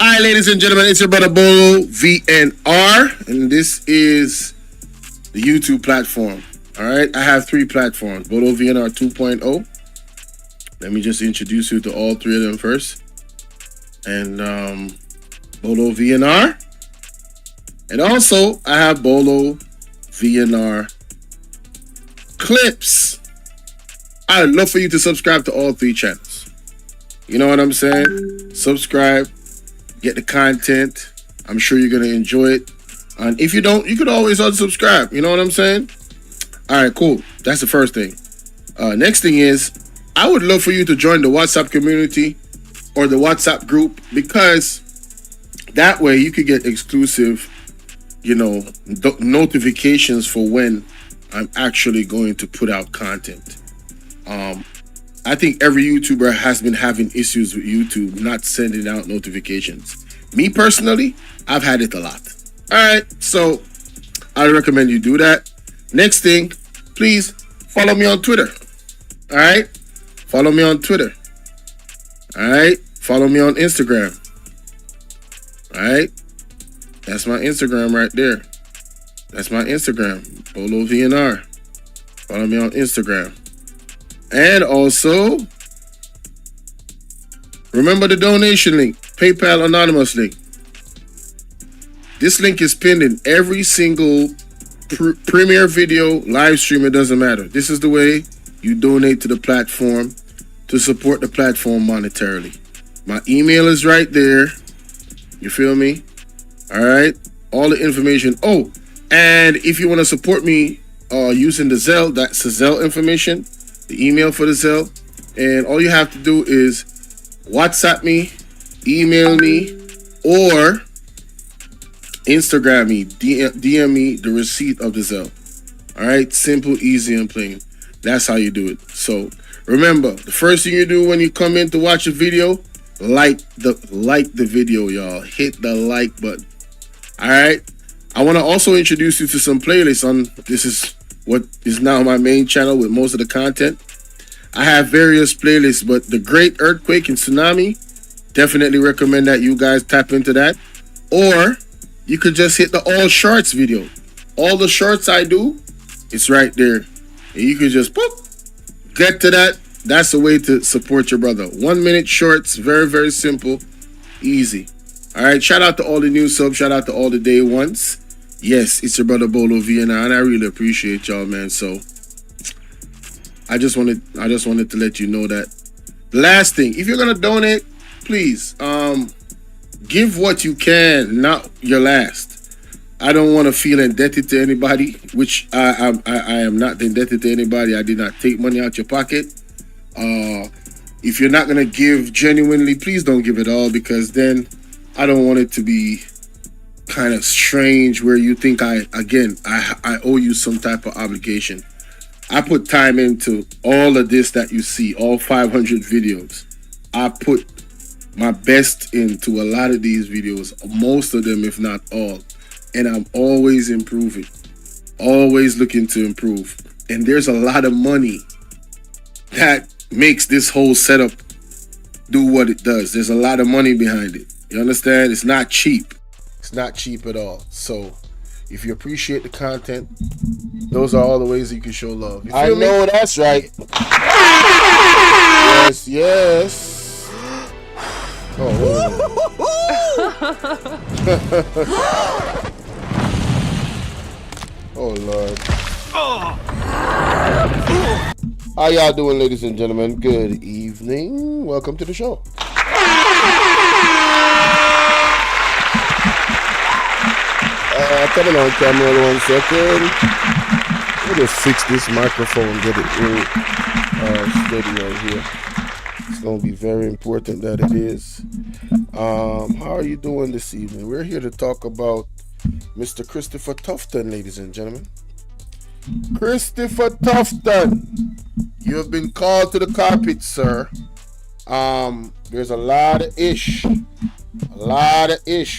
All right, ladies and gentlemen, it's your brother Bolo VNR, and this is the YouTube platform. All right, I have three platforms: Bolo VNR 2.0. Let me just introduce you to all three of them first, and Bolo VNR, and also I have Bolo VNR Clips. I'd love for you to subscribe to all three channels. You know what I'm saying? Subscribe, get the content. I'm sure you're gonna enjoy it. And if you don't, you could always unsubscribe. You know what I'm saying? All right, cool. That's the first thing. Next thing is, I would love for you to join the WhatsApp community or the WhatsApp group, because that way you could get exclusive, notifications for when I'm actually going to put out content. I think every YouTuber has been having issues with YouTube not sending out notifications. Me personally, I've had it a lot. All right, so I recommend you do that. Next thing, please follow me on Twitter. All right, follow me on Twitter. All right, follow me on Instagram. All right, that's my Instagram right there. That's my Instagram, Bolo VNR. Follow me on Instagram. And also, remember the donation link, PayPal Anonymous link. This link is pinned in every single premiere video, live stream, it doesn't matter. This is the way you donate to the platform to support the platform monetarily. My email is right there. You feel me? All right. All the information. Oh, and if you want to support me using the Zelle, that's the Zelle information, the email for the Zelle. And all you have to do is WhatsApp me, email me, or Instagram me, DM me the receipt of the Zelle. All right, simple, easy, and plain. That's how you do it. So remember, the first thing you do when you come in to watch a video, like the video, y'all. Hit the like button. All right. I want to also introduce you to some playlists on. This is what is now my main channel with most of the content. I have various playlists, but the Great Earthquake and Tsunami, definitely recommend that you guys tap into that. Or you could just hit the all shorts video. All the shorts I do, it's right there. And you could just get to that. That's the way to support your brother. 1 minute shorts, very, very simple, easy. All right, shout out to all the new subs, shout out to all the day ones. Yes, it's your brother Bolo VNR, and I really appreciate y'all, man. So I just wanted to let you know that. Last thing, if you're gonna donate, please give what you can, not your last. I don't want to feel indebted to anybody, which I am not indebted to anybody. I did not take money out your pocket. If you're not gonna give genuinely, please don't give it all, because then I don't want it to be kind of strange where you think I owe you some type of obligation. I put time into all of this that you see, all 500 videos. I put my best into a lot of these videos, most of them, if not all. And I'm always improving, always looking to improve. And there's a lot of money that makes this whole setup do what it does. There's a lot of money behind it. You understand? It's not cheap. It's not cheap at all. So if you appreciate the content, those are all the ways that you can show love. I know that's right. Yes, yes. Oh, oh Lord. How y'all doing, ladies and gentlemen? Good evening. Welcome to the show. Coming on camera 1 second. Let me just fix this microphone, get it real steady right here. It's going to be very important that it is. How are you doing this evening? We're here to talk about Mr. Christopher Tufton, ladies and gentlemen. Christopher Tufton, you have been called to the carpet, sir. There's a lot of ish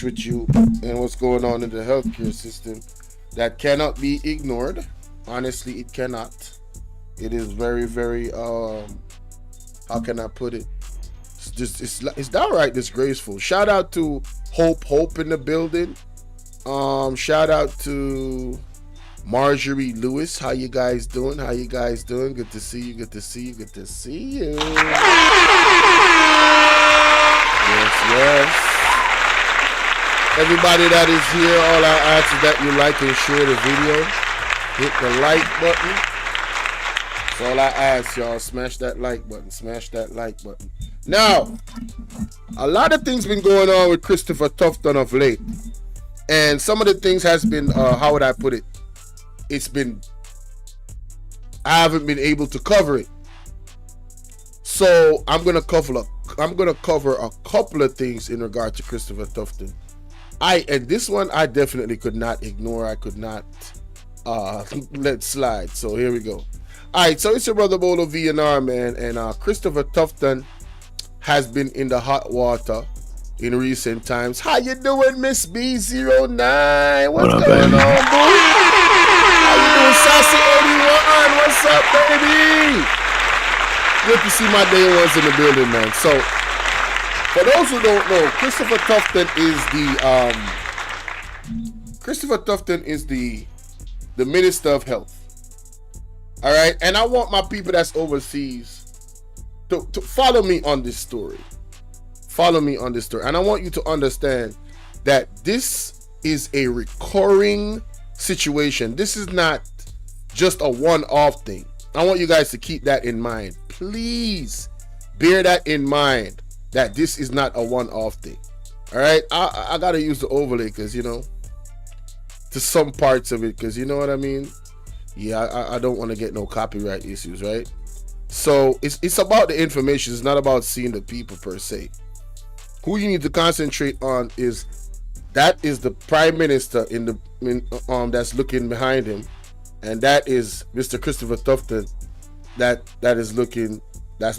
with you and what's going on in the healthcare system that cannot be ignored. Honestly, it cannot. It is very, very, how can I put it? It's downright disgraceful. Shout out to Hope in the building. Shout out to Marjorie Lewis. How you guys doing? Good to see you. Yes. Everybody that is here, all I ask is that you like and share the video. Hit the like button. That's all I ask, y'all. Smash that like button. Now, a lot of things been going on with Christopher Tufton of late. And some of the things has been, how would I put it? I haven't been able to cover it. So I'm gonna cover a couple of things in regard to Christopher Tufton. And this one I definitely could not ignore. I could not let slide. So here we go. All right, so it's your brother Bolo VNR, man, and Christopher Tufton has been in the hot water in recent times. How you doing, Miss B09? What's going on, boo? How you doing, Sassy81? What's up, baby? Good to see my day ones in the building, man. So, for those who don't know, Christopher Tufton is the Minister of Health. All right, and I want my people that's overseas to follow me on this story. And I want you to understand that this is a recurring situation. This is not just a one-off thing. I want you guys to keep that in mind. Please bear that in mind, that this is not a one-off thing. All right, I gotta use the overlay because, to some parts of it, because you know what I mean. Yeah, I don't want to get no copyright issues, right? So it's about the information. It's not about seeing the people per se. Who you need to concentrate on is the Prime Minister that's looking behind him, and that is Mr. Christopher Tufton. That's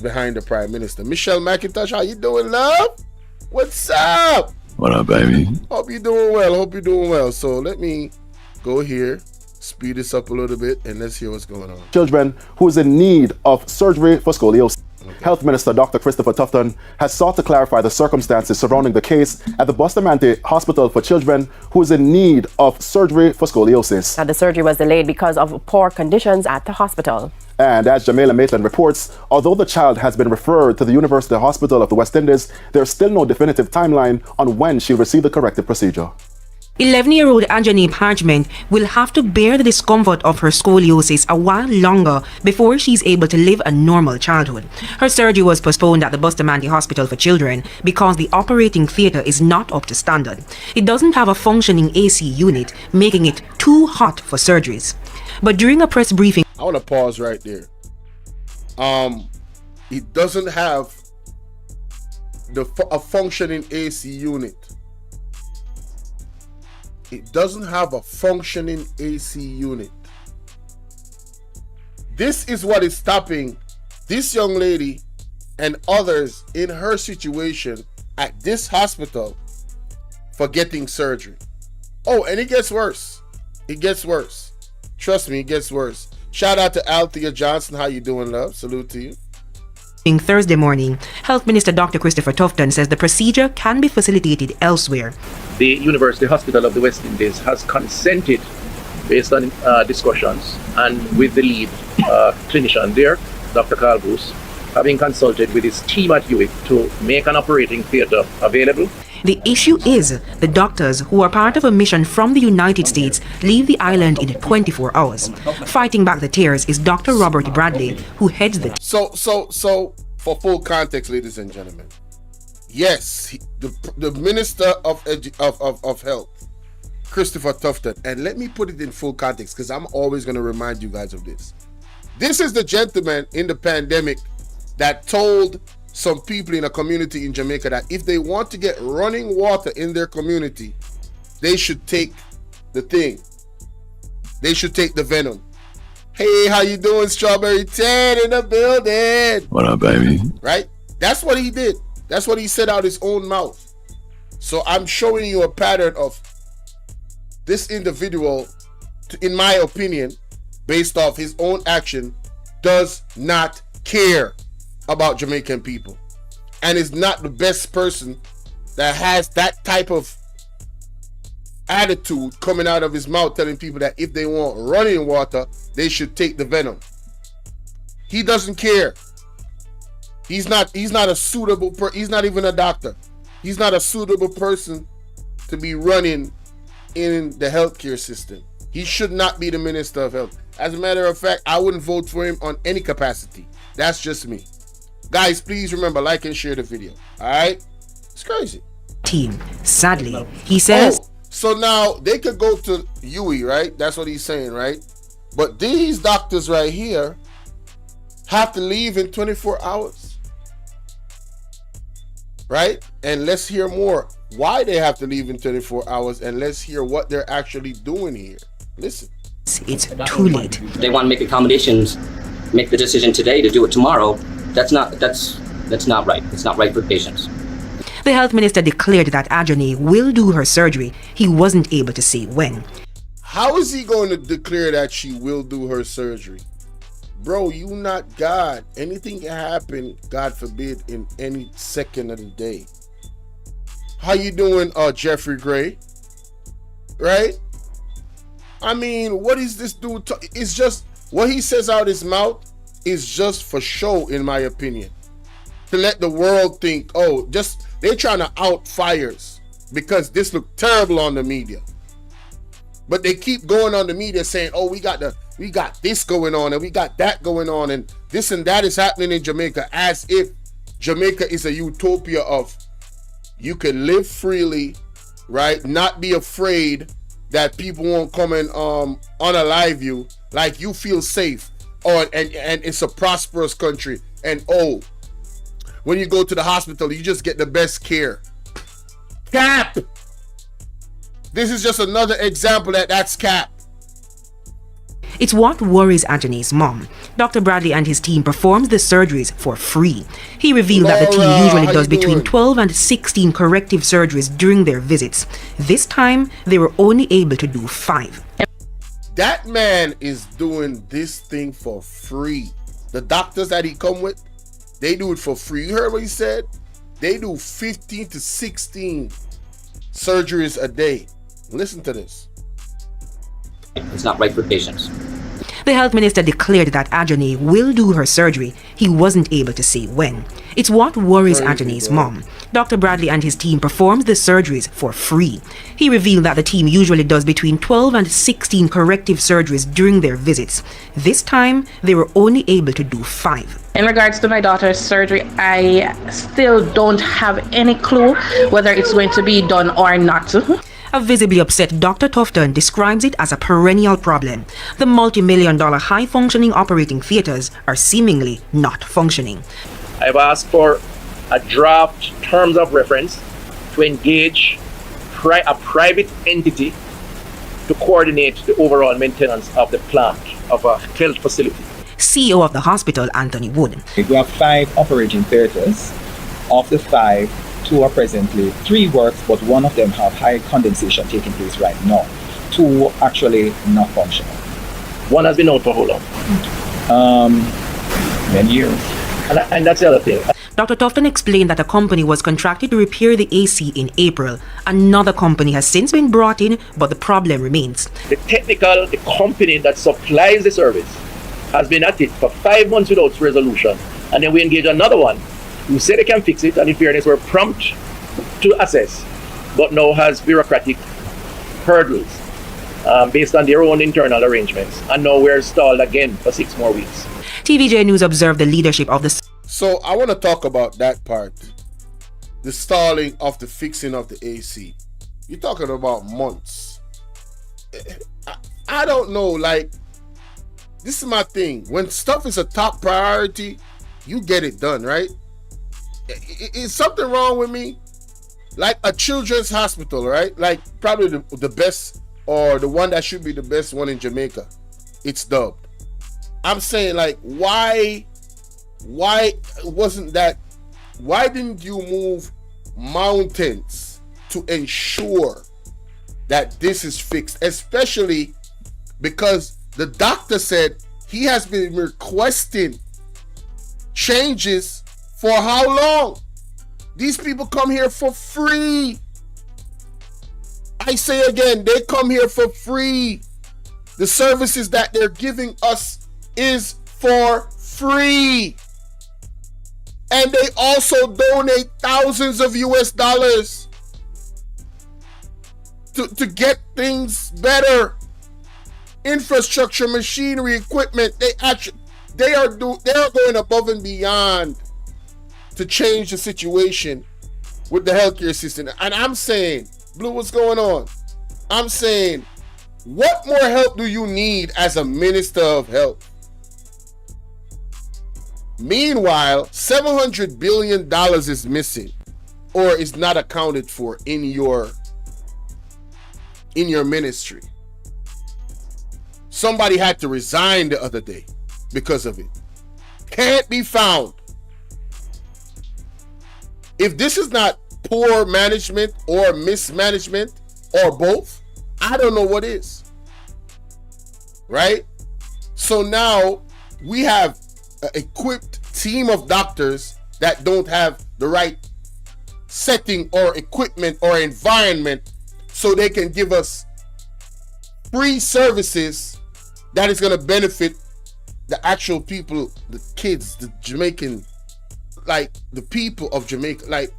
behind the Prime Minister. Michelle McIntosh, how you doing, love? What's up? What up, baby? Hope you're doing well. So let me go here, speed this up a little bit, and let's hear what's going on. Children who is in need of surgery for scoliosis. Okay. Health Minister Dr. Christopher Tufton has sought to clarify the circumstances surrounding the case at the Bustamante Hospital for Children who is in need of surgery for scoliosis. The surgery was delayed because of poor conditions at the hospital. And as Jamaica Maitland reports, although the child has been referred to the University Hospital of the West Indies, there's still no definitive timeline on when she'll receive the corrective procedure. 11-year-old Anjani Parchment will have to bear the discomfort of her scoliosis a while longer before she's able to live a normal childhood. Her surgery was postponed at the Bustamante Hospital for Children because the operating theatre is not up to standard. It doesn't have a functioning AC unit, making it too hot for surgeries. But during a press briefing, I want to pause right there. It doesn't have a functioning AC unit. It doesn't have a functioning AC unit. This is what is stopping this young lady and others in her situation at this hospital for getting surgery. Oh, and it gets worse. Trust me, it gets worse. Shout out to Althea Johnson. How you doing, love? Salute to you. Thursday morning, Health Minister Dr. Christopher Tufton says the procedure can be facilitated elsewhere. The University Hospital of the West Indies has consented, based on discussions and with the lead clinician there, Dr. Carl Bruce, having consulted with his team at Hewitt to make an operating theatre available. The issue is the doctors who are part of a mission from the United States leave the island in 24 hours. Fighting back the tears is Dr. Robert Bradley, who heads the... So for full context, ladies and gentlemen, yes, the Minister of Health, Christopher Tufton, and let me put it in full context because I'm always going to remind you guys of this. This is the gentleman in the pandemic that told some people in a community in Jamaica that if they want to get running water in their community, they should take the thing. They should take the venom. Hey, how you doing, Strawberry Ted in the building? What up, baby? Right? That's what he did. That's what he said out his own mouth. So I'm showing you a pattern of this individual, in my opinion, based off his own action, does not care about Jamaican people. and is not the best person that has that type of attitude coming out of his mouth telling people that if they want running water, they should take the venom. He doesn't care. He's not a suitable he's not even a doctor. He's not a suitable person to be running in the healthcare system. He should not be the Minister of Health. As a matter of fact, I wouldn't vote for him on any capacity. That's just me. Guys, please remember, like and share the video. All right? It's crazy. Team. Sadly, he says. Oh, so now they could go to Huey, right? That's what he's saying, right? But these doctors right here have to leave in 24 hours. Right? And let's hear more why they have to leave in 24 hours, and let's hear what they're actually doing here. Listen. It's too late. They want to make accommodations, make the decision today to do it tomorrow. That's not right. It's not right for patients. The health minister declared that Ajani will do her surgery. He wasn't able to say when. How is he going to declare that she will do her surgery? Bro, you not God. Anything can happen, God forbid, in any second of the day. How you doing, Jeffrey Gray? Right? I mean, what is this dude? It's just what he says out his mouth is just for show, in my opinion. To let the world think, oh, just they're trying to out fires because this looked terrible on the media. But they keep going on the media saying, oh, we got this going on and we got that going on and this and that is happening in Jamaica, as if Jamaica is a utopia of you can live freely, right? Not be afraid that people won't come and unalive you, like you feel safe. And it's a prosperous country. And oh, when you go to the hospital, you just get the best care. Cap! This is just another example that's cap. It's what worries Ajani's mom. Dr. Bradley and his team performs the surgeries for free. He revealed that the team usually does between 12 and 16 corrective surgeries during their visits. This time, they were only able to do 5. That man is doing this thing for free. The doctors that he come with, they do it for free. You heard what he said? They do 15 to 16 surgeries a day. Listen to this. It's not right for patients. The health minister declared that Ajani will do her surgery. He wasn't able to say when. It's what worries Ajani's mom. Dr. Bradley and his team performs the surgeries for free. He revealed that the team usually does between 12 and 16 corrective surgeries during their visits. This time, they were only able to do 5. In regards to my daughter's surgery, I still don't have any clue whether it's going to be done or not. A visibly upset Dr. Tufton describes it as a perennial problem. The multi-million-dollar high-functioning operating theaters are seemingly not functioning. I've asked for a draft terms of reference to engage a private entity to coordinate the overall maintenance of the plant of a health facility. CEO of the hospital, Anthony Wood. We have 5 operating theaters. Of the 5, 2 are presently, 3 works, but 1 of them have high condensation taking place right now. 2 actually not functional. 1 has been out for how long? Many years. And that's the other thing. Dr. Tufton explained that a company was contracted to repair the AC in April. Another company has since been brought in, but the problem remains. The company that supplies the service has been at it for 5 months without resolution. And then we engage another one who said they can fix it, and in fairness were prompt to assess, but now has bureaucratic hurdles based on their own internal arrangements. And now we're stalled again for 6 more weeks. TVJ News observed the leadership of the... So I want to talk about that part. The stalling of the fixing of the AC. You're talking about months. I don't know, like, this is my thing. When stuff is a top priority, you get it done, right? Is something wrong with me? Like a children's hospital, right? Like probably the best, or the one that should be the best one in Jamaica. It's dubbed. I'm saying, like, why wasn't that? Why didn't you move mountains to ensure that this is fixed? Especially because the doctor said he has been requesting changes for how long? These people come here for free. I say again, they come here for free. The services that they're giving us is for free. And they also donate thousands of US dollars to get things better. Infrastructure, machinery, equipment, they are going above and beyond to change the situation with the healthcare system. And I'm saying, Blue, what's going on? I'm saying, what more help do you need as a minister of health? Meanwhile, $700 billion is missing or is not accounted for in your ministry. Somebody had to resign the other day because of it. Can't be found. If this is not poor management or mismanagement or both, I don't know what is. Right? So now we have an equipped team of doctors that don't have the right setting or equipment or environment so they can give us free services that is going to benefit the actual people, the kids, the Jamaican, like the people of Jamaica. Like,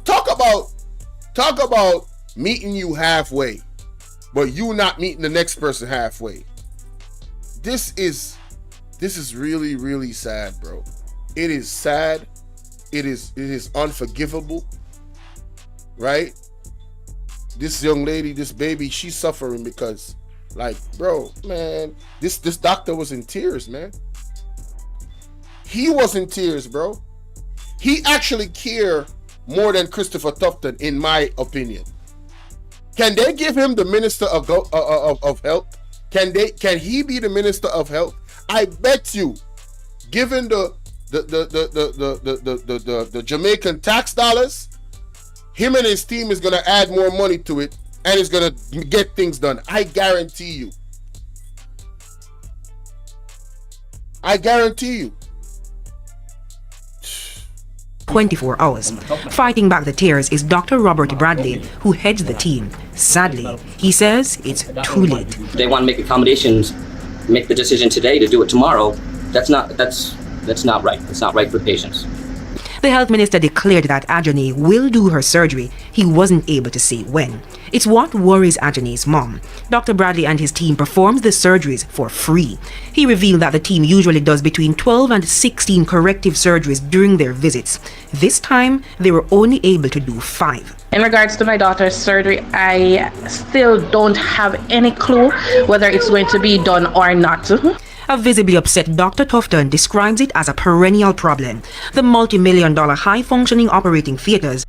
talk about meeting you halfway, but you not meeting the next person halfway. This is really, really sad, bro. It is sad. It is unforgivable, right? This young lady, this baby, she's suffering because, like, bro, man, this doctor was in tears, man. He was in tears, bro. He actually cared more than Christopher Tufton, in my opinion. Can they give him the minister of health? Can he be the minister of health? I bet you, given the Jamaican tax dollars, him and his team is gonna add more money to it and is gonna get things done. I guarantee you. I guarantee you. 24 hours. Fighting back the tears is Dr. Robert Bradley, who heads the team. Sadly, he says it's too late. They want to make accommodations, make the decision today to do it tomorrow. That's not right. It's not right for patients. The health minister declared that Ajani will do her surgery. He wasn't able to say when. It's what worries Ajani's mom. Dr. Bradley and his team performs the surgeries for free. He revealed that the team usually does between 12 and 16 corrective surgeries during their visits. This time, they were only able to do 5. In regards to my daughter's surgery, I still don't have any clue whether it's going to be done or not. A visibly upset Dr. Tufton describes it as a perennial problem. The multi-million-dollar high-functioning operating theaters.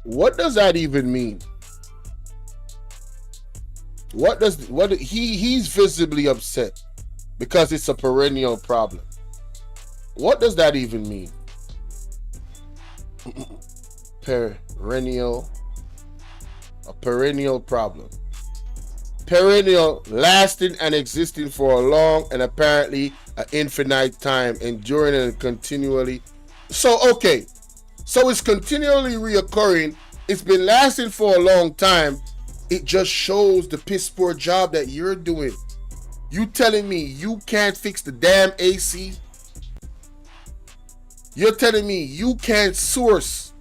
What does that even mean? He's visibly upset because it's a perennial problem. What does that even mean? A perennial problem. Perennial, lasting and existing for a long and apparently an infinite time, enduring and continually. So, okay. So it's continually reoccurring. It's been lasting for a long time. It just shows the piss poor job that you're doing. You telling me you can't fix the damn AC? You're telling me you can't source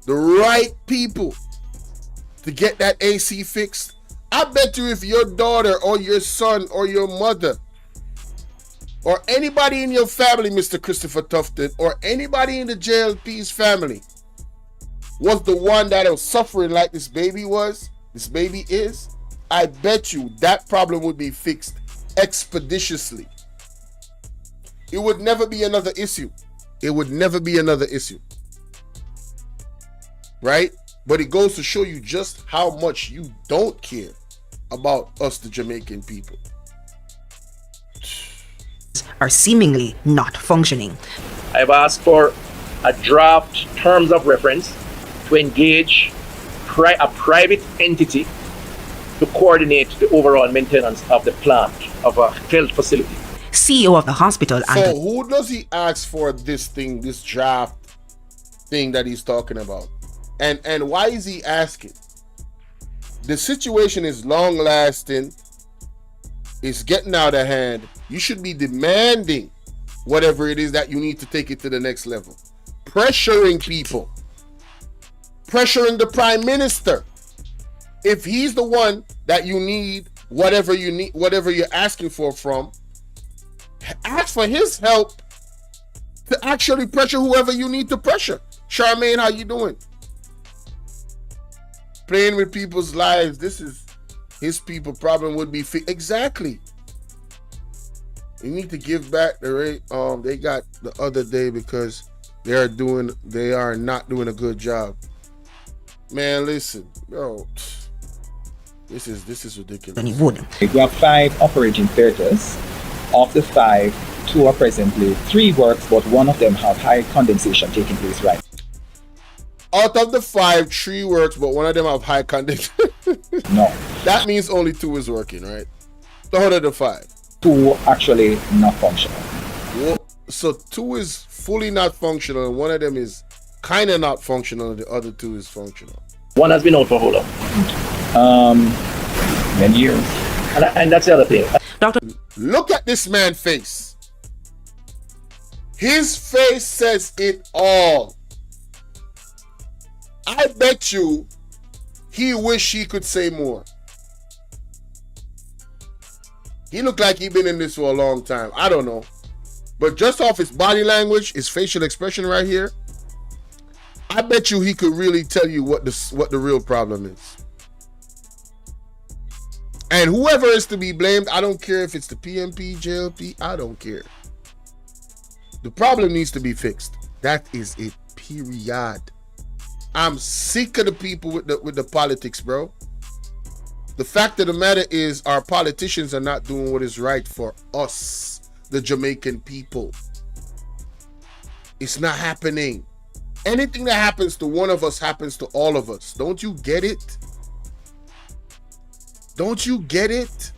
the right people to get that AC fixed? I bet you if your daughter or your son or your mother or anybody in your family, Mr. Christopher Tufton, or anybody in the JLP's family was the one that was suffering like this baby is, I bet you that problem would be fixed expeditiously. It would never be another issue. It would never be another issue. Right? But it goes to show you just how much you don't care about us, the Jamaican people. Are seemingly not functioning. I've asked for a draft terms of reference to engage a private entity to coordinate the overall maintenance of the plant of a health facility. CEO of the hospital. So who does he ask for this draft thing that he's talking about. And why is he asking? The situation is long lasting. It's getting out of hand. You should be demanding whatever it is that you need to take it to the next level. Pressuring people. Pressuring the prime minister. If he's the one that you need, whatever you're asking for from, ask for his help to actually pressure whoever you need to pressure. Charmaine, how you doing? Playing with people's lives. This is his people. Problem would be exactly. You need to give back the rate they got the other day because they are not doing a good job. Man, listen, bro. This is ridiculous. Then he would. We have 5 operating theaters. Of the 5, 2 are presently 3 works, but one of them have high condensation taking place right. Out of the 5, 3 works, but one of them have high condensation. No. That means only 2 is working, right? So out of the 5, 2 actually not functional. well, so 2 is fully not functional, and one of them is kind of not functional, and the other 2 is functional. One has been out for how long? Many years. And that's the other thing. Dr. Look at this man's face. His face says it all. I bet you he wish he could say more. He looked like he been in this for a long time. I don't know. But just off his body language, his facial expression right here, I bet you he could really tell you what the real problem is. And whoever is to be blamed, I don't care if it's the PMP, JLP, I don't care. The problem needs to be fixed. That is it, period. I'm sick of the people with the politics, bro. The fact of the matter is our politicians are not doing what is right for us, the Jamaican people. It's not happening. Anything that happens to one of us happens to all of us. Don't you get it? Don't you get it?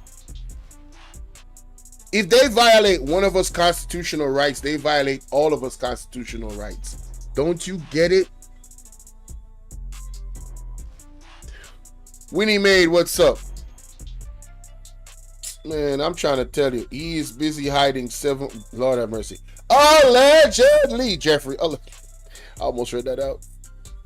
If they violate one of us constitutional rights, they violate all of us constitutional rights. Don't you get it? Winnie Maid, what's up? Man, I'm trying to tell you, he is busy hiding 7. Lord have mercy. Allegedly, Jeffrey. I almost read that out.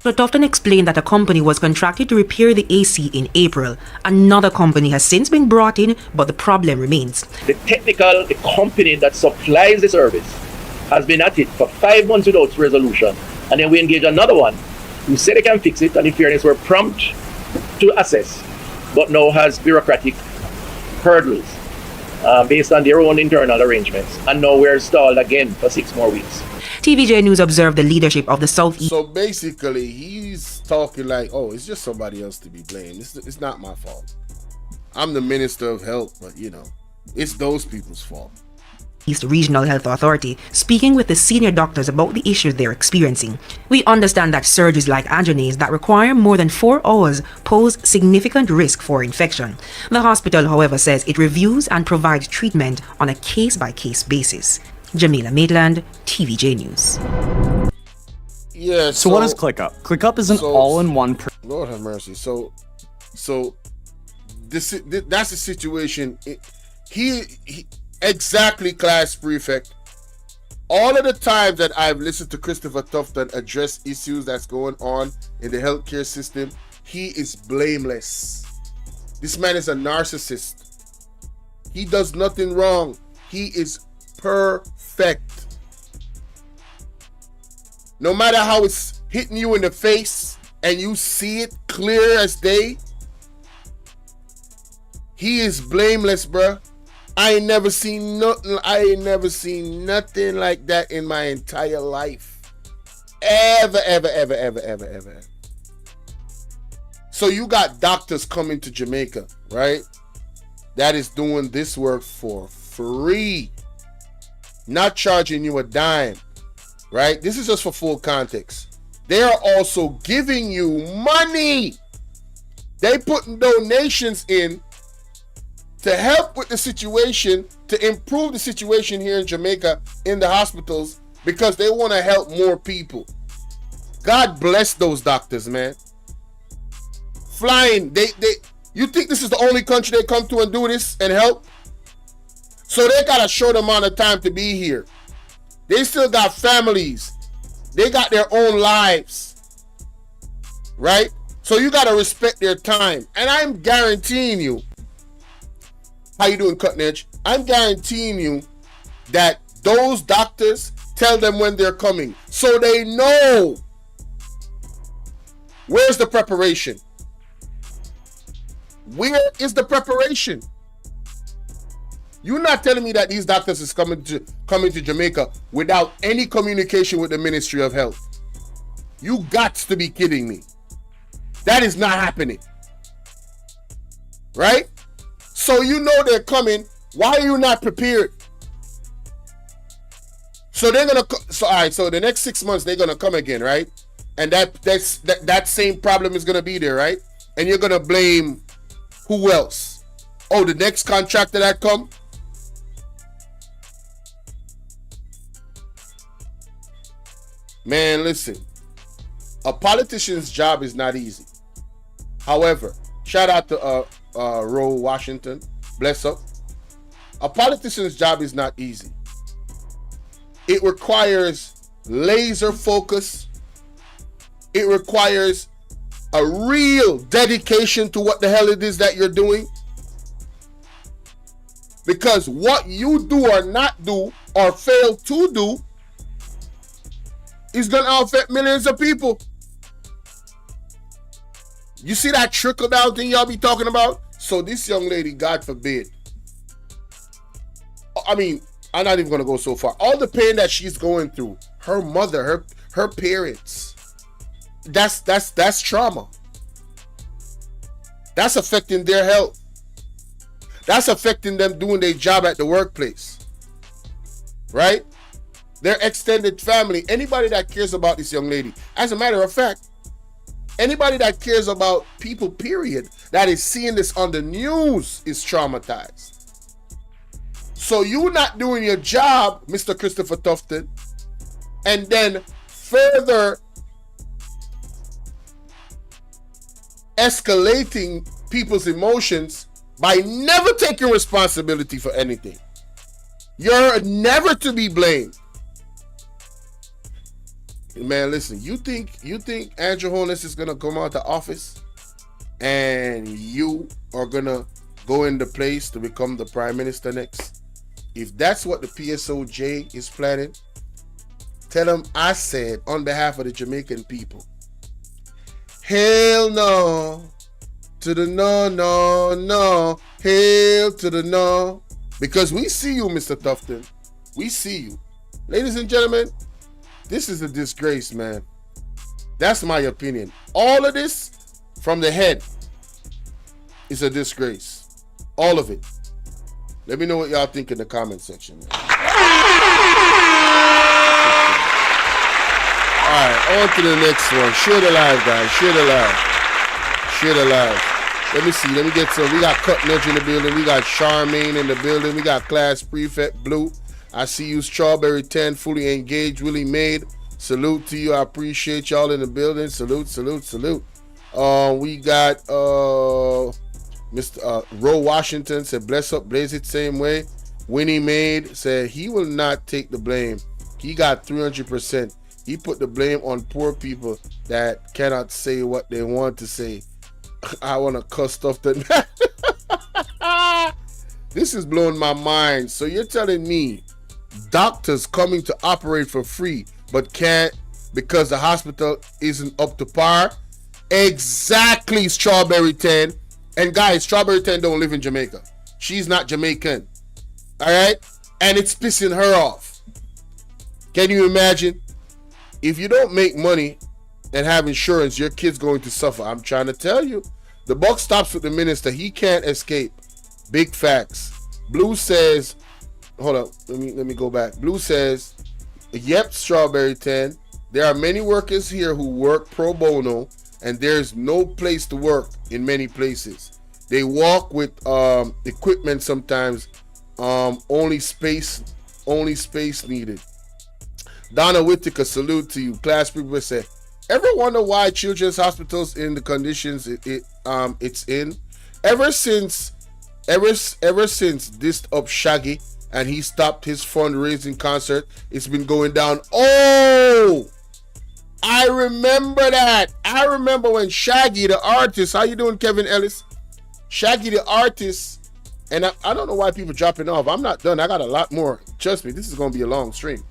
Dr. Tufton explained that a company was contracted to repair the AC in April. Another company has since been brought in, but the problem remains. The company that supplies the service has been at it for 5 months without resolution. And then we engage another one who said they can fix it, and in fairness were prompt to assess, but now has bureaucratic hurdles based on their own internal arrangements. And now we're stalled again for 6 more weeks. TVJ News observed the leadership of the Southeast. So basically, he's talking like, oh, it's just somebody else to be blamed. It's not my fault. I'm the Minister of Health, but it's those people's fault. East Regional Health Authority, speaking with the senior doctors about the issues they're experiencing. We understand that surgeries like angionae that require more than 4 hours pose significant risk for infection. The hospital, however, says it reviews and provides treatment on a case-by-case basis. Jamila Maitland, TVJ News. Yeah. So what is ClickUp? ClickUp is an all-in-one. Lord have mercy. So that's the situation. He exactly, class prefect. All of the times that I've listened to Christopher Tufton address issues that's going on in the healthcare system, he is blameless. This man is a narcissist. He does nothing wrong. He is perfect. No matter how it's hitting you in the face and you see it clear as day, he is blameless, bruh. I ain't never seen nothing like that in my entire life. Ever. So you got doctors coming to Jamaica, right? That is doing this work for free. Not charging you a dime, right? This is just for full context. They are also giving you money. They putting donations in to help with the situation, to improve the situation here in Jamaica in the hospitals, because they want to help more people. God bless those doctors, man. Flying. You think this is the only country they come to and do this and help? So they got a short amount of time to be here. They still got families. They got their own lives. Right? So you got to respect their time. And I'm guaranteeing you, how you doing, Cutting Edge? I'm guaranteeing you that those doctors tell them when they're coming. So they know. Where's the preparation? Where is the preparation? You're not telling me that these doctors is coming to Jamaica without any communication with the Ministry of Health. You got to be kidding me. That is not happening. Right? So you know they're coming. Why are you not prepared? So they're gonna. So all right. So the next 6 months they're gonna come again, right? And that same problem is gonna be there, right? And you're gonna blame who else? Oh, the next contractor that come. Man, listen. A politician's job is not easy. However, shout out to Roe Washington. Bless up. A politician's job is not easy. It requires laser focus. It requires a real dedication to what the hell it is that you're doing. Because what you do or not do or fail to do is going to affect millions of people. You see that trickle down thing y'all be talking about? So this young lady, God forbid. I mean, I'm not even going to go so far. All the pain that she's going through, her mother, her parents, that's trauma. That's affecting their health. That's affecting them doing their job at the workplace. Right? Their extended family, anybody that cares about this young lady. As a matter of fact, anybody that cares about people, period, that is seeing this on the news is traumatized. So you not doing your job, Mr. Christopher Tufton, and then further escalating people's emotions by never taking responsibility for anything. You're never to be blamed. Man, listen, you think Andrew Holness is gonna come out the office and you are gonna go into place to become the prime minister next? If that's what the PSOJ is planning, tell them I said on behalf of the Jamaican people, hell no to the no, no, no, hell to the no. Because we see you, Mr. Tufton. We see you. Ladies and gentlemen, this is a disgrace, man. That's my opinion. All of this from the head is a disgrace. All of it. Let me know what y'all think in the comment section, man. Alright, on to the next one. Share the live, guys. Share the live. Share the live. Let me see. Let me get some. We got Cutting Edge in the building. We got Charmaine in the building. We got Class Prefect Blue. I see you, Strawberry 10, fully engaged, Willie Made. Salute to you. I appreciate y'all in the building. Salute, salute, salute. We got Mr. Roe Washington said, bless up, blaze it same way. Winnie Made said he will not take the blame. He got 300%. He put the blame on poor people that cannot say what they want to say. I want to cuss stuff that. This is blowing my mind. So you're telling me doctors coming to operate for free but can't because the hospital isn't up to par? Exactly, Strawberry 10. And guys, Strawberry 10 don't live in Jamaica. She's not Jamaican. Alright? And it's pissing her off. Can you imagine? If you don't make money and have insurance, your kid's going to suffer. I'm trying to tell you. The buck stops with the minister. He can't escape. Big facts. Blue says, hold up, let me go back. Blue says, yep, Strawberry 10. There are many workers here who work pro bono, and there's no place to work in many places. They walk with equipment sometimes. Only space needed. Donna Whittaker, salute to you. Class people say, Ever wonder why children's hospitals in the conditions it's in? Ever since this up Shaggy and he stopped his fundraising concert, it's been going down. Oh, I remember that. I remember when Shaggy the artist, how you doing, Kevin Ellis? Shaggy the artist, and I don't know why people dropping off. I'm not done. I got a lot more. Trust me, this is gonna be a long stream.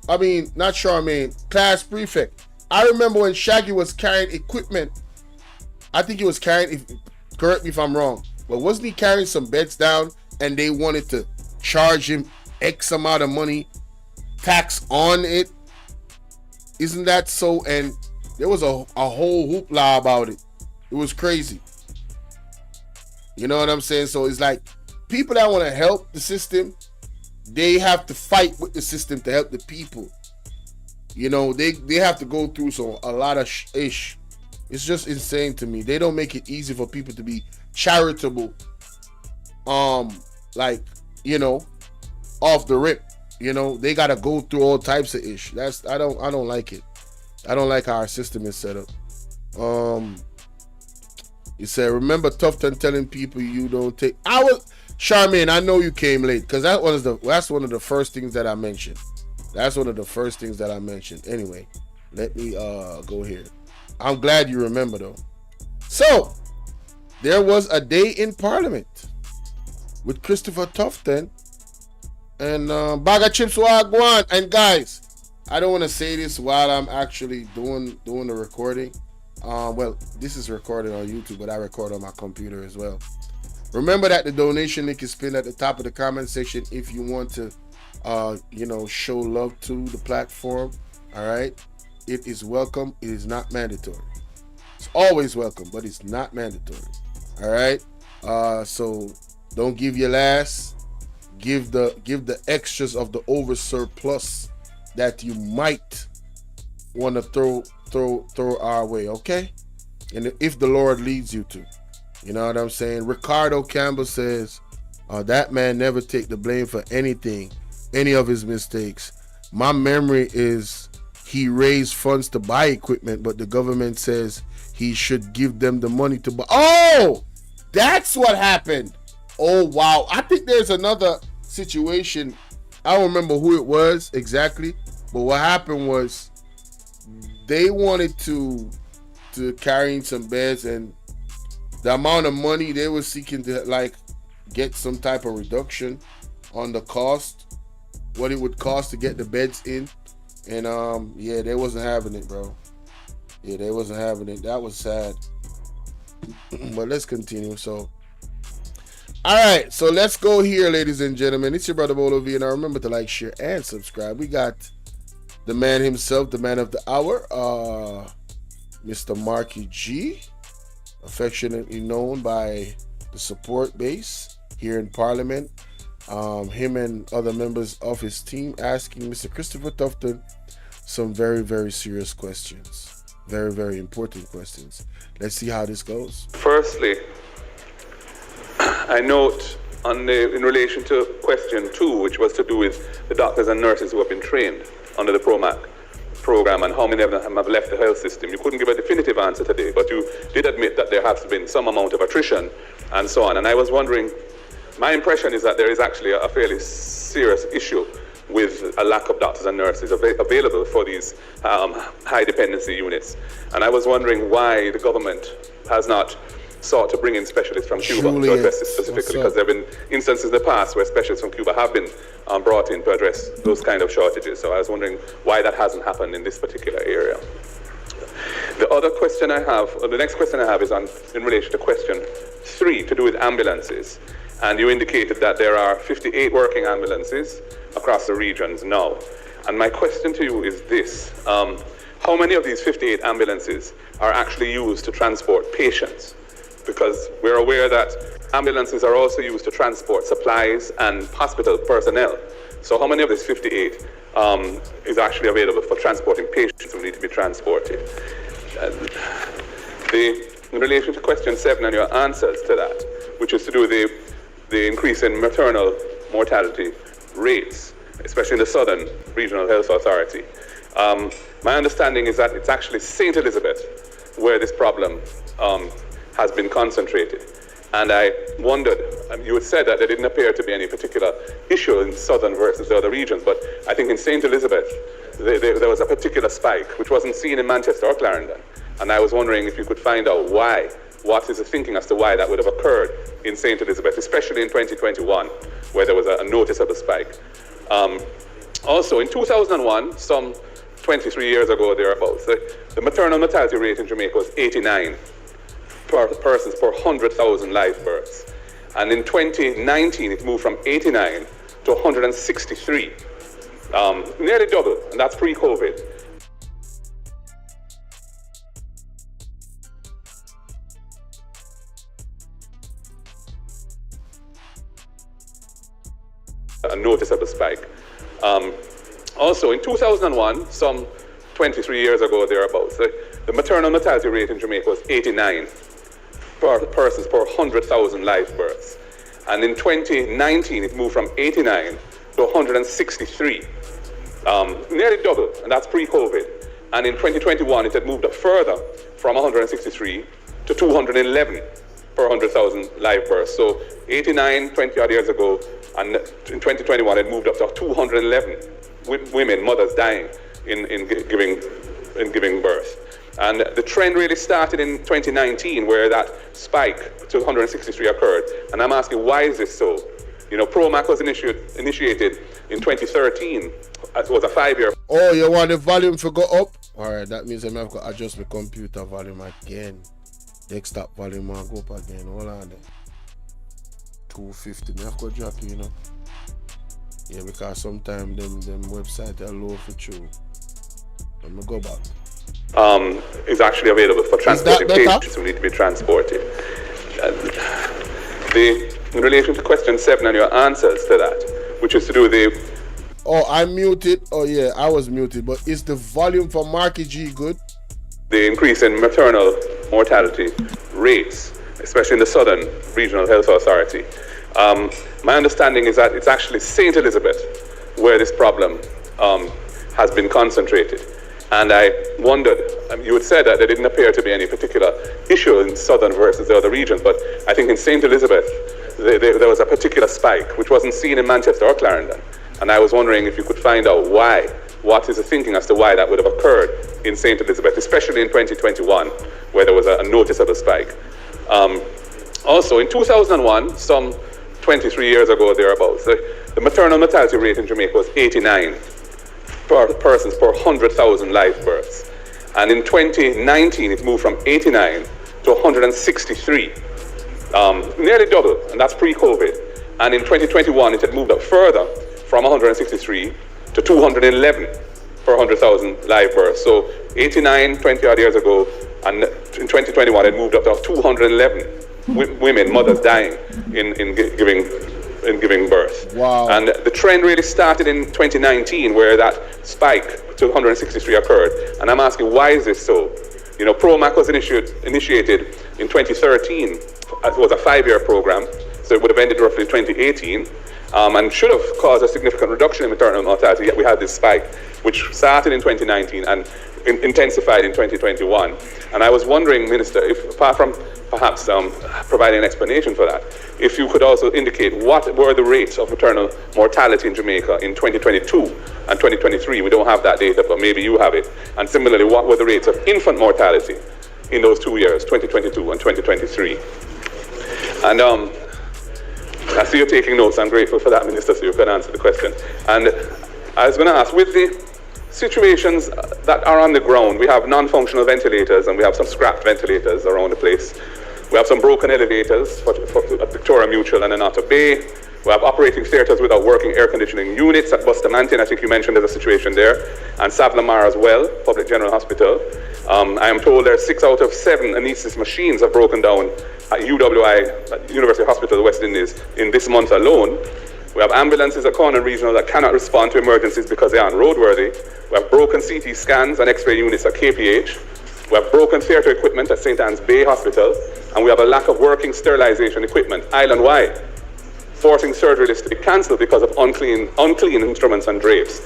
Not Charmaine, class prefect. I remember when Shaggy was carrying equipment. I think he was carrying, correct me if I'm wrong, but wasn't he carrying some beds down and they wanted to charge him X amount of money, tax on it? Isn't that so? And there was a whole hoopla about it. It was crazy. You know what I'm saying? So it's like people that want to help the system, they have to fight with the system to help the people. You know, they have to go through a lot of ish. It's just insane to me. They don't make it easy for people to be charitable. Like, you know, off the rip. You know, they gotta go through all types of ish. I don't like it. I don't like how our system is set up. You said, remember Tufton telling people you don't take. Charmaine, I know you came late because that's one of the first things that I mentioned. That's one of the first things that I mentioned. Anyway, let me go here. I'm glad you remember though. So there was a day in Parliament with Christopher Tufton and Bvrclips Wagwan. And guys, I don't want to say this while I'm actually doing the recording. Well, this is recorded on YouTube, but I record on my computer as well. Remember that the donation link is pinned at the top of the comment section if you want to show love to the platform. All right, it is welcome. It is not mandatory. It's always welcome, but it's not mandatory. All right, so don't give your last. Give the extras of the over surplus that you might want to throw our way. Okay, and if the Lord leads you to. You know what I'm saying? Ricardo Campbell says, that man never take the blame for anything, any of his mistakes. My memory is he raised funds to buy equipment, but the government says he should give them the money to buy. Oh, that's what happened. Oh, wow. I think there's another situation. I don't remember who it was exactly, but what happened was they wanted to carry in some beds, and the amount of money they were seeking to like get some type of reduction on the cost, what it would cost to get the beds in, and they wasn't having it, bro. Yeah, they wasn't having it. That was sad. But let's continue. So, all right, so let's go here, ladies and gentlemen. It's your brother Bolo V, and remember to like, share, and subscribe. We got the man himself, the man of the hour, Mr. Marky G, affectionately known by the support base here in Parliament. Him and other members of his team asking Mr. Christopher Tufton some very, very serious questions. Very, very important questions. Let's see how this goes. Firstly, I note in relation to question 2, which was to do with the doctors and nurses who have been trained under the PROMAC program and how many of them have left the health system. You couldn't give a definitive answer today, but you did admit that there has been some amount of attrition and so on. And I was wondering, my impression is that there is actually a fairly serious issue with a lack of doctors and nurses available for these high dependency units. And I was wondering why the government has not sought to bring in specialists from Cuba to address this specifically, because there have been instances in the past where specialists from Cuba have been brought in to address those kind of shortages. So I was wondering why that hasn't happened in this particular area. The other question I have, or the next question I have, is in relation to question 3, to do with ambulances. And you indicated that there are 58 working ambulances across the regions now. And my question to you is this: how many of these 58 ambulances are actually used to transport patients? Because we're aware that ambulances are also used to transport supplies and hospital personnel. So how many of these 58 is actually available for transporting patients who need to be transported? In relation to question 7 and your answers to that, which is to do with the increase in maternal mortality rates, especially in the Southern Regional Health Authority, My understanding is that it's actually St. Elizabeth where this problem has been concentrated. And I wondered, you had said that there didn't appear to be any particular issue in southern versus the other regions, but I think in St. Elizabeth, there was a particular spike, which wasn't seen in Manchester or Clarendon. And I was wondering if you could find out why. What is the thinking as to why that would have occurred in St. Elizabeth, especially in 2021, where there was a noticeable spike. Also, in 2001, some 23 years ago, thereabouts, the maternal mortality rate in Jamaica was 89 persons per 100,000 live births. And in 2019, it moved from 89 to 163, nearly double, and that's pre-COVID. A noticeable spike. Also, in 2001, some 23 years ago, thereabouts, the maternal mortality rate in Jamaica was 89 persons per 100,000 live births. And in 2019, it moved from 89 to 163, nearly double, and that's pre-COVID. And in 2021, it had moved up further from 163 to 211 per 100,000 live births. So 89, 20 odd years ago, and in 2021, it moved up to 211 women, mothers dying in giving birth. And the trend really started in 2019, where that spike to 163 occurred. And I'm asking, why is this so? You know, PROMAC was initiated in 2013. It was a 5-year. Oh, you want the volume to go up? All right, that means I have to adjust my computer volume again. Desktop volume will go up again. Hold on there. 250. I have to drop it, you know. Yeah, because sometimes them websites are low for true. Let me go back. Is actually available for transporting patients who need to be transported. In relation to question 7 and your answers to that, which is to do with the... Oh, I'm muted. Oh yeah, I was muted. But is the volume for Marky G good? The increase in maternal mortality rates, especially in the Southern Regional Health Authority. My understanding is that it's actually St. Elizabeth where this problem has been concentrated. And I wondered, you had said that there didn't appear to be any particular issue in southern versus the other regions, but I think in St. Elizabeth, there was a particular spike, which wasn't seen in Manchester or Clarendon. And I was wondering if you could find out why. What is the thinking as to why that would have occurred in St. Elizabeth, especially in 2021, where there was a noticeable spike. Also, in 2001, some 23 years ago, thereabouts, the maternal mortality rate in Jamaica was 89 persons per 100,000 live births. And in 2019, it moved from 89 to 163, nearly double, and that's pre-COVID. And in 2021, it had moved up further from 163 to 211 per 100,000 live births. So 89, 20 odd years ago, and in 2021, it moved up to 211 women, mothers dying in giving birth. Wow. And the trend really started in 2019, where that spike to 163 occurred. And I'm asking, why is this so? You know, PROMAC was initiated in 2013. It was a 5-year program, so it would have ended roughly 2018, and should have caused a significant reduction in maternal mortality, yet we had this spike, which started in 2019 and intensified in 2021. And I was wondering, Minister, if apart from perhaps providing an explanation for that, if you could also indicate what were the rates of maternal mortality in Jamaica in 2022 and 2023. We don't have that data, but maybe you have it. And similarly, what were the rates of infant mortality in those 2 years, 2022 and 2023? And I see you're taking notes. I'm grateful for that, Minister, so you can answer the question. And I was going to ask, with the situations that are on the ground, we have non-functional ventilators and we have some scrapped ventilators around the place. We have some broken elevators at Victoria Mutual and in Otter Bay. We have operating theatres without working air conditioning units at Bustamante, and I think you mentioned there's a situation there, and Savlamar as well, Public General Hospital. I am told there are 6 out of 7 anaesthesis machines have broken down at UWI, at University Hospital of the West Indies, in this month alone. We have ambulances at Cornwall Regional that cannot respond to emergencies because they aren't roadworthy. We have broken CT scans and X-ray units at KPH. We have broken theatre equipment at St. Anne's Bay Hospital, and we have a lack of working sterilisation equipment island-wide, forcing surgery lists to be cancelled because of unclean instruments and drapes.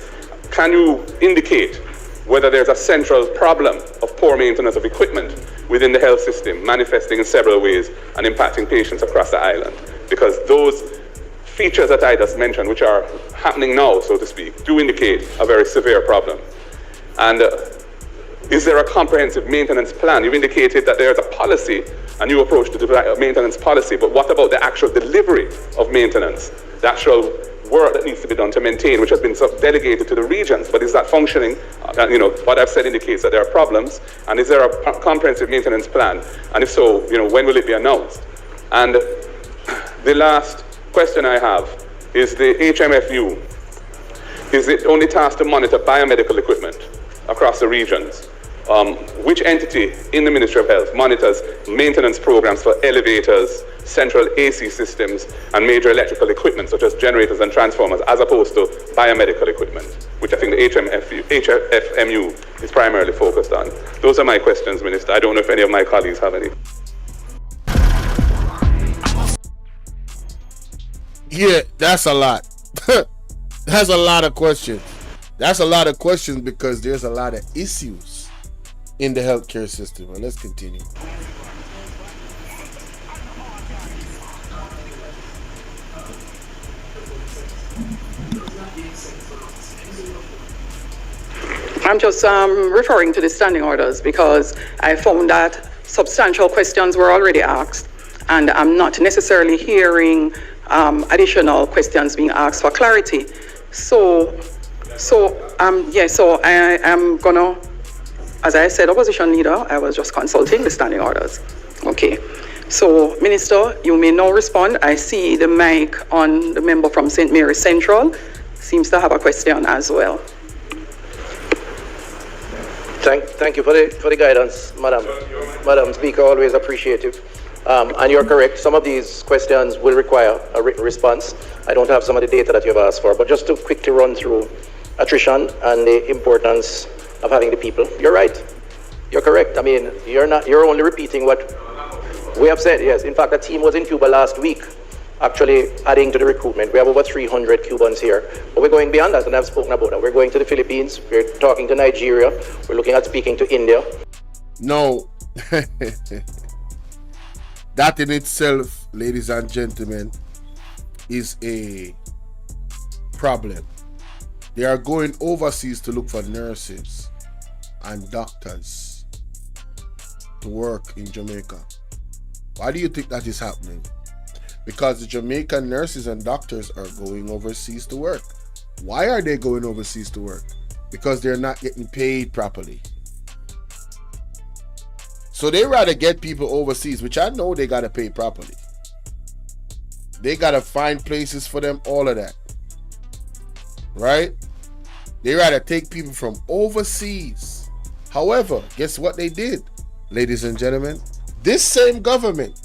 Can you indicate whether there's a central problem of poor maintenance of equipment within the health system, manifesting in several ways and impacting patients across the island. Because those features that I just mentioned, which are happening now, so to speak, do indicate a very severe problem. And is there a comprehensive maintenance plan? You've indicated that there's a policy, a new approach to the maintenance policy, but what about the actual delivery of maintenance? The actual work that needs to be done to maintain, which has been delegated to the regions, but is that functioning? What I've said indicates that there are problems, and is there a comprehensive maintenance plan? And if so, when will it be announced? And the last question I have is the HMFU. Is it only tasked to monitor biomedical equipment across the regions? Which entity in the Ministry of Health monitors maintenance programs for elevators, central AC systems, and major electrical equipment such as generators and transformers, as opposed to biomedical equipment, which I think the HFMU is primarily focused on? Those are my questions, Minister. I don't know if any of my colleagues have any. Yeah, that's a lot. That's a lot of questions. That's a lot of questions because there's a lot of issues in the healthcare system. And let's continue. I'm just referring to the standing orders because I found that substantial questions were already asked, and I'm not necessarily hearing additional questions being asked for clarity. So I am gonna, as I said, opposition leader, I was just consulting the standing orders. Okay. So, Minister, you may now respond. I see the mic on the member from St. Mary Central seems to have a question as well. Thank you for the guidance, Madam Speaker. Always appreciative. And you're correct. Some of these questions will require a written response. I don't have some of the data that you've asked for, but just to quickly run through attrition and the importance of having the people. You're right. You're correct. I mean, you're only repeating what we have said. Yes. In fact, a team was in Cuba last week, actually adding to the recruitment. We have over 300 Cubans here, but we're going beyond that, and I've spoken about that. We're going to the Philippines. We're talking to Nigeria. We're looking at speaking to India. No. That in itself, ladies and gentlemen, is a problem. They are going overseas to look for nurses and doctors to work in Jamaica. Why do you think that is happening? Because the Jamaican nurses and doctors are going overseas to work. Why are they going overseas to work? Because they're not getting paid properly. So they rather get people overseas, which I know they gotta pay properly. They gotta find places for them, all of that. Right? They rather take people from overseas. However, guess what they did, ladies and gentlemen? This same government,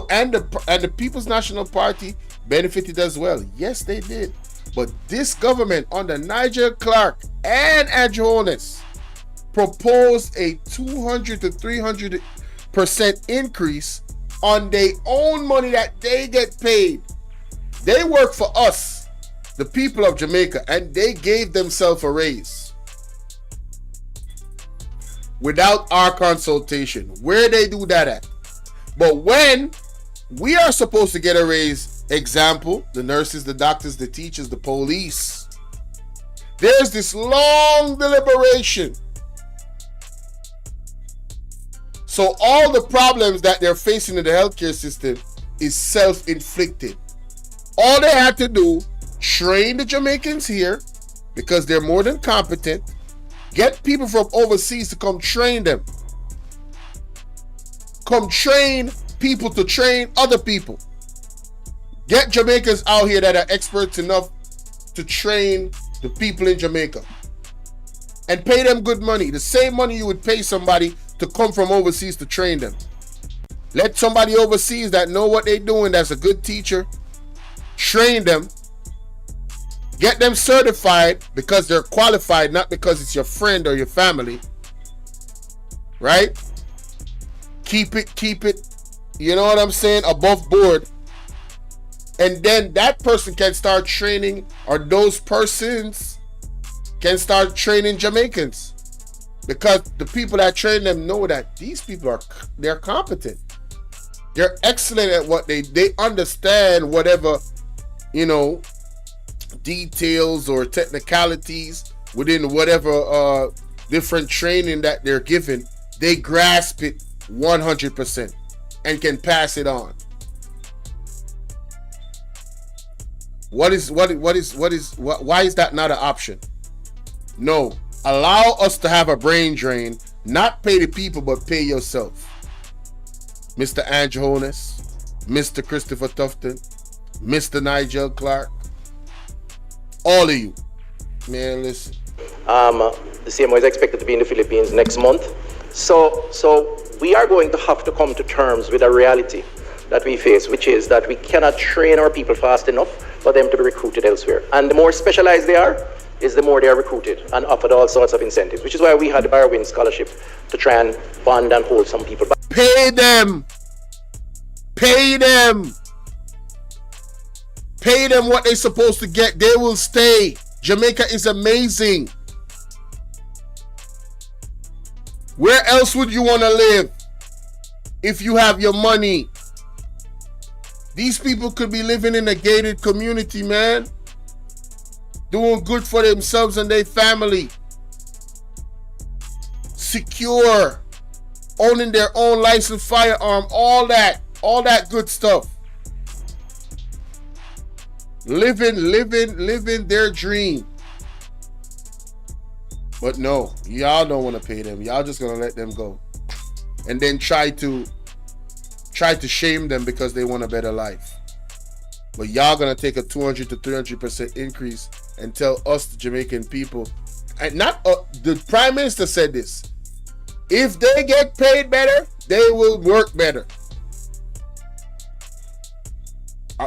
and the People's National Party benefited as well. Yes, they did. But this government under Nigel Clark and Andrew Holness proposed a 200 to 300% increase on their own money that they get paid. They work for us, the people of Jamaica, and they gave themselves a raise without our consultation. Where they do that at? But when we are supposed to get a raise, example, the nurses, the doctors, the teachers, the police, there's this long deliberation. So all the problems that they're facing in the healthcare system is self-inflicted. All they had to do, train the Jamaicans here because they're more than competent, get people from overseas to come train them. Come train people to train other people. Get Jamaicans out here that are experts enough to train the people in Jamaica. And pay them good money. The same money you would pay somebody to come from overseas to train them. Let somebody overseas that know what they're doing, that's a good teacher, train them. Get them certified because they're qualified, not because it's your friend or your family. Right? Keep it, you know what I'm saying, above board. And then that person can start training, or those persons can start training Jamaicans. Because the people that train them know that these people they're competent. They're excellent at what they understand whatever, details or technicalities within whatever different training that they're given. They grasp it 100% and can pass it on. Why is that not an option? No. Allow us to have a brain drain, not pay the people, but pay yourself. Mr. Andrew Holness, Mr. Christopher Tufton, Mr. Nigel Clark, all of you. Man, listen. The CMO is expected to be in the Philippines next month. So we are going to have to come to terms with a reality that we face, which is that we cannot train our people fast enough for them to be recruited elsewhere. And the more specialized they are, is the more they are recruited and offered all sorts of incentives, which is why we had the Barwin Scholarship to try and bond and hold some people back. Pay them! Pay them! Pay them what they're supposed to get. They will stay. Jamaica is amazing. Where else would you want to live if you have your money? These people could be living in a gated community, man. Doing good for themselves and their family. Secure. Owning their own licensed firearm. All that good stuff. Living their dream. But no, y'all don't want to pay them. Y'all just gonna let them go. And then try to shame them because they want a better life. But y'all gonna take a 200 to 300% increase and tell us, the Jamaican people, and not the Prime Minister said this. If they get paid better, they will work better.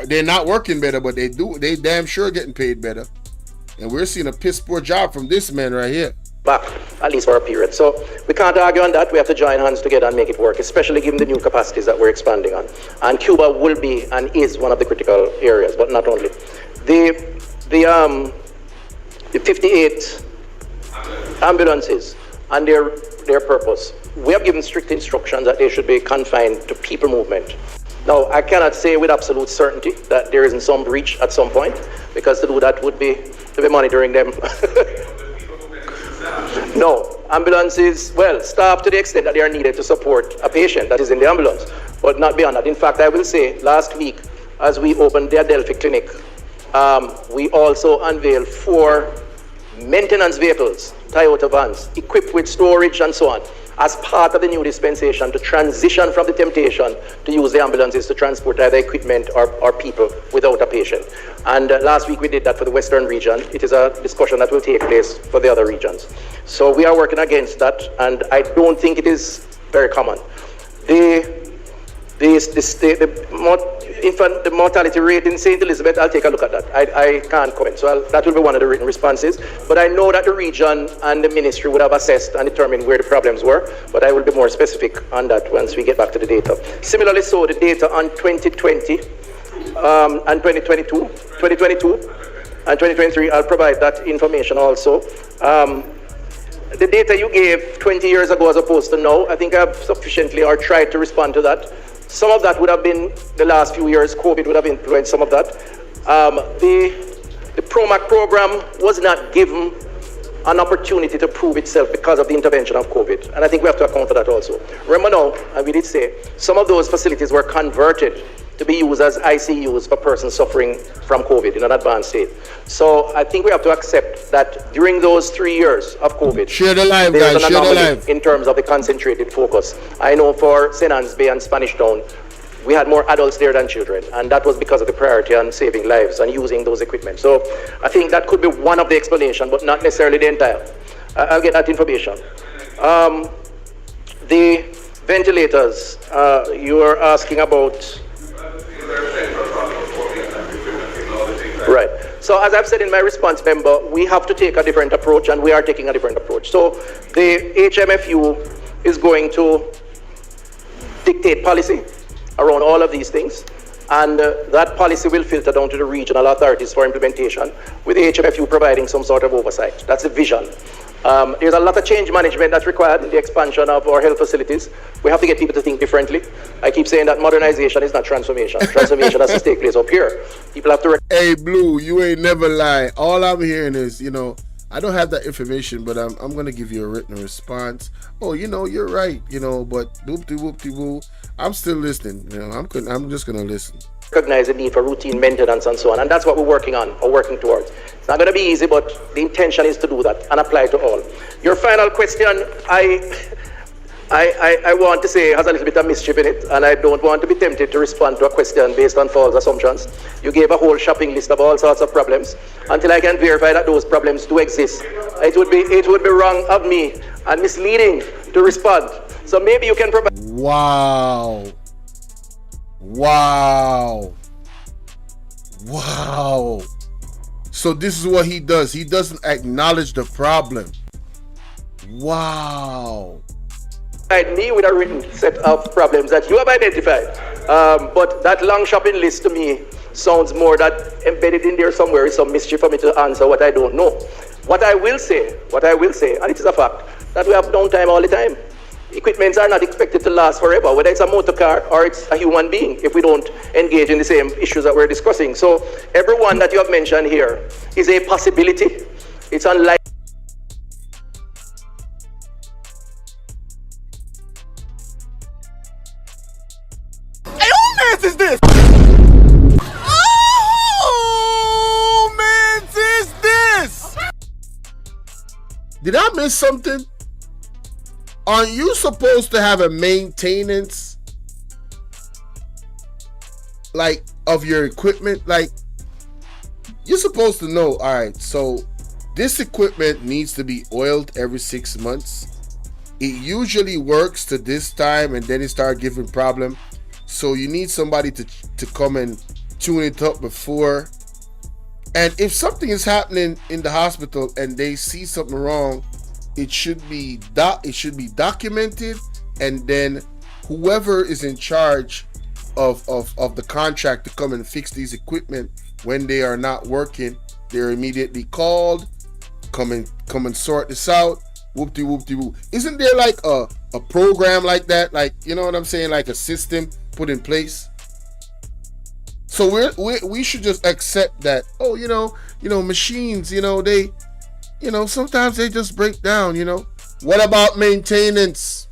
They're not working better, but they damn sure getting paid better. And we're seeing a piss poor job from this man right here. Back, at least for a period. So we can't argue on that. We have to join hands together and make it work, especially given the new capacities that we're expanding on. And Cuba will be and is one of the critical areas, but not only. The 58 ambulances and their purpose. We have given strict instructions that they should be confined to people movement. Now, I cannot say with absolute certainty that there isn't some breach at some point, because to do that would be to be monitoring them. No, ambulances, well, staff to the extent that they are needed to support a patient that is in the ambulance, but not beyond that. In fact, I will say, last week, as we opened the Adelphi Clinic, we also unveiled 4 maintenance vehicles, Toyota vans, equipped with storage and so on, as part of the new dispensation to transition from the temptation to use the ambulances to transport either equipment or people without a patient. And last week we did that for the Western region. It is a discussion that will take place for the other regions. So we are working against that, and I don't think it is very common. The mortality rate in St. Elizabeth, I'll take a look at that. I can't comment, so that will be one of the written responses. But I know that the region and the ministry would have assessed and determined where the problems were, but I will be more specific on that once we get back to the data. Similarly, so the data on 2020 and 2022 and 2023, I'll provide that information also. The data you gave 20 years ago as opposed to now, I think I've sufficiently or tried to respond to that. Some of that would have been the last few years. COVID would have influenced some of that. The PROMAC program was not given an opportunity to prove itself because of the intervention of COVID. And I think we have to account for that also. Remember now, and we did say, some of those facilities were converted to be used as ICUs for persons suffering from COVID in an advanced state. So I think we have to accept that during those 3 years of COVID, there's an anomaly in terms of the concentrated focus. I know for St. Anne's Bay and Spanish Town, we had more adults there than children, and that was because of the priority on saving lives and using those equipment. So I think that could be one of the explanations, but not necessarily the entire. I'll get that information. The ventilators, you are asking about. Right. So as I've said in my response, member, we have to take a different approach, and we are taking a different approach. So the HMFU is going to dictate policy around all of these things, and that policy will filter down to the regional authorities for implementation, with the HMFU providing some sort of oversight. That's the vision. There's a lot of change management that's required in the expansion of our health facilities. We have to get people to think differently. I keep saying that modernization is not transformation. Transformation has to take place up here. People have to... Hey, Blue, you ain't never lie. All I'm hearing is, I don't have that information, but I'm going to give you a written response. Oh, you're right, but whoop-de-whoop-de-woo. I'm still listening. I'm just going to listen. Recognize the need for routine maintenance and so on, and that's what we're working on or working towards. It's not going to be easy, but the intention is to do that and apply to all. Your final question, I want to say has a little bit of mischief in it, and I don't want to be tempted to respond to a question based on false assumptions. You gave a whole shopping list of all sorts of problems. Until I can verify that those problems do exist, it would be wrong of me and misleading to respond. So maybe you can provide... Wow. So this is what he does. He doesn't acknowledge the problem. Wow. Me with a written set of problems that you have identified. But that long shopping list to me sounds more that embedded in there somewhere is some mystery for me to answer what I don't know. What I will say, and it is a fact, that we have downtime all the time. Equipments are not expected to last forever, whether it's a motor car or it's a human being, if we don't engage in the same issues that we're discussing. So everyone that you have mentioned here is a possibility. It's unlikely. Hey, who mans is this? Oh, mans is this? Did I miss something? Aren't you supposed to have a maintenance, of your equipment? You're supposed to know, all right, so this equipment needs to be oiled every 6 months. It usually works to this time and then it starts giving problem. So you need somebody to come and tune it up before. And if something is happening in the hospital and they see something wrong, it should be documented, and then whoever is in charge of the contract to come and fix these equipment when they are not working, they're immediately called, come and sort this out. Whoop-de-whoop-de-whoop. Isn't there a program like that? You know what I'm saying? Like a system put in place? So we should just accept that, machines, they, sometimes they just break down, What about maintenance?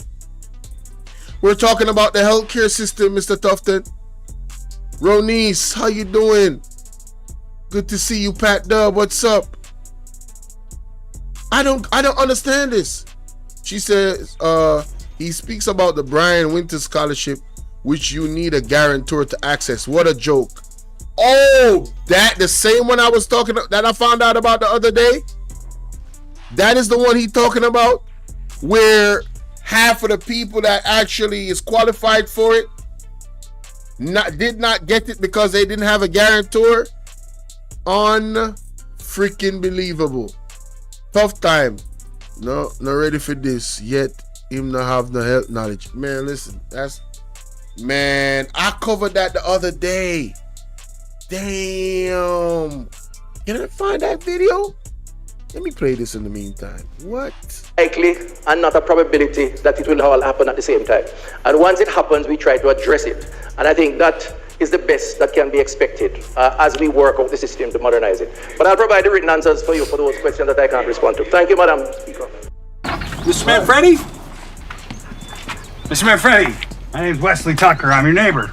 We're talking about the healthcare system, Mr. Tufton. Ronice, how you doing? Good to see you, Pat Dub. What's up? I don't understand this. She says he speaks about the Brian Winter Scholarship, which you need a guarantor to access. What a joke. Oh, that the same one I was talking about, that I found out about the other day? That is the one he's talking about, where half of the people that actually is qualified for it did not get it because they didn't have a guarantor. Unfreaking believable. Tough time. No, not ready for this yet. Him not have no health knowledge. Man, listen, I covered that the other day. Damn. Can I find that video? Let me play this in the meantime. What? Likely and not a probability that it will all happen at the same time. And once it happens, we try to address it. And I think that is the best that can be expected as we work out the system to modernize it. But I'll provide the written answers for you for those questions that I can't respond to. Thank you, Madam Speaker. Mr. Manfredi? Mr. Manfredi, my name's Wesley Tucker. I'm your neighbor.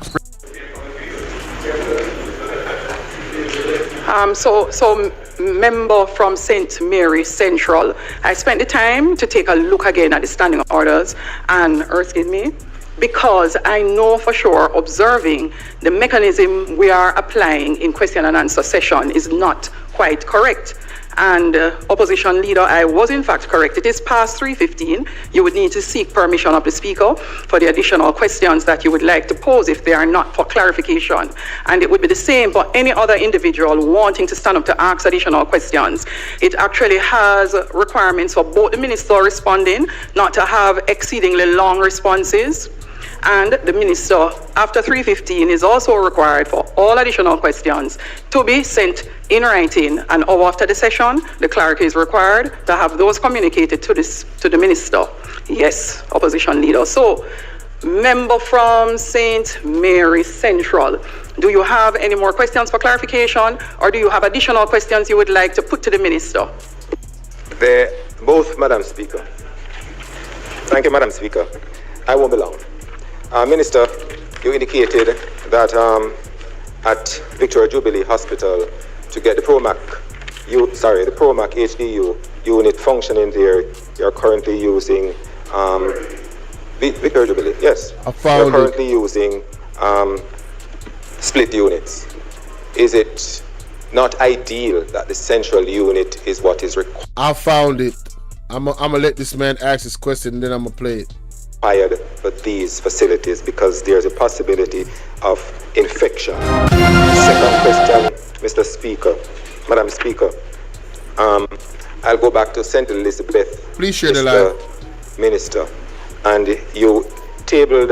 So member from St. Mary Central, I spent the time to take a look again at the standing orders, and excuse me, because I know for sure observing the mechanism we are applying in question and answer session is not quite correct. And opposition leader, I was in fact correct. It is past 3:15. You would need to seek permission of the speaker for the additional questions that you would like to pose if they are not for clarification. And it would be the same for any other individual wanting to stand up to ask additional questions. It actually has requirements for both the minister responding, not to have exceedingly long responses, And the minister, after 3:15, is also required for all additional questions to be sent in writing. An hour after the session, the clerk is required to have those communicated to the minister. Yes, opposition leader. So, member from St. Mary Central, do you have any more questions for clarification, or do you have additional questions you would like to put to the minister? Both, Madam Speaker. Thank you, Madam Speaker. I won't be long. Minister, you indicated that at Victoria Jubilee Hospital, to get the PROMAC HDU unit functioning there, you're currently using Victoria Jubilee. Yes, you're currently using split units. Is it not ideal that the central unit is what is required? I found it. I'm gonna let this man ask his question and then I'm gonna play it. For these facilities because there's a possibility of infection. Second question, Mr. Speaker, Madam Speaker. I'll go back to St. Elizabeth. Please share the live. Minister, and you tabled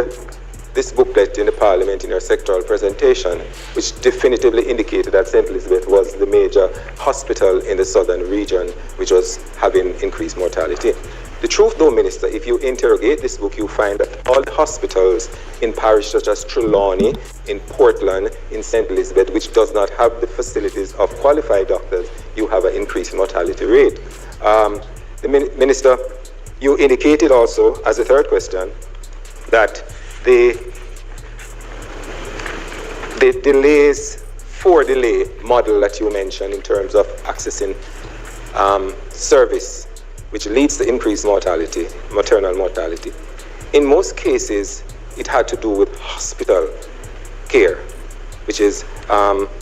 this booklet in the Parliament in your sectoral presentation, which definitively indicated that St. Elizabeth was the major hospital in the southern region, which was having increased mortality. The truth, though, Minister, if you interrogate this book, you find that all the hospitals in parishes such as Trelawney, in Portland, in St. Elizabeth, which does not have the facilities of qualified doctors, you have an increased mortality rate. Minister, you indicated also, as a third question, that the delay model that you mentioned in terms of accessing service, which leads to increased mortality, maternal mortality. In most cases, it had to do with hospital care, which is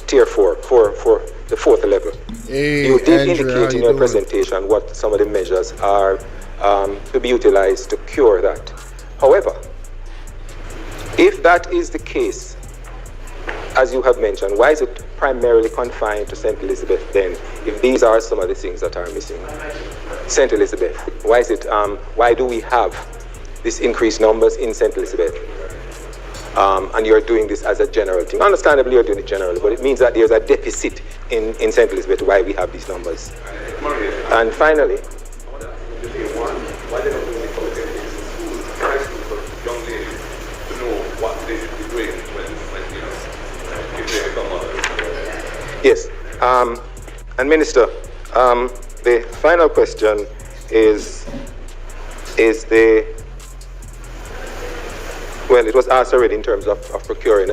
tier 4, for the fourth level. Hey, you did Andrew, indicate in your presentation what some of the measures are to be utilized to cure that. However, if that is the case, as you have mentioned, why is it primarily confined to St. Elizabeth then, if these are some of the things that are missing? St. Elizabeth, why is it? Why do we have these increased numbers in St. Elizabeth? And you're doing this as a general thing. Understandably, you're doing it generally, but it means that there's a deficit in St. Elizabeth why we have these numbers. And finally, yes, and Minister, the final question is well, it was asked already in terms of procuring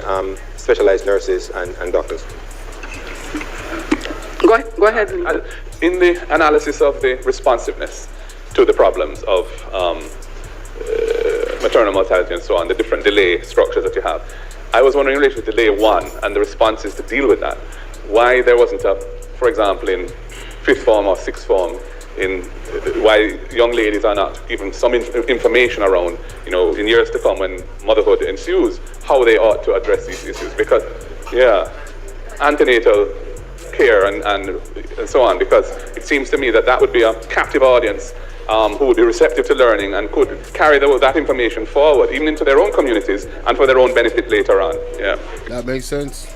specialized nurses and doctors. Go ahead. In the analysis of the responsiveness to the problems of maternal mortality and so on, the different delay structures that you have, I was wondering in relation to delay 1 and the responses to deal with that, why there wasn't for example, in 5th form or 6th form, why young ladies are not given some information around, in years to come when motherhood ensues, how they ought to address these issues. Because, antenatal care and so on, because it seems to me that would be a captive audience who would be receptive to learning and could carry that information forward, even into their own communities and for their own benefit later on. Yeah. That makes sense.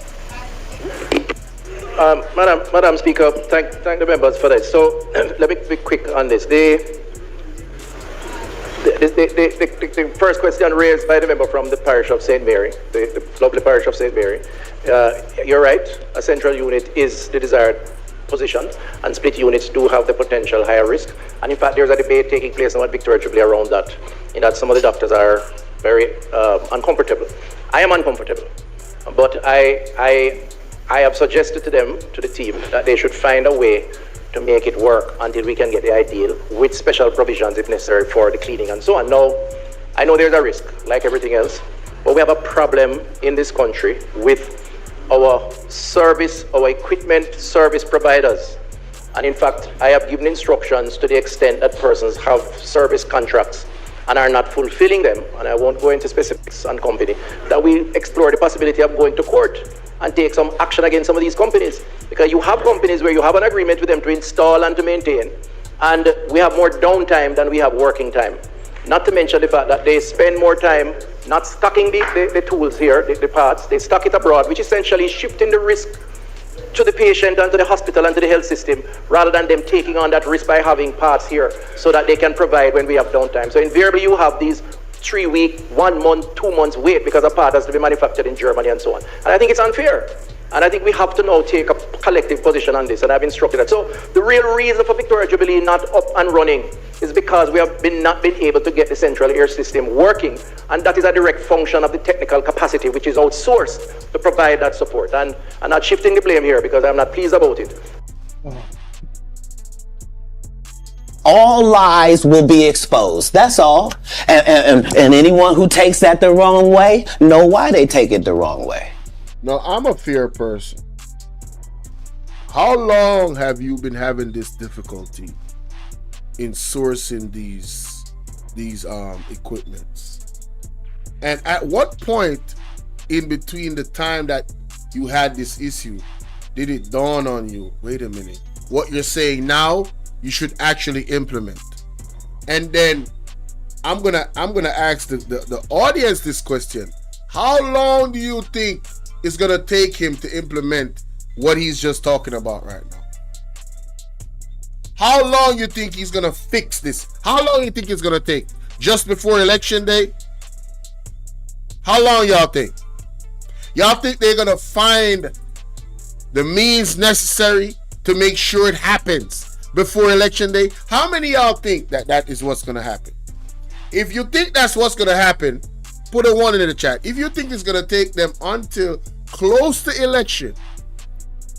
Madam Speaker, thank the members for that. So let me be quick on this. The first question raised by the member from the parish of St. Mary, the lovely parish of St. Mary, you're right, a central unit is the desired position, and split units do have the potential higher risk. And in fact, there's a debate taking place now at Victoria Jubilee around that, in that some of the doctors are very uncomfortable. I am uncomfortable, but I have suggested to the team, that they should find a way to make it work until we can get the ideal, with special provisions if necessary for the cleaning and so on. Now, I know there's a risk, like everything else, but we have a problem in this country with our equipment service providers. And in fact, I have given instructions to the extent that persons have service contracts and are not fulfilling them, and I won't go into specifics on company, that we explore the possibility of going to court and take some action against some of these companies. Because you have companies where you have an agreement with them to install and to maintain, and we have more downtime than we have working time. Not to mention the fact that they spend more time not stocking the tools here, the parts, they stock it abroad, which essentially is shifting the risk to the patient and to the hospital and to the health system, rather than them taking on that risk by having parts here so that they can provide when we have downtime. So invariably you have these 3 week, 1 month, 2 months wait because a part has to be manufactured in Germany and so on. And I think it's unfair. And I think we have to now take a collective position on this, and I've instructed that. So the real reason for Victoria Jubilee not up and running is because we have not been able to get the central air system working, and that is a direct function of the technical capacity which is outsourced to provide that support. And I'm not shifting the blame here because I'm not pleased about it. All lies will be exposed. That's all. And anyone who takes that the wrong way, know why they take it the wrong way. Now, I'm a fair person. How long have you been having this difficulty in sourcing these equipments? And at what point in between the time that you had this issue did it dawn on you, wait a minute, what you're saying now you should actually implement? And then I'm gonna ask the audience this question. How long do you think it's gonna take him to implement what he's just talking about right now? How long you think he's gonna fix this? How long you think it's gonna take? Just before election day? How long y'all think? Y'all think they're gonna find the means necessary to make sure it happens before election day? How many y'all think that is what's gonna happen? If you think that's what's gonna happen, put a 1 in the chat. If you think it's gonna take them until close to election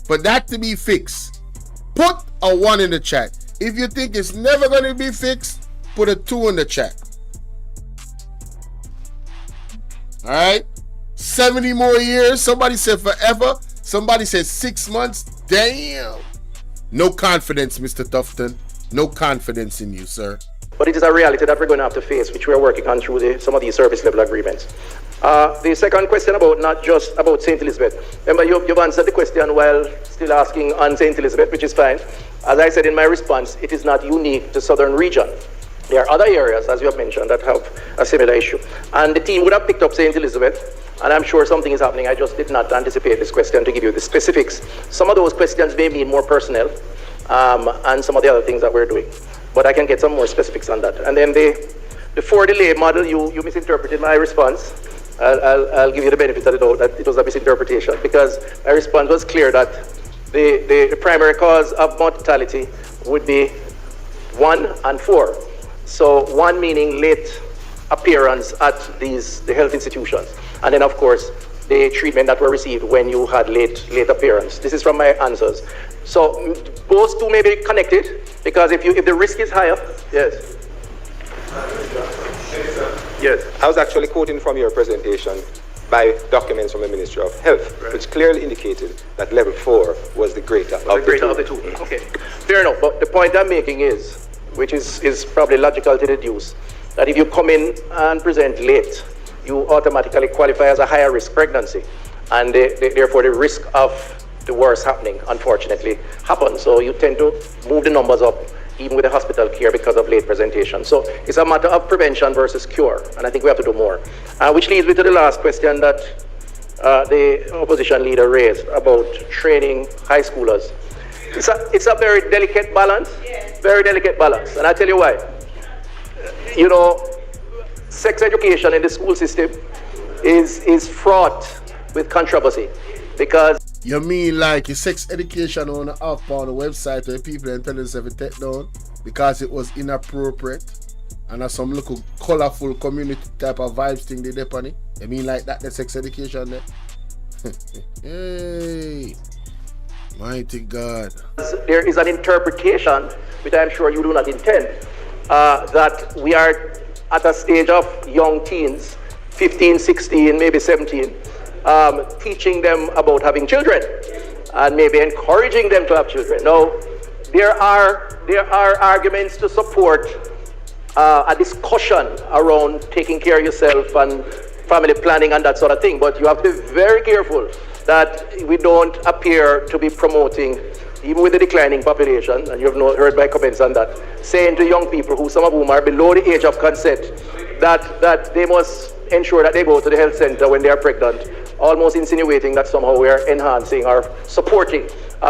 for that to be fixed, put a 1 in the chat. If you think it's never gonna be fixed, put a 2 in the chat. All right, 70 more years. Somebody said forever. Somebody said 6 months. Damn. No confidence, Mr. Tufton. No confidence in you, sir. But it is a reality that we're going to have to face, which we are working on through some of these service level agreements. The second question about not just about St. Elizabeth. Remember, you've answered the question while still asking on St. Elizabeth, which is fine. As I said in my response, it is not unique to Southern region. There are other areas, as you have mentioned, that have a similar issue. And the team would have picked up St. Elizabeth, and I'm sure something is happening. I just did not anticipate this question to give you the specifics. Some of those questions may mean more personnel, and some of the other things that we're doing. But I can get some more specifics on that. And then the 4 delay model, you misinterpreted my response. I'll give you the benefit of the doubt that it was a misinterpretation, because my response was clear that the primary cause of mortality would be 1 and 4. So 1 meaning late appearance at the health institutions, and then of course the treatment that were received when you had late appearance. This is from my answers. So those two may be connected, because if the risk is higher, yes. Yes. I was actually quoting from your presentation by documents from the Ministry of Health, right, which clearly indicated that level 4 was the greater of the two. Okay, fair enough. But the point I'm making is, which is probably logical to deduce, that if you come in and present late, you automatically qualify as a higher risk pregnancy, and therefore the risk of the worst happening, unfortunately, happens. So you tend to move the numbers up, even with the hospital care, because of late presentation. So it's a matter of prevention versus cure, and I think we have to do more. Which leads me to the last question that the opposition leader raised about training high schoolers. It's a very delicate balance, very delicate balance, and I'll tell you why. You know, sex education in the school system is fraught with controversy, because you mean like your sex education on the app on the website where people are telling us to take down because it was inappropriate and there's some little colorful community type of vibes thing they dip on it? You mean like that, the sex education there? Hey, mighty God. There is an interpretation, which I'm sure you do not intend, that we are at a stage of young teens, 15, 16, maybe 17, teaching them about having children and maybe encouraging them to have children. Now, there are arguments to support a discussion around taking care of yourself and family planning and that sort of thing, but you have to be very careful that we don't appear to be promoting, even with the declining population, and you have heard my comments on that, saying to young people, some of whom are below the age of consent, that they must ensure that they go to the health center when they are pregnant, almost insinuating that somehow we are enhancing or supporting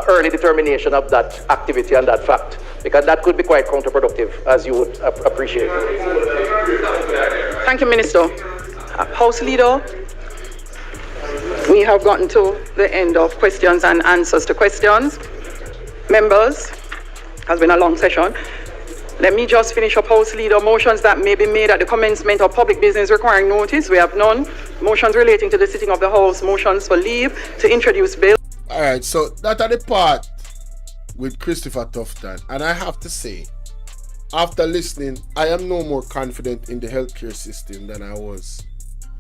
early determination of that activity and that fact, because that could be quite counterproductive, as you would appreciate. Thank you, Minister. House Leader, we have gotten to the end of questions and answers to questions. Members, has been a long session. Let me just finish up, House Leader. Motions that may be made at the commencement of public business requiring notice, we have none. Motions relating to the sitting of the House, motions for leave to introduce bill. All right, so that are the part with Christopher Tufton, and I have to say, after listening, I am no more confident in the healthcare system than I was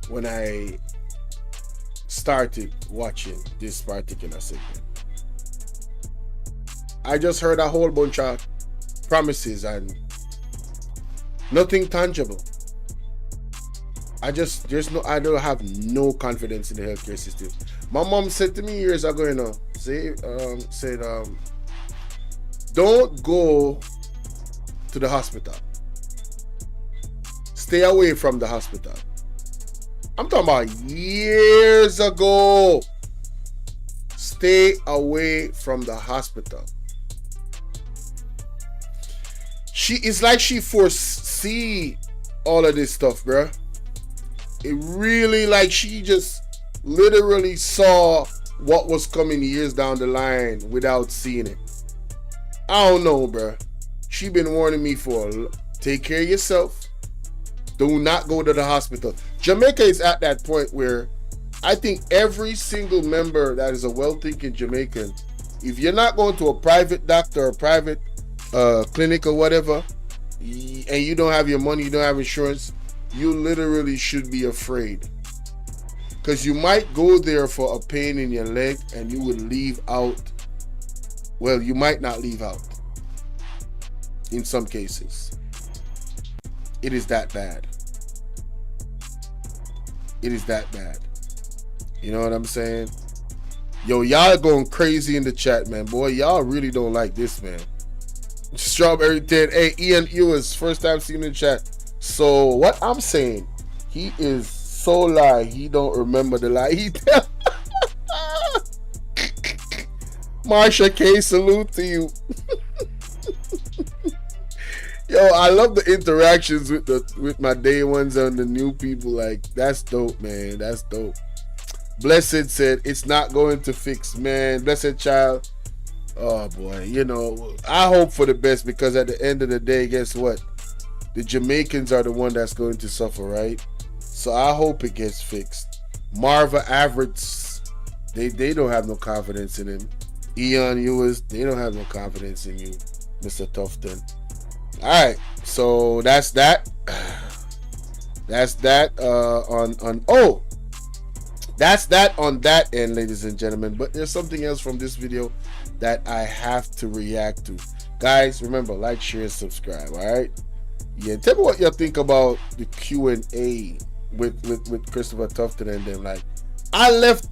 when I started watching this particular segment. I just heard a whole bunch of promises and nothing tangible. I don't have no confidence in the healthcare system. My mom said to me years ago, you know, don't go to the hospital. Stay away from the hospital. I'm talking about years ago. Stay away from the hospital. It's like she foresee all of this stuff, bruh. It really, like, she just literally saw what was coming years down the line without seeing it. I don't know, bruh. She been warning me take care of yourself. Do not go to the hospital. Jamaica is at that point where I think every single member that is a well-thinking Jamaican, if you're not going to a private doctor or private clinic or whatever, and you don't have your money, you don't have insurance, you literally should be afraid. Because you might go there for a pain in your leg and you would leave out. Well, you might not leave out. In some cases. It is that bad. It is that bad. You know what I'm saying? Yo, y'all going crazy in the chat, man. Boy, y'all really don't like this, man. Strawberry 10. Hey, Ian Ewers, first time seeing him in the chat. So, what I'm saying, he is so lie, he don't remember the lie he tell. Marsha K, salute to you. Yo, I love the interactions with my day ones and the new people. Like, that's dope, man. That's dope. Blessed said, it's not going to fix, man. Blessed child. Oh, boy. You know, I hope for the best, because at the end of the day, guess what? The Jamaicans are the one that's going to suffer, right? So I hope it gets fixed. Marva Averett, they don't have no confidence in him. Eon Ewers, they don't have no confidence in you, Mr. Tufton. All right, so that's that. That's that that's that on that end, ladies and gentlemen. But there's something else from this video that I have to react to. Guys, remember, like, share, subscribe. All right. Yeah, tell me what you think about the Q&A with Christopher Tufton and them. Like, I left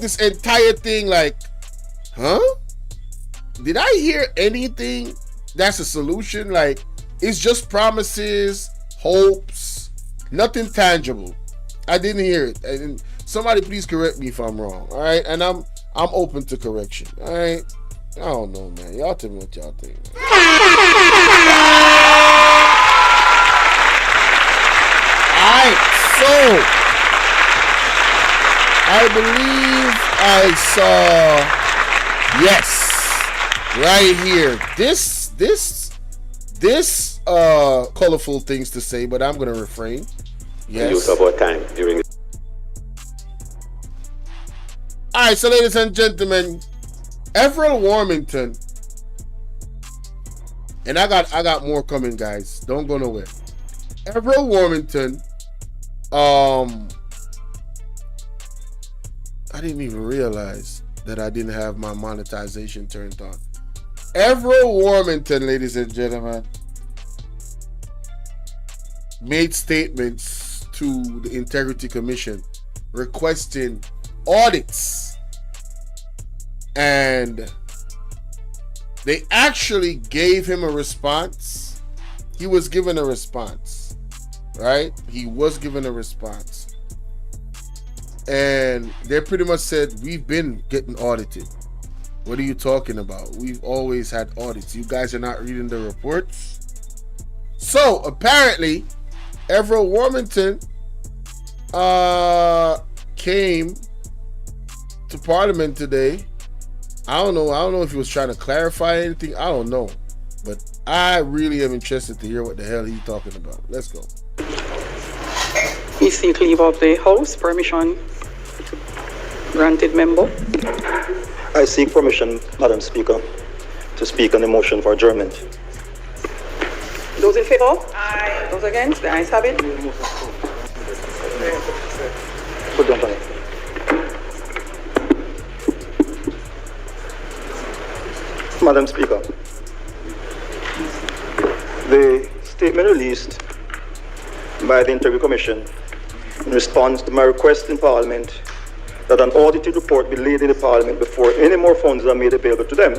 this entire thing like, huh? Did I hear anything that's a solution? Like, it's just promises, hopes, nothing tangible. I didn't hear it. Somebody please correct me if I'm wrong. All right, and I'm open to correction. All right. I don't know, man. Y'all tell me what y'all think. Alright, so I believe I saw, yes, right here. This colorful things to say, but I'm gonna refrain. Yes. Use of our time during it. Alright, so ladies and gentlemen, Everett Warmington, and I got more coming, guys. Don't go nowhere. Everett Warmington, I didn't even realize that I didn't have my monetization turned on. Everett Warmington, ladies and gentlemen, made statements to the Integrity Commission requesting audits, and they actually gave him a response. He was given a response. right? He was given a response. And they pretty much said, we've been getting audited. What are you talking about? We've always had audits. You guys are not reading the reports? So, apparently, Everett Warmington came to Parliament today. I don't know if he was trying to clarify anything. I don't know. But I really am interested to hear what the hell he's talking about. Let's go. We seek leave of the House. Permission granted, member. I seek permission, Madam Speaker, to speak on the motion for adjournment. Those in favor? Aye. Those against? The ayes have it. Put down on it. Madam Speaker, the statement released by the Integrity Commission in response to my request in Parliament that an audited report be laid in the Parliament before any more funds are made available to them,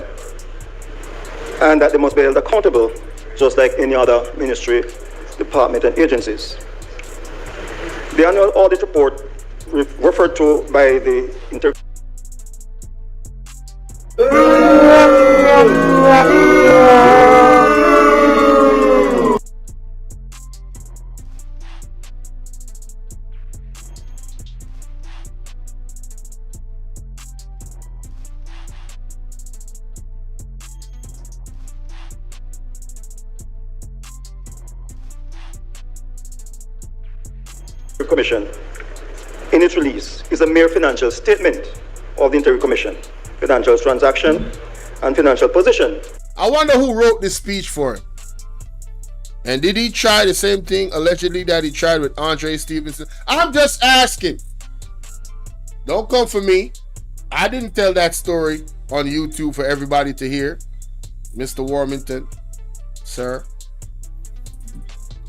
and that they must be held accountable just like any other ministry, department, and agencies. The annual audit report referred to by the Integrity Commission in its release is a mere financial statement of the Integrity Commission, financial transaction and financial position. I wonder who wrote this speech for him. And did he try the same thing allegedly that he tried with Andre Stevenson? I'm just asking. Don't come for me. I didn't tell that story on YouTube for everybody to hear. Mr. Warmington, sir.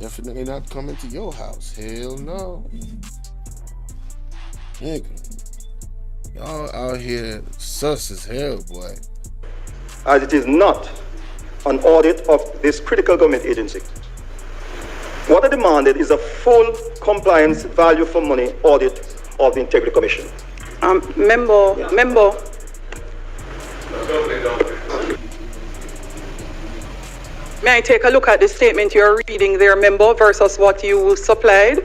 Definitely not coming to your house. Hell no. Nigga. Y'all out here sus as hell, boy. As it is not an audit of this critical government agency. What I demanded is a full compliance value for money audit of the Integrity Commission. Member. May I take a look at the statement you're reading there, member, versus what you supplied?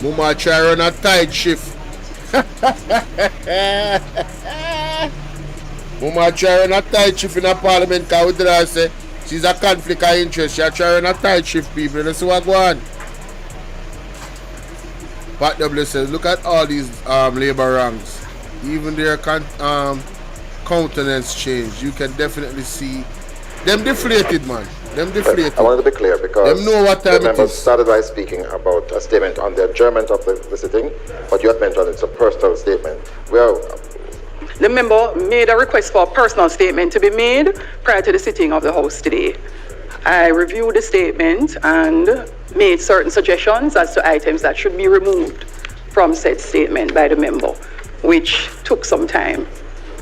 Mama try run a tight shift. Mama try run a tight shift in a parliament because we did her say she's a conflict of interest. She try run a tight shift, people. Let's see what go on. Pat W says, look at all these labor ranks. Even their countenance change. You can definitely see them deflated, man. Them deflated. I wanted to be clear because them know what time the members it is. started by speaking about a statement on the adjournment of the sitting, but you had mentioned it's a personal statement. The member made a request for a personal statement to be made prior to the sitting of the House today. I reviewed the statement and made certain suggestions as to items that should be removed from said statement by the member, which took some time.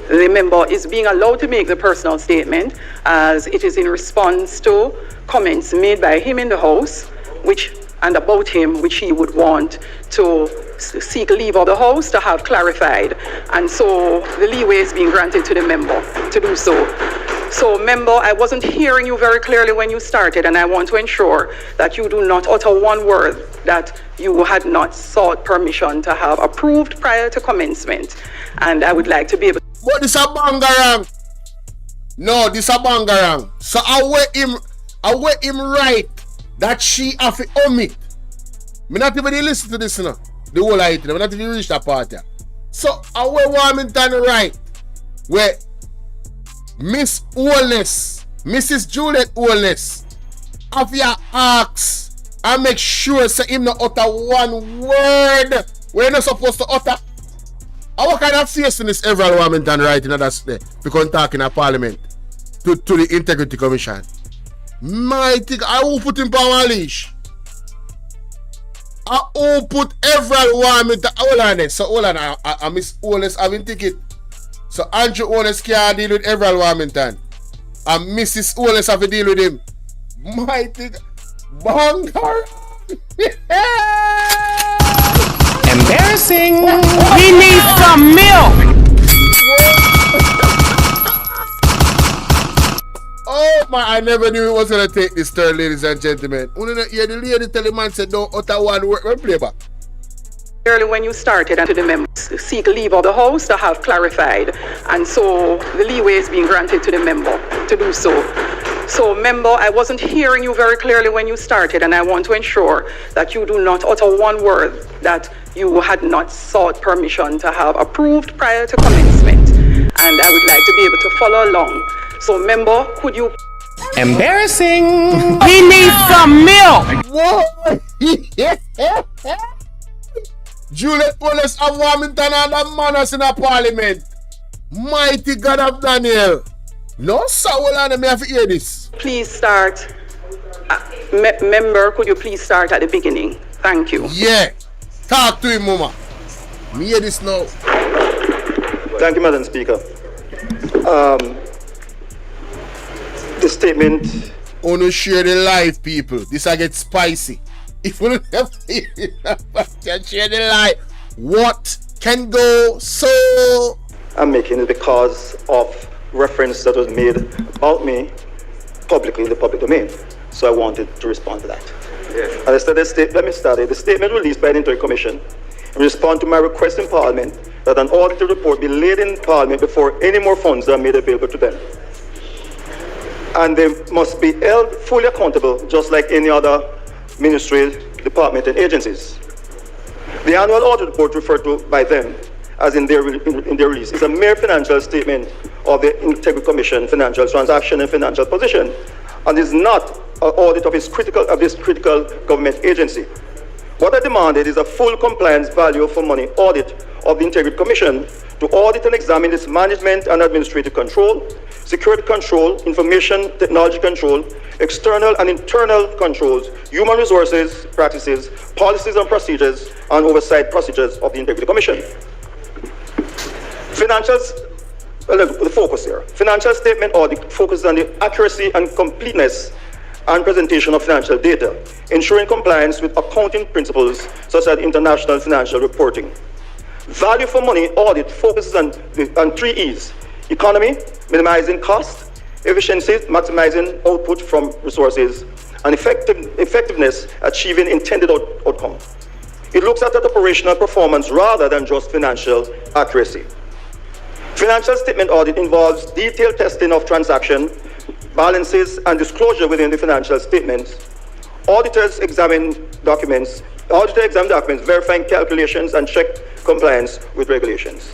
The member is being allowed to make the personal statement as it is in response to comments made by him in the House, and about him, which he would want to seek leave of the House to have clarified. And so the leeway is being granted to the member to do so. So, member, I wasn't hearing you very clearly when you started, and I want to ensure that you do not utter one word that you had not sought permission to have approved prior to commencement. And I would like to be able. But this a bangarang. No, this a bangarang. So I wait him right that she have to omit. Me not even listen to this, you know. The whole item. Me not even reach that part. So I wait Warmington right. Where Miss Wellness, Mrs. Juliet Wellness, have your ask and make sure say him not utter one word where you're not supposed to utter. What kind of seriousness Everett Warmington right in that state because talking at Parliament to the Integrity Commission? Mighty, I will put him on a leash. I will put everyone in the hold on it. So hold on, I miss Oles having ticket. So Andrew Oles can't deal with everyone Warmington. And Mrs. Oles have to deal with him. Mighty Bangar. Embarrassing. He needs some milk. Oh my, I never knew it was gonna take this turn, ladies and gentlemen. You know, the lady tell the man said don't utter one word when play back. Early when you started and to the members seek leave of the house to have clarified, and so the leeway is being granted to the member to do so. So member, I wasn't hearing you very clearly when you started, and I want to ensure that you do not utter one word that you had not sought permission to have approved prior to commencement, and I would like to be able to follow along. So member, could you... Embarrassing. He needs some milk. What? Juliet Oles of Warmington and the manners in the parliament. Mighty God of Daniel. No, sir, hold on, me have to hear this. Please start. Member, could you please start at the beginning? Thank you. Yeah. Talk to him, Mama. Me hear this now. Thank you, Madam Speaker. The statement... Wanna share the life, people. This I get spicy. If we don't have to share the life, what can go so? I'm making it because of reference that was made about me publicly in the public domain. So I wanted to respond to that. Yes. As I said, let me start it. The statement released by the Interim Commission in response to my request in Parliament that an audited report be laid in Parliament before any more funds are made available to them. And they must be held fully accountable, just like any other ministry, department, and agencies. The annual audit report referred to by them as in their release is a mere financial statement of the Integrity Commission financial transaction and financial position, and is not an audit of this critical government agency. What I demanded is a full compliance value for money audit of the Integrity Commission to audit and examine its management and administrative control, security control, information technology control, external and internal controls, human resources practices, policies and procedures, and oversight procedures of the Integrity Commission. The focus here. Financial statement audit focuses on the accuracy and completeness and presentation of financial data, ensuring compliance with accounting principles such as international financial reporting. Value for money audit focuses on 3 E's: economy, minimizing cost; efficiency, maximizing output from resources; and effectiveness, achieving intended outcome. It looks at operational performance rather than just financial accuracy. Financial statement audit involves detailed testing of transaction, balances, and disclosure within the financial statements. Auditors examine documents, verifying calculations, and check compliance with regulations.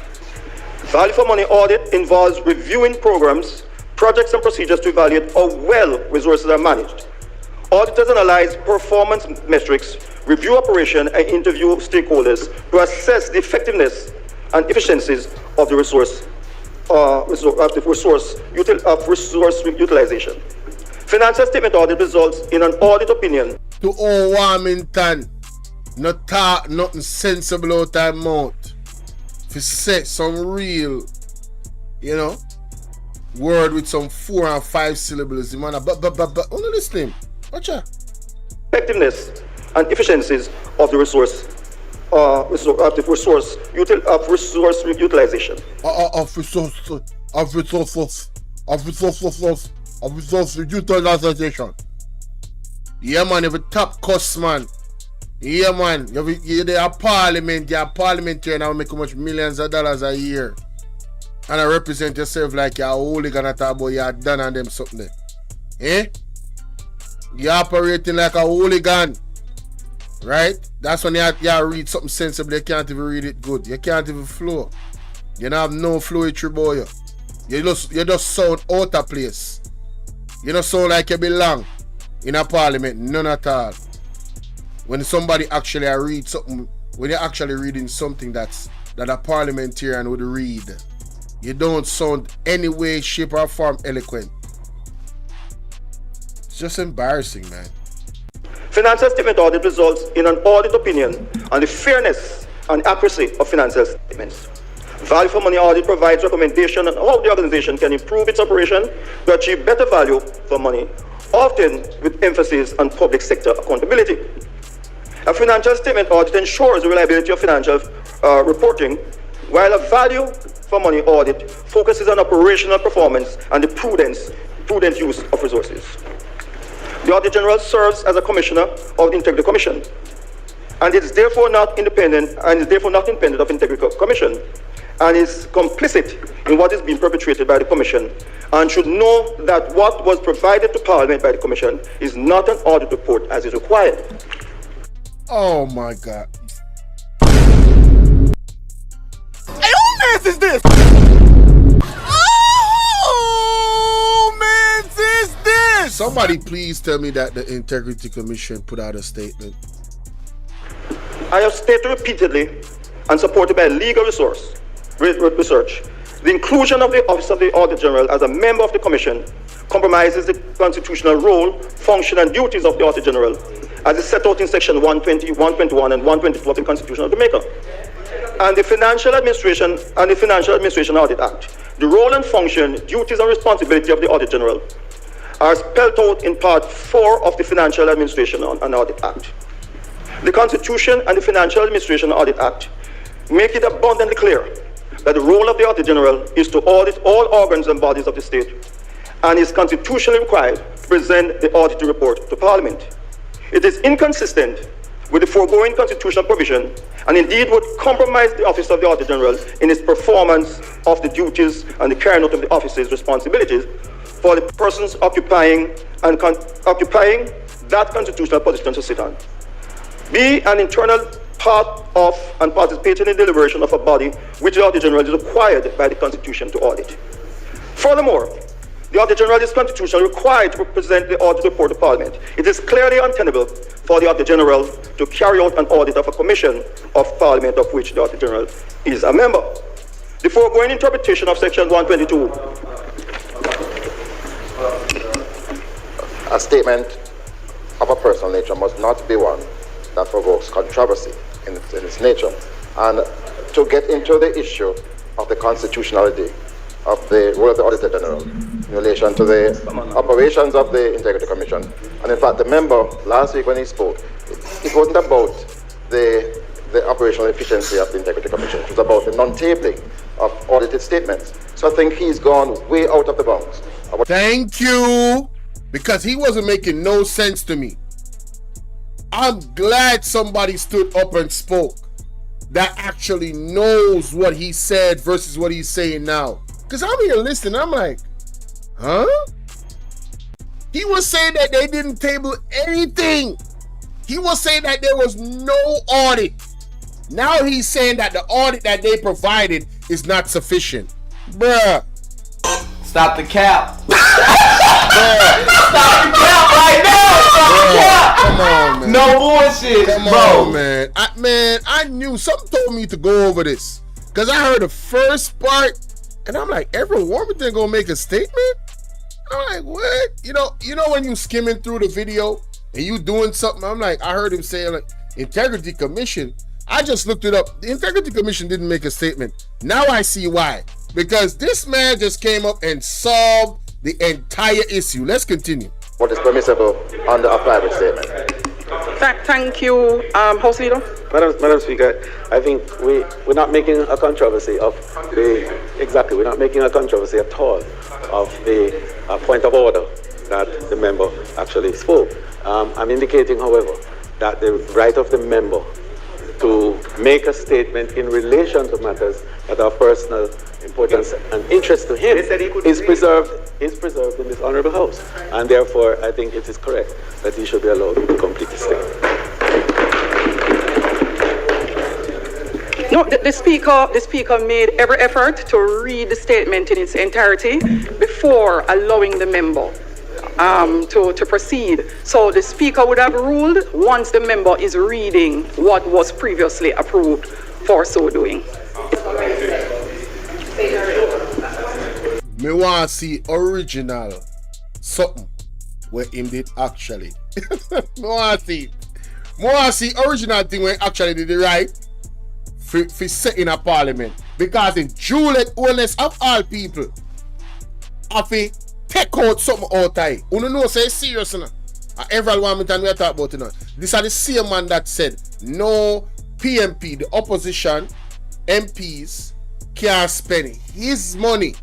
Value for money audit involves reviewing programs, projects, and procedures to evaluate how well resources are managed. Auditors analyze performance metrics, review operation, and interview stakeholders to assess the effectiveness and efficiencies of the resource utilization. Financial statement audit results in an audit opinion. To all Warmington, not talk nothing sensible out of mouth. If say some real, word with some 4 and 5 syllables, the man, but only listen. Watch out. Effectiveness and efficiencies of the resource utilization. Of resource utilization. Yeah, man, you have a top cost, man. Yeah, man, you're a parliament, you're a parliamentarian, and make how much millions of dollars a year. And I represent yourself like you're a hooligan at about you're done and them something there. Eh? You're operating like a hooligan. Right? That's when you read something sensible, you can't even read it good. You can't even flow. You don't have no fluidity about you. You just sound out of place. You don't sound like you belong in a parliament, none at all. When somebody actually read something, when you're actually reading something that a parliamentarian would read, you don't sound any way, shape, or form eloquent. just embarrassing, man. Financial statement audit results in an audit opinion on the fairness and accuracy of financial statements. Value for money audit provides recommendation on how the organization can improve its operation to achieve better value for money, often with emphasis on public sector accountability. A financial statement audit ensures the reliability of financial reporting, while a value for money audit focuses on operational performance and the prudent use of resources. The Auditor General serves as a commissioner of the Integrity Commission, and is therefore not independent of the Integrity Commission, and is complicit in what is being perpetrated by the Commission, and should know that what was provided to Parliament by the Commission is not an audit report as is required. Oh my God. Hey, who mess is this? Oh, man, is this? Somebody please tell me that the Integrity Commission put out a statement. I have stated repeatedly and supported by legal research, the inclusion of the Office of the Auditor General as a member of the Commission compromises the constitutional role, function, and duties of the Auditor General as is set out in Section 120, 121, and 124 of the Constitution of Jamaica. And the Financial Administration Audit Act. The role and function, duties, and responsibility of the Auditor General are spelled out in Part 4 of the Financial Administration and Audit Act. The Constitution and the Financial Administration Audit Act make it abundantly clear that the role of the Auditor General is to audit all organs and bodies of the state, and is constitutionally required to present the auditing report to Parliament. It is inconsistent with the foregoing constitutional provision, and indeed would compromise the Office of the Auditor General in its performance of the duties and the carrying out of the office's responsibilities for the persons occupying that constitutional position to sit on. Be an internal part of and participating in the deliberation of a body which the Auditor General is required by the Constitution to audit. Furthermore, the Auditor General is constitutionally required to present the audit report to Parliament. It is clearly untenable for the Auditor General to carry out an audit of a commission of Parliament of which the Auditor General is a member. The foregoing interpretation of Section 122. A statement of a personal nature must not be one that provokes controversy in its nature. And to get into the issue of the constitutionality of the role of the Auditor General in relation to the operations of the Integrity Commission. And in fact, the member last week when he spoke, it wasn't about the operational efficiency of the Integrity Commission. It was about the non-tabling of audited statements. So I think he's gone way out of the bounds. Thank you, because he wasn't making no sense to me. I'm glad somebody stood up and spoke that actually knows what he said versus what he's saying now. Because I'm here listening, I'm like, huh? He was saying that they didn't table anything. He was saying that there was no audit. Now he's saying that the audit that they provided is not sufficient. Bruh. Stop the cap. Bruh. Stop the cap right now. Stop the cap. Come on, man. No bullshit, Come bro. on, man. I knew something told me to go over this. Because I heard the first part, and I'm like, Everett Warmington gonna make a statement? I'm like, what? You know when you skimming through the video and you doing something, I'm like, I heard him saying like Integrity Commission. I just looked it up. The Integrity Commission didn't make a statement. Now I see why. Because this man just came up and solved the entire issue. Let's continue. What is permissible under a private statement? Thank you, House Leader. Madam Speaker, I think we're not making a controversy of we're not making a controversy at all of the point of order that the member actually spoke. I'm indicating, however, that the right of the member to make a statement in relation to matters that are personal importance and interest to him is preserved in this honourable House, and therefore I think it is correct that he should be allowed to complete his statement. No, the speaker made every effort to read the statement in its entirety before allowing the member to proceed. So the speaker would have ruled once the member is reading what was previously approved for so doing. Me want to see original something where him did actually. More see original thing when actually did the right for set in a parliament. Because in Juliet oldness of all people, have to take out something out of it. You know say it's serious now. Everyone we are talking about it now. This are the same man that said no PMP, the opposition MPs can't spend his money.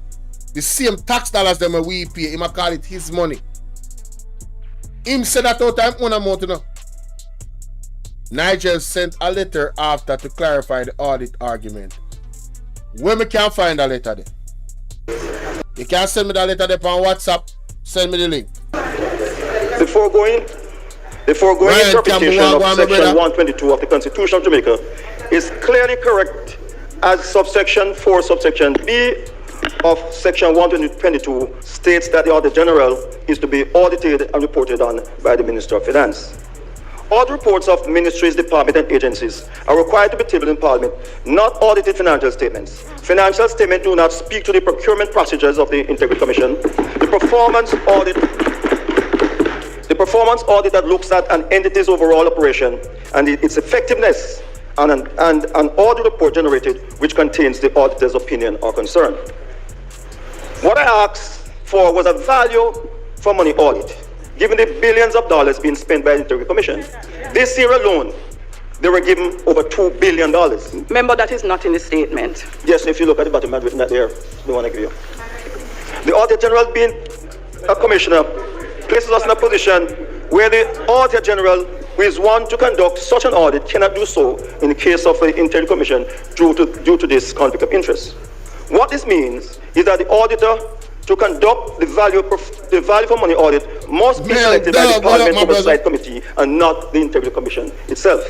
The same tax dollars that we pay, he might call it his money. Him said that all time one amount now. Nigel sent a letter after to clarify the audit argument. Where me can find a letter there? You can send me the letter there on WhatsApp. Send me the link. The foregoing interpretation of Section 122 of the Constitution of Jamaica is clearly correct, as subsection 4, subsection B of Section 122 states that the Auditor General is to be audited and reported on by the Minister of Finance. Audit reports of ministries, departments, and agencies are required to be tabled in Parliament, not audited financial statements. Financial statements do not speak to the procurement procedures of the Integrity Commission. The performance audit that looks at an entity's overall operation and its effectiveness, and an audit report generated which contains the auditor's opinion or concern. What I asked for was a value for money audit, given the billions of dollars being spent by the Integrity Commission. This year alone, they were given over $2 billion. Remember, that is not in the statement. Yes, if you look at the bottom, I've written that there. We want to give you. The Auditor General, being a commissioner, places us in a position where the Auditor General, who is one to conduct such an audit, cannot do so in the case of the Integrity Commission due to this conflict of interest. What this means is that the auditor, to conduct the value for money audit, must be selected by the Parliament Oversight Committee and not the Integrity Commission itself.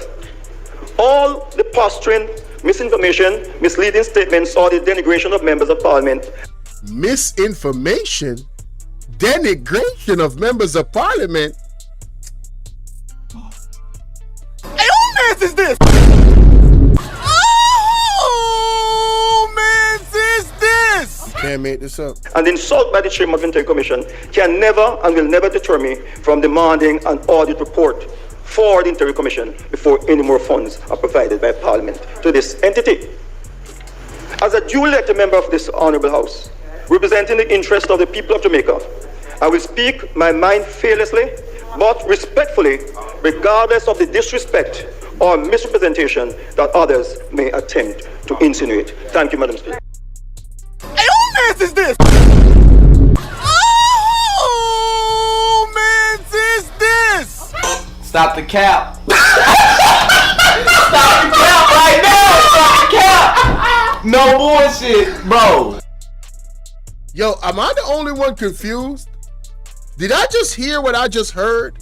All the posturing, misinformation, misleading statements, or the denigration of members of Parliament. Misinformation? Denigration of members of Parliament? Hey, who man's is this? Oh, man's is this? Can't make this up. And insult by the Chairman of the Integrity Commission can never and will never deter me from demanding an audit report for the Integrity Commission before any more funds are provided by Parliament to this entity. As a duly elected member of this Honourable House, representing the interest of the people of Jamaica, I will speak my mind fearlessly but respectfully, regardless of the disrespect or misrepresentation that others may attempt to insinuate. Thank you, Madam Speaker. Hey, who man's is this? Oh, man's is this? Stop the cap. Stop the cap right now. Stop the cap. No bullshit, bro. Yo, am I the only one confused? Did I just hear what I just heard?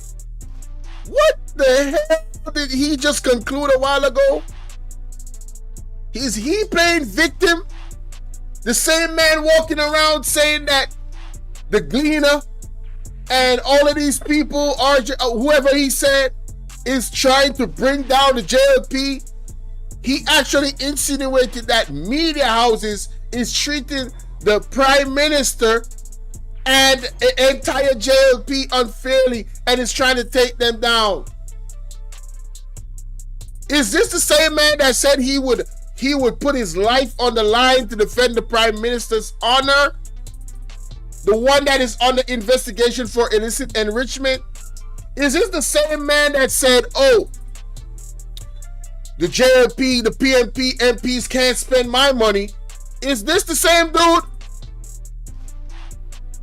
What the hell did he just conclude a while ago? Is he playing victim? The same man walking around saying that the Gleaner and all of these people, are whoever he said, is trying to bring down the JLP. He actually insinuated that media houses is treating the Prime Minister and the entire JLP unfairly and is trying to take them down. Is this the same man that said he would put his life on the line to defend the Prime Minister's honor? The one that is under investigation for illicit enrichment? Is this the same man that said, oh, the JLP, the PMP, MPs can't spend my money? Is this the same dude?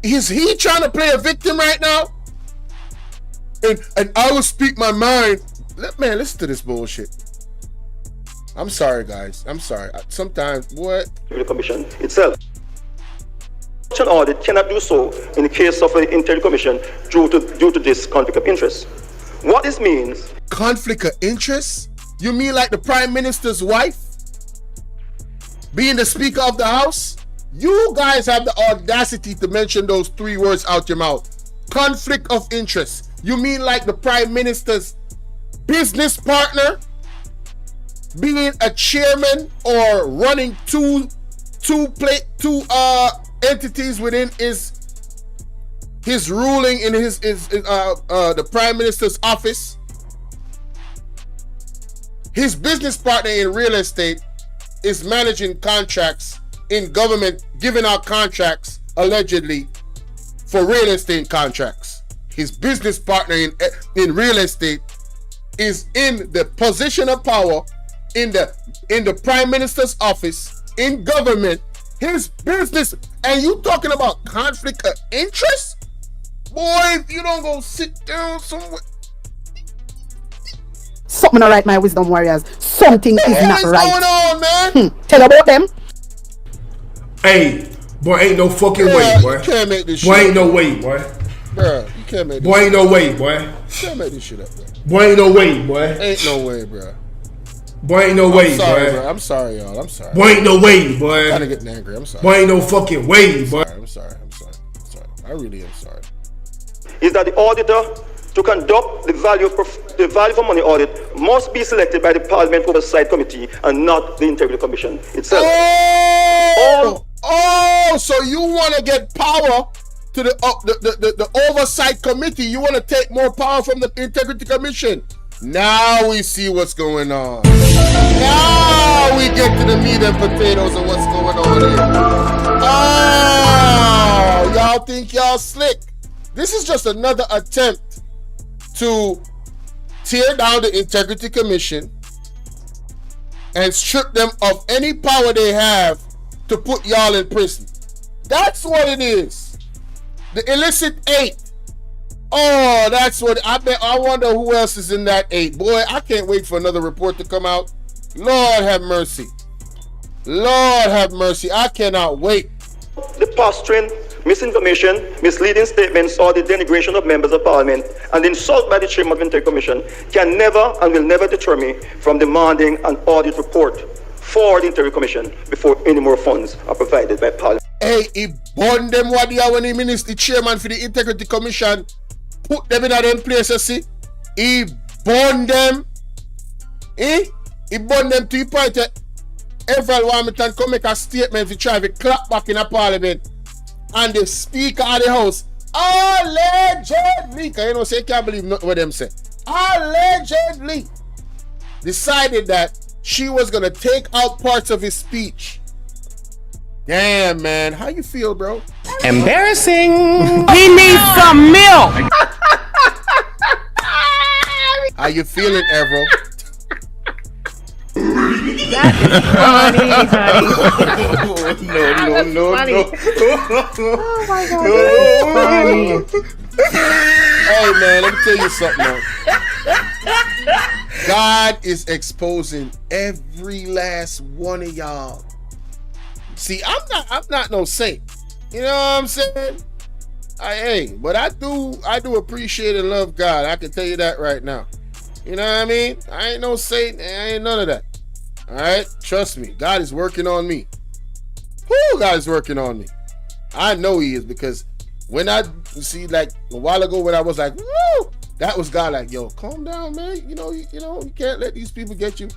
Is he trying to play a victim right now? And I will speak my mind. Man, listen to this bullshit. I'm sorry, guys. I'm sorry. Sometimes, what? The Commission itself. Such an audit cannot do so in the case of the Integrity Commission due to this conflict of interest. What this means... Conflict of interest? You mean like the Prime Minister's wife? Being the Speaker of the House? You guys have the audacity to mention those three words out your mouth. Conflict of interest. You mean like the Prime Minister's business partner being a chairman or running two entities within his his ruling in the Prime Minister's office. His business partner in real estate is managing contracts in government, giving out contracts allegedly for real estate contracts. His business partner in real estate is in the position of power in the Prime Minister's office in government. His business, and you talking about conflict of interest? Boy, if you don't go sit down somewhere. Something not right, my wisdom warriors. Something is not right. What's going on, man? Tell about them. Hey, boy, ain't no fucking way, boy. You can't make this boy, shit ain't no way, boy. Bruh, you can't make this boy, shit ain't no way, boy. You can't make this shit up, bro. Boy, ain't no way, boy. Ain't no way, bro. Boy, ain't no way, I'm sorry, boy. Bro. I'm sorry, y'all. I'm sorry. Boy, ain't no way, boy. I'm kind of getting angry. I'm sorry. Boy, ain't no fucking way, boy. I'm sorry. I really am sorry. Is that the auditor to conduct the value for money audit must be selected by the Parliament Oversight Committee and not the Integrity Commission itself. Oh, so you want to get power to the Oversight Committee? You want to take more power from the Integrity Commission? Now we see what's going on. Now we get to the meat and potatoes of what's going on here. Oh, y'all think y'all slick? This is just another attempt to tear down the Integrity Commission and strip them of any power they have to put y'all in prison. That's what it is. The illicit 8. Oh, that's what I wonder who else is in that 8. Boy, I can't wait for another report to come out. Lord have mercy. Lord have mercy. I cannot wait. The posturing, misinformation, misleading statements, or the denigration of members of Parliament and insult by the Chairman of the Integrity Commission can never and will never deter me from demanding an audit report for the Integrity Commission before any more funds are provided by Parliament. Hey, he bond them what they are when he minister chairman for the Integrity Commission. Put them in them places, see? He bond them. He bond them to the point that Everett Wilmington come make a statement to try to clap back in a Parliament. And the Speaker of the House, allegedly, because you know, say, can't believe what them say. Allegedly decided that she was going to take out parts of his speech. Damn, man. How you feel, bro? Embarrassing. He needs some milk. How you feeling, Evro? That is funny, honey. No. Oh my God, that's funny. Hey, man, let me tell you something, man. God is exposing every last one of y'all. See, I'm not no saint. You know what I'm saying? But I do appreciate and love God. I can tell you that right now. You know what I mean? I ain't no saint. I ain't none of that. All right? Trust me. God is working on me. Whoo, God is working on me. I know he is, because when see, like a while ago when I was like, woo, that was God like, yo, calm down, man. You know, you can't let these people get you.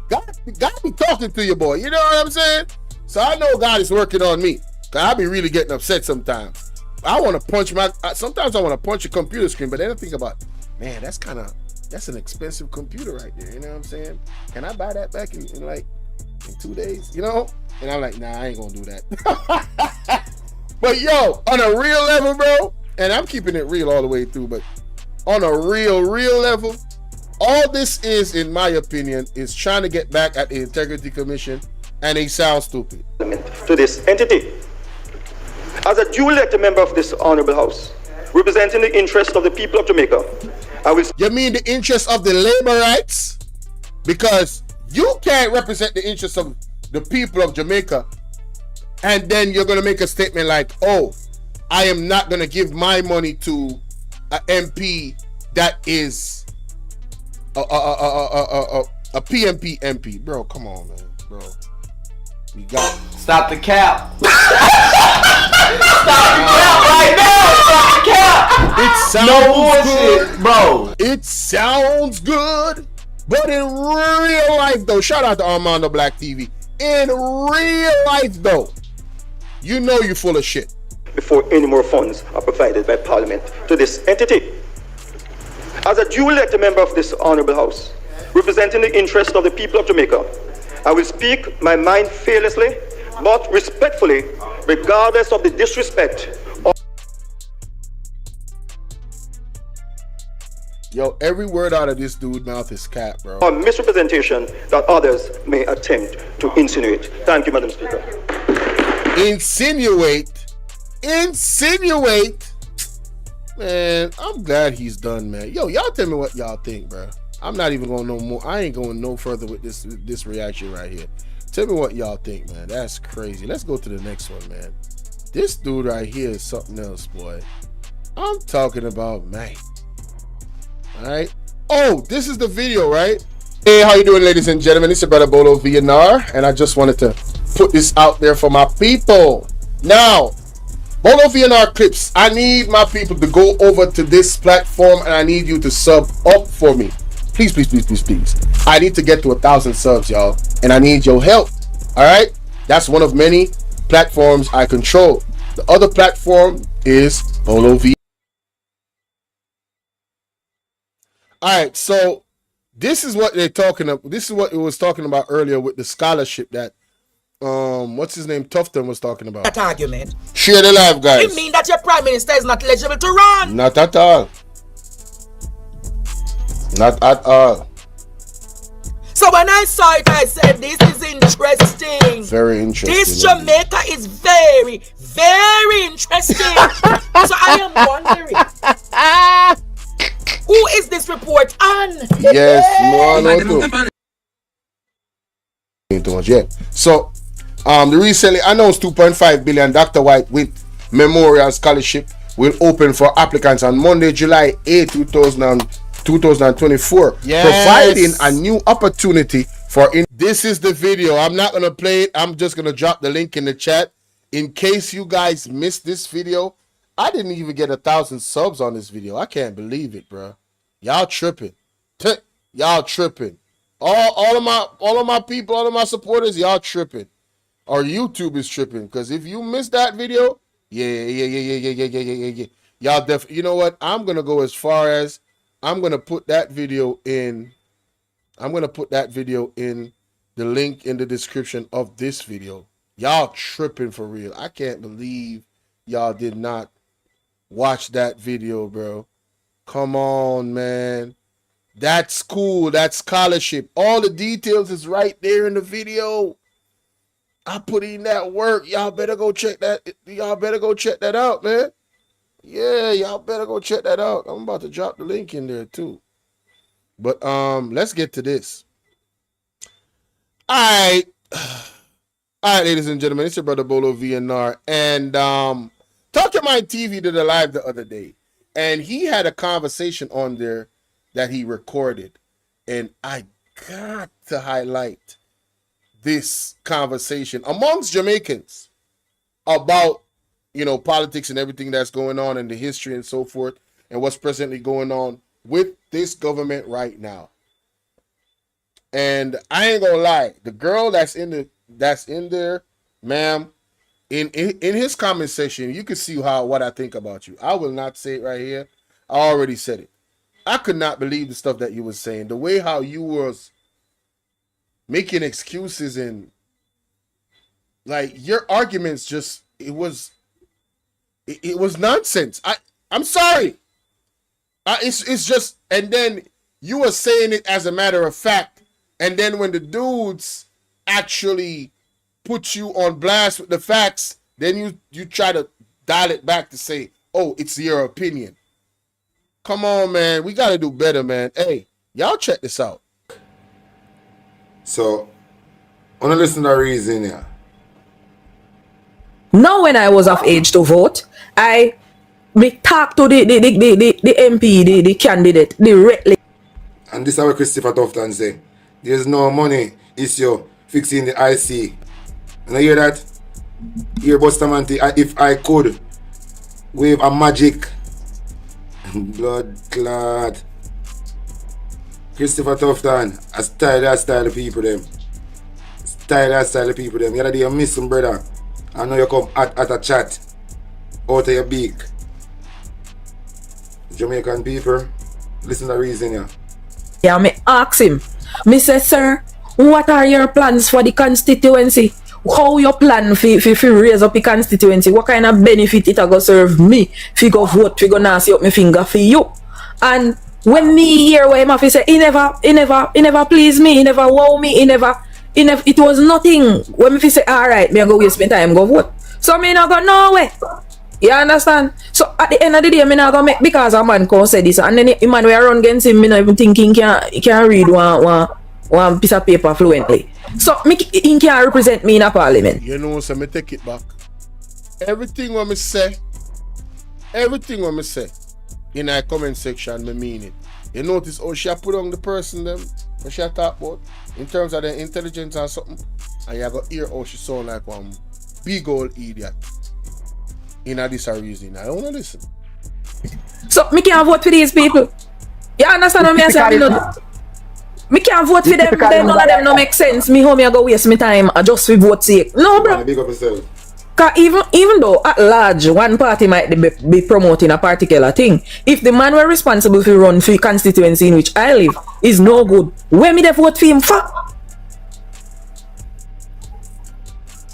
God be talking to you, boy. You know what I'm saying? So I know God is working on me. Cause I be really getting upset sometimes. I want to punch sometimes I want to punch a computer screen, but then I think about, man, that's an expensive computer right there. You know what I'm saying? Can I buy that back in 2 days? You know? And I'm like, nah, I ain't gonna do that. But yo, on a real level, bro, and I'm keeping it real all the way through, but on a real level, all this is, in my opinion, is trying to get back at the Integrity Commission, and they sound stupid. To this entity. As a duly elected member of this honorable house, representing the interests of the people of Jamaica, I will... You mean the interests of the labor rights? Because you can't represent the interests of the people of Jamaica, and then you're going to make a statement like, oh, I am not going to give my money to an MP that is a PMP MP. Bro, come on, man. Bro. We got it. Stop the cap. It sounds no bullshit, good, bro. It sounds good, but in real life, though, shout out to Armando Black TV. In real life, though, you know you're full of shit. before any more funds are provided by Parliament to this entity. As a duly elected member of this honourable House, representing the interest of the people of Jamaica, I will speak my mind fearlessly but respectfully, regardless of the disrespect. Yo, every word out of this dude's mouth is cap, bro. Or misrepresentation that others may attempt to insinuate. Thank you, Madam Speaker. Insinuate? Man, I'm glad he's done, man. Yo, y'all tell me what y'all think, bro. I'm not even going no more. I ain't going no further with this reaction right here. Tell me what y'all think, man. That's crazy. Let's go to the next one, man. This dude right here is something else, boy. I'm talking about, man. All right. Oh, this is the video, right? Hey, how you doing, ladies and gentlemen? It's your brother Bolo VNR, and I just wanted to put this out there for my people. Now, Bolo VNR Clips, I need my people to go over to this platform, and I need you to sub up for me. Please, please, please, please, please. I need to get to 1,000 subs, y'all, and I need your help. All right? That's one of many platforms I control. The other platform is Bolo V. All right, so this is what they're talking about. This is what it was talking about earlier with the scholarship that what's his name, Tufton, was talking about. That argument. Share the live, guys. You mean that your prime minister is not eligible to run? Not at all. Not at all. So when I saw it, I said, this is interesting. Very interesting. This Jamaica is very, very interesting. So I am wondering, who is this report on? Yes, too much. Yeah. So, the recently announced 2.5 billion Dr. White with Memorial Scholarship will open for applicants on Monday, July 8, 2024, Yes. providing a new opportunity for. This is the video. I'm not gonna play it. I'm just gonna drop the link in the chat in case you guys missed this video. I didn't even get 1,000 subs on this video. I can't believe it, bro. Y'all tripping. Y'all tripping. All of my people, all of my supporters, y'all tripping. Or YouTube is tripping. Because if you missed that video, yeah. Y'all definitely, you know what? I'm gonna go as far as I'm gonna put that video in. I'm gonna put that video in the link in the description of this video. Y'all tripping for real. I can't believe y'all did not watch that video, bro. Come on, man. That's cool. That's scholarship. All the details is right there in the video. I put in that work. Y'all better go check that. Y'all better go check that out, man. Yeah, y'all better go check that out. I'm about to drop the link in there too. But let's get to this. All right, ladies and gentlemen, it's your brother Bolo VNR, and Talk Your Mind TV did a live the other day, and he had a conversation on there that he recorded, and I got to highlight this conversation amongst Jamaicans about, you know, politics and everything that's going on and the history and so forth, and what's presently going on with this government right now. And I ain't gonna lie, the girl that's in there, ma'am, in his comment section, you can see what I think about you. I will not say it right here. I already said it. I could not believe the stuff that you was saying. The way how you was making excuses and like your arguments just it was nonsense. I'm sorry. It's just, and then you were saying it as a matter of fact, and then when the dudes actually put you on blast with the facts, then you try to dial it back to say, oh, it's your opinion. Come on, man. We got to do better, man. Hey, y'all check this out. So, I want to listen to the reason here. Now when I was of age to vote, I talked to the MP, the candidate, directly. And this is what Christopher Tufton say. There's no money issue fixing the IC. And I hear that? Here, Bustamante, if I could wave a magic blood clot. Christopher Tufton, I style of people them. Style of people them. The other day you miss some brother. I know you come at a chat. out of your beak. Jamaican people, listen to the reason here. Yeah, me ask him. Me say, sir, what are your plans for the constituency? How you plan for raise up the constituency? What kind of benefit it a go serve me? Fi go vote, fi go nasty up my finger for you. And when me hear what him have to say, he never please me, he never wow me, it was nothing. When me fi say, alright, me a go waste my time, go vote. So me not go nowhere. You understand? So at the end of the day, me not go make because a man come say this, and then the man we run against him, me not even think he can read one piece of paper fluently. So he can't represent me in a parliament. You know, so me take it back. Everything what me say in a comment section, me mean it. You notice how she put on the person them, what she talk about, in terms of their intelligence or something, and you got hear how she sound like one big old idiot. In a this reason, I don't want to listen. So me can't vote for these people. You understand what me say? Me can't vote for them. Then none of them no make sense. Me how me go waste my time just for vote sake. No, bro. Cause even though at large one party might be promoting a particular thing, if the man were responsible for run for the constituency in which I live is no good, where me they vote for him for?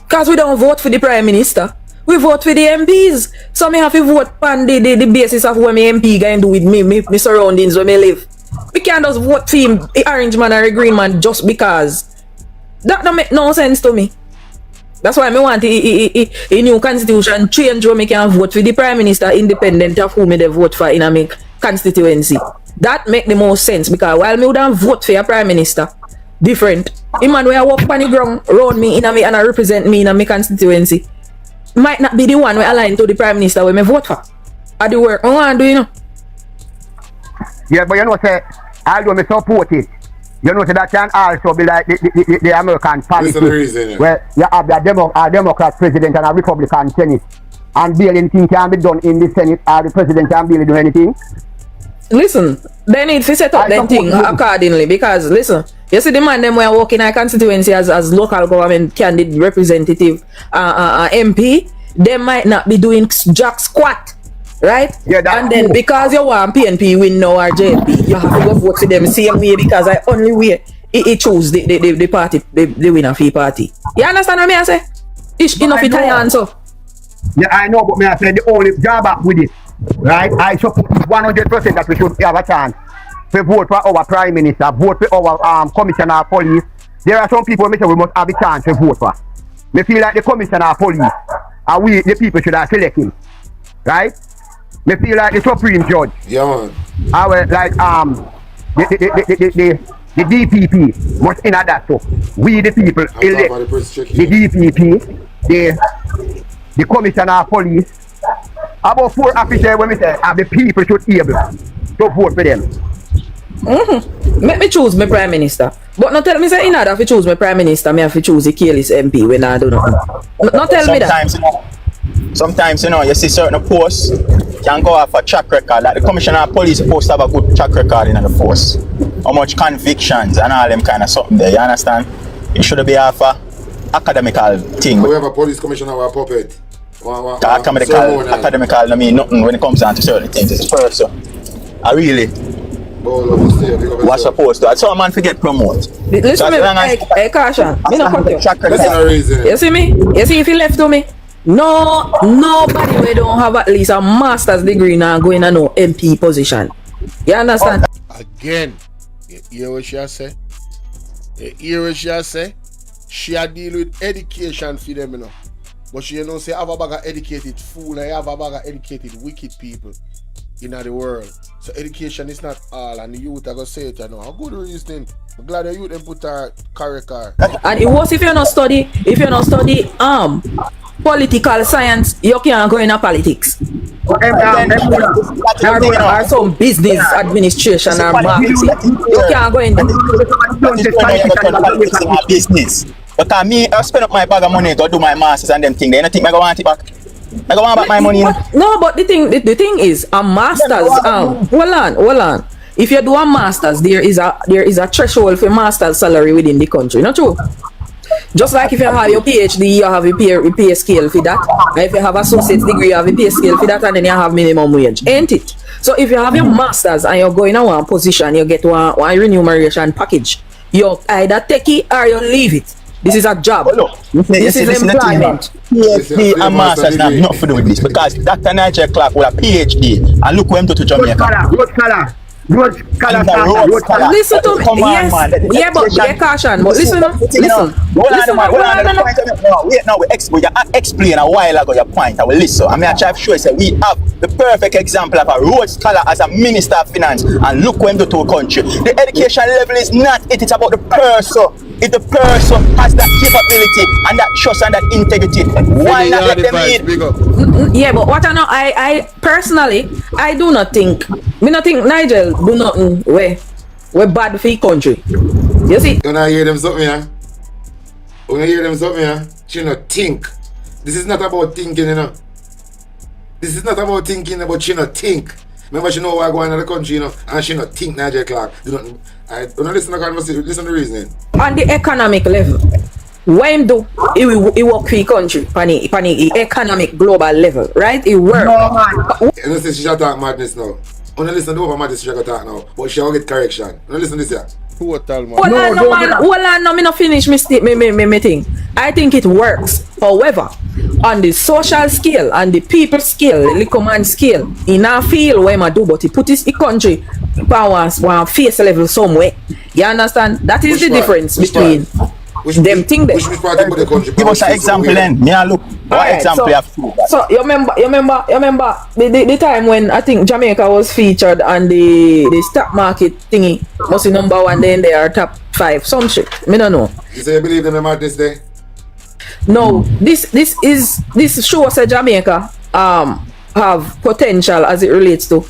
Cause we don't vote for the Prime Minister. We vote for the MPs. So me have to vote on the basis of what my MP going to do with me surroundings where me live. We can't just vote for him, the orange man or the green man, just because. That don't make no sense to me. That's why I want a new constitution change where me can vote for the Prime Minister independent of who me they vote for in a my constituency. That make the most sense because while me would vote for a Prime Minister, different. The man where I walk on the ground around me in a me and I represent me in a my constituency might not be the one where aligned to the Prime Minister where me vote for. I do work I want to do, you know. Yeah, but you know, say, although me support it, you know, say that can also be like the American politics, where you have a Democrat president and a Republican Senate, and bill anything can be done in the Senate, or the president can barely do anything. Listen, they need to set up them thing accordingly because, listen, you see the man them were working in a constituency as local government candidate representative, MP, they might not be doing jack squat. Right? Yeah, and then because you want PNP win now or JP, you have to go vote for them same way because I only way it choose the party, the winner fee party. You understand what I say? It's enough Italian so. Yeah, I know, but me I say the only drawback with it, right? I support 100% that we should have a chance to vote for our Prime Minister, vote for our Commissioner of Police. There are some people we must have a chance to vote for. Me feel like the Commissioner of Police, and we the people should have select him, right? Me feel like the Supreme Judge. Yeah, man. I will like the DPP must in that so. We the people elect the DPP, the Commissioner of Police. About 4 officers when we say the people should be able to vote for them. Let me choose my Prime Minister. But not tell me say in order if choose my Prime Minister, me have to choose the careless MP when I do nothing. Not tell me that. Sometimes, you know, you see certain posts can go off a track record. Like the Commissioner of Police supposed to have a good track record in the force. How much convictions and all them kind of something there, you understand? It should be off a academical thing. We have a police commissioner or a puppet. Academical, I mean nothing when it comes down to certain things. It's a person. I really was supposed to. I saw a man forget promote. Listen to me, hey, caution. Me not cut you. You see me? You see if he left to me? Nobody we don't have at least a master's degree now going to no MP position. You understand? Again, you hear what she say? You hear what she say? She a deal with education for them, you know. But she you know say have a bag of educated fool and have a bag of educated wicked people in the world. So education is not all, and the youth are gonna say it, you know. A good reasoning. I'm glad the youth them put her career. And it was if you're not study political science, you can't go into politics. Or some business administration or marketing. You can't go into business. But me, I spend up my bag of money to do my masters and them things. They don't think I go want it back. I go want back my money. No, but the thing is, a masters. Hold on. If you do a masters, there is a threshold for master's salary within the country. Not true. Just like if you have your PhD, you have a pay scale for that. And if you have associate's degree, you have a pay scale for that, and then you have minimum wage, ain't it? So if you have your masters and you're going on one position, you get one remuneration package. You either take it or you leave it. This is a job. This is employment. PhD and masters have nothing to do with this because Dr. Nigel Clark with a PhD and look where him to Jamaica. Listen to me. Yes. Yeah, but yeah, caution. But listen. Wait, now we explain a while ago your point. I will listen. I mean, I try to show you we have the perfect example of a Rhodes Scholar as a Minister of Finance, and look where him to a country. The education level is not it. It's about the person. If the person has that capability and that trust and that integrity, why not let them lead? Yeah, but what I know, I personally, I do not think. Me not think Nigel do nothing where bad for the country. You see? When I hear them something, yeah. When I hear them something, yeah. She not think. This is not about thinking, you know. This is not about thinking, but she not think. Remember, she know why going in the country, you know, and she not think Nigel Clark. Do not. I don't listen to the conversation. Listen to the reasoning. On the economic level, what him do? He work for the country, on the economic global level, right? He work. No, man. You know, she should talk madness now. Only listen to over madness she should talk now, but she will get correction. Now listen to this here. Who tell man? Hold on, no, me not finish me thing. I think it works. However, on the social scale and the people scale, the little man scale, in a field where I do, but he put his country on face level somewhere. You understand? That is the difference between them thing there. Give us an example then. Yeah, look. What example you have? So you remember the time when I think Jamaica was featured on the stock market thingy, must be number 1, then they are top 5, some shit. Me don't know. You say you believe them about this day? No, this shows that Jamaica have potential as it relates to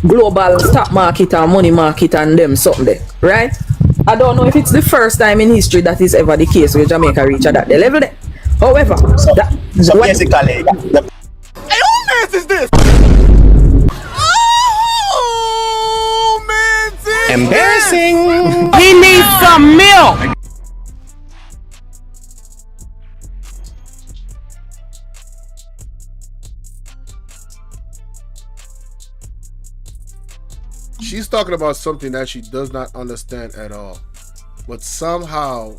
global stock market and money market and them something there, right? I don't know if it's the first time in history that is ever the case where Jamaica reached at that level there. However, basically, hey, who mess is this? Oh man, embarrassing. He needs some milk. She's talking about something that she does not understand at all, but somehow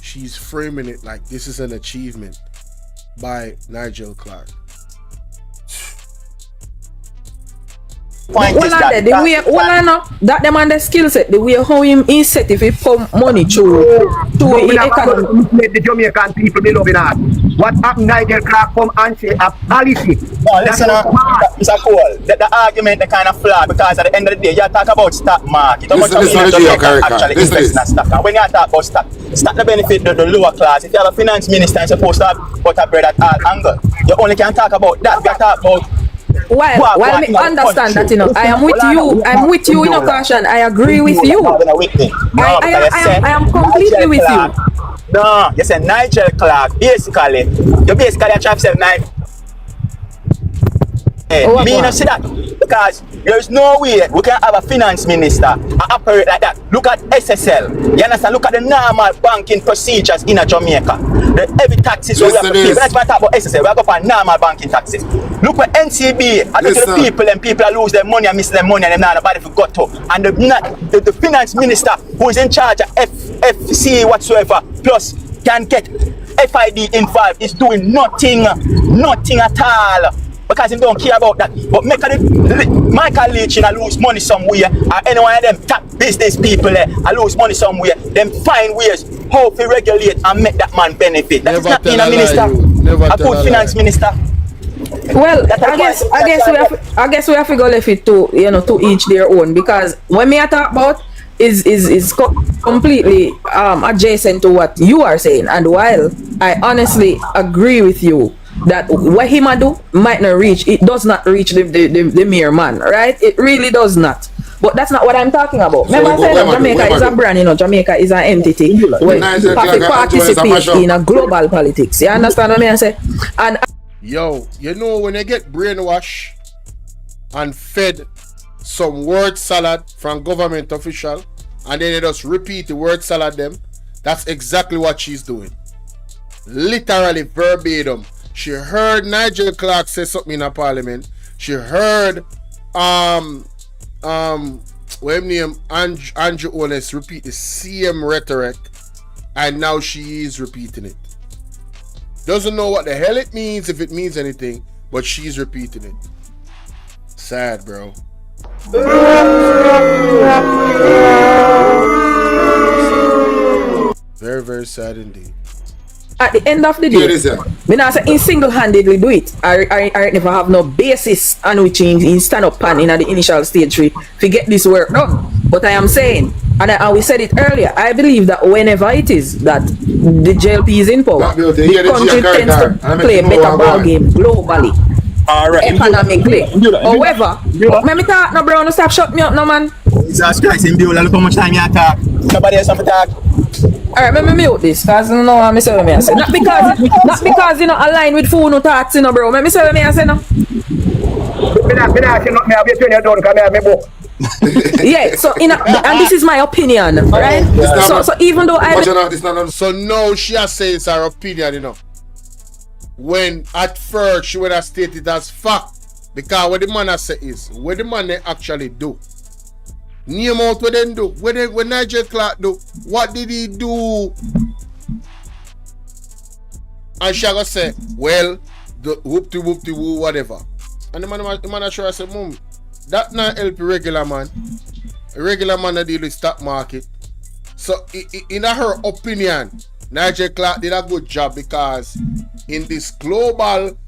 she's framing it like this is an achievement by Nigel Clark. That them and the skill set, the way how him set if he pump money through the economy. The Jamaican people be loving that. What happened, Nigel Clark come and say a policy? No, listen, Mr. Cole, the argument the kind of flaw because at the end of the day, you talk about stock market. How much of Jamaica actually invest in stock? And when you talk about stock the benefit the lower class. If you have a finance minister and supposed to have butter bread at all angle, you only can talk about that. You talk about While me understand that, you know, I am with you. I'm with you, you know, Caution. I agree with you. I am completely with you. No, you say Nigel Clark. Basically, you basically try to say Nigel. Me not see that because there is no way we can have a finance minister operate like that. Look at SSL. You understand? Look at the normal banking procedures in Jamaica. The heavy taxes we have to pay. We're not talk about SSL. We have to pay normal banking taxes. Look at NCB. I look at the people and people lose their money and miss their money and them not nobody forgot to. And the finance minister who is in charge of FC whatsoever plus can get FID involved is doing nothing at all. Because he don't care about that. But Michael Leach lose money somewhere, or any one of them top business people I lose money somewhere, them find ways how to regulate and make that man benefit. That is not being a minister, a good finance minister. Well, I guess we have to go left it to to each their own, because when me I talk about is completely adjacent to what you are saying, and while I honestly agree with you that what he might do might not reach, it does not reach the mere man, right? It really does not. But that's not what I'm talking about. Remember I said Jamaica is a brand, Jamaica is an entity where have to participate in a global politics. You understand what I say? And yo, you know when they get brainwashed and fed some word salad from government official and then they just repeat the word salad them, that's exactly what she's doing. Literally verbatim. She heard Nigel Clark say something in a parliament. She heard what name Andrew Holness repeat the same rhetoric, and now she is repeating it. Doesn't know what the hell it means, if it means anything, but she's repeating it. Sad, bro. Very, very sad indeed. At the end of the day, me not say he single-handedly do it. I never have no basis on which he stand up and in the initial stage to get this work done. But I am saying, and we said it earlier, I believe that whenever it is that the JLP is in power, the country tends to play better ball game globally, economically. However, let me talk, no bro, no stop shut me up, no man. Jesus Christ, in Beulah, look how much time you talk. Nobody else have to talk. Alright, let me mute this, because you know what I say. Not because you know align with food no thoughts, you know, bro. Let me say what I say now. Yeah, so and this is my opinion, right? So even though so no, she has said it's her opinion, you know. When at first she would have stated as fact, because what the man has said is what the man they actually do. Name out what they do. When Nigel Clark do, what did he do? And she gonna say, well, the whoop-de woo, whatever. And the man sure say, Mum, that not help a regular man. A regular man that deal with stock market. So in her opinion, Nigel Clark did a good job, because in this global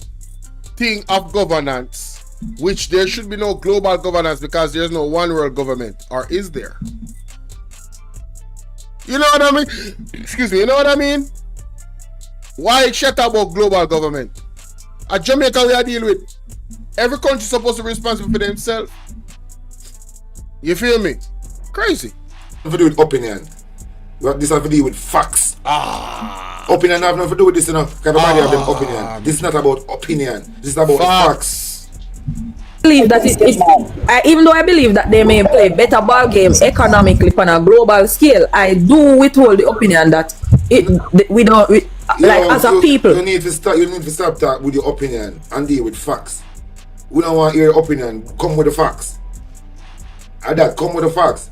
thing of governance, which there should be no global governance because there's no one world government, or is there? You know what I mean? Excuse me, you know what I mean? Why shut up about global government? At Jamaica we are dealing with. Every country is supposed to be responsible for themselves. You feel me? Crazy. Nothing to do with opinion. This has to do with facts. Opinion have nothing to do with this, you know. Everybody have them opinion. This is not about opinion. This is about facts. Believe that even though I believe that they may play better ball games economically on a global scale, I do withhold the opinion that as a people. You need to stop that with your opinion and deal with facts. We don't want your opinion. Come with the facts. And that come with the facts.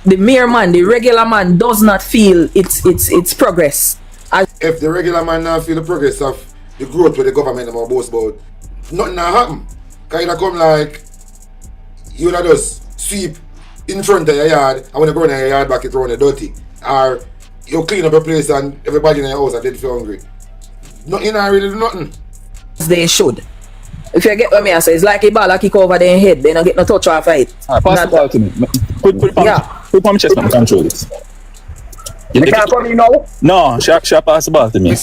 The mere man, the regular man, does not feel its progress. If the regular man not feel the progress of the growth with the government about boast about, nothing not happen. Cause you come like you just sweep in front of your yard, and when you go in your yard back, it's around dirty. Or you clean up your place and everybody in your house are dead for hungry. Nothing not really do nothing. They should. If you get what me I say, it's like a ball I kick over their head, they don't get no touch off of it. Pass the ball to me. Put on my chest and control it. You can't come in now? No, she pass the ball to me.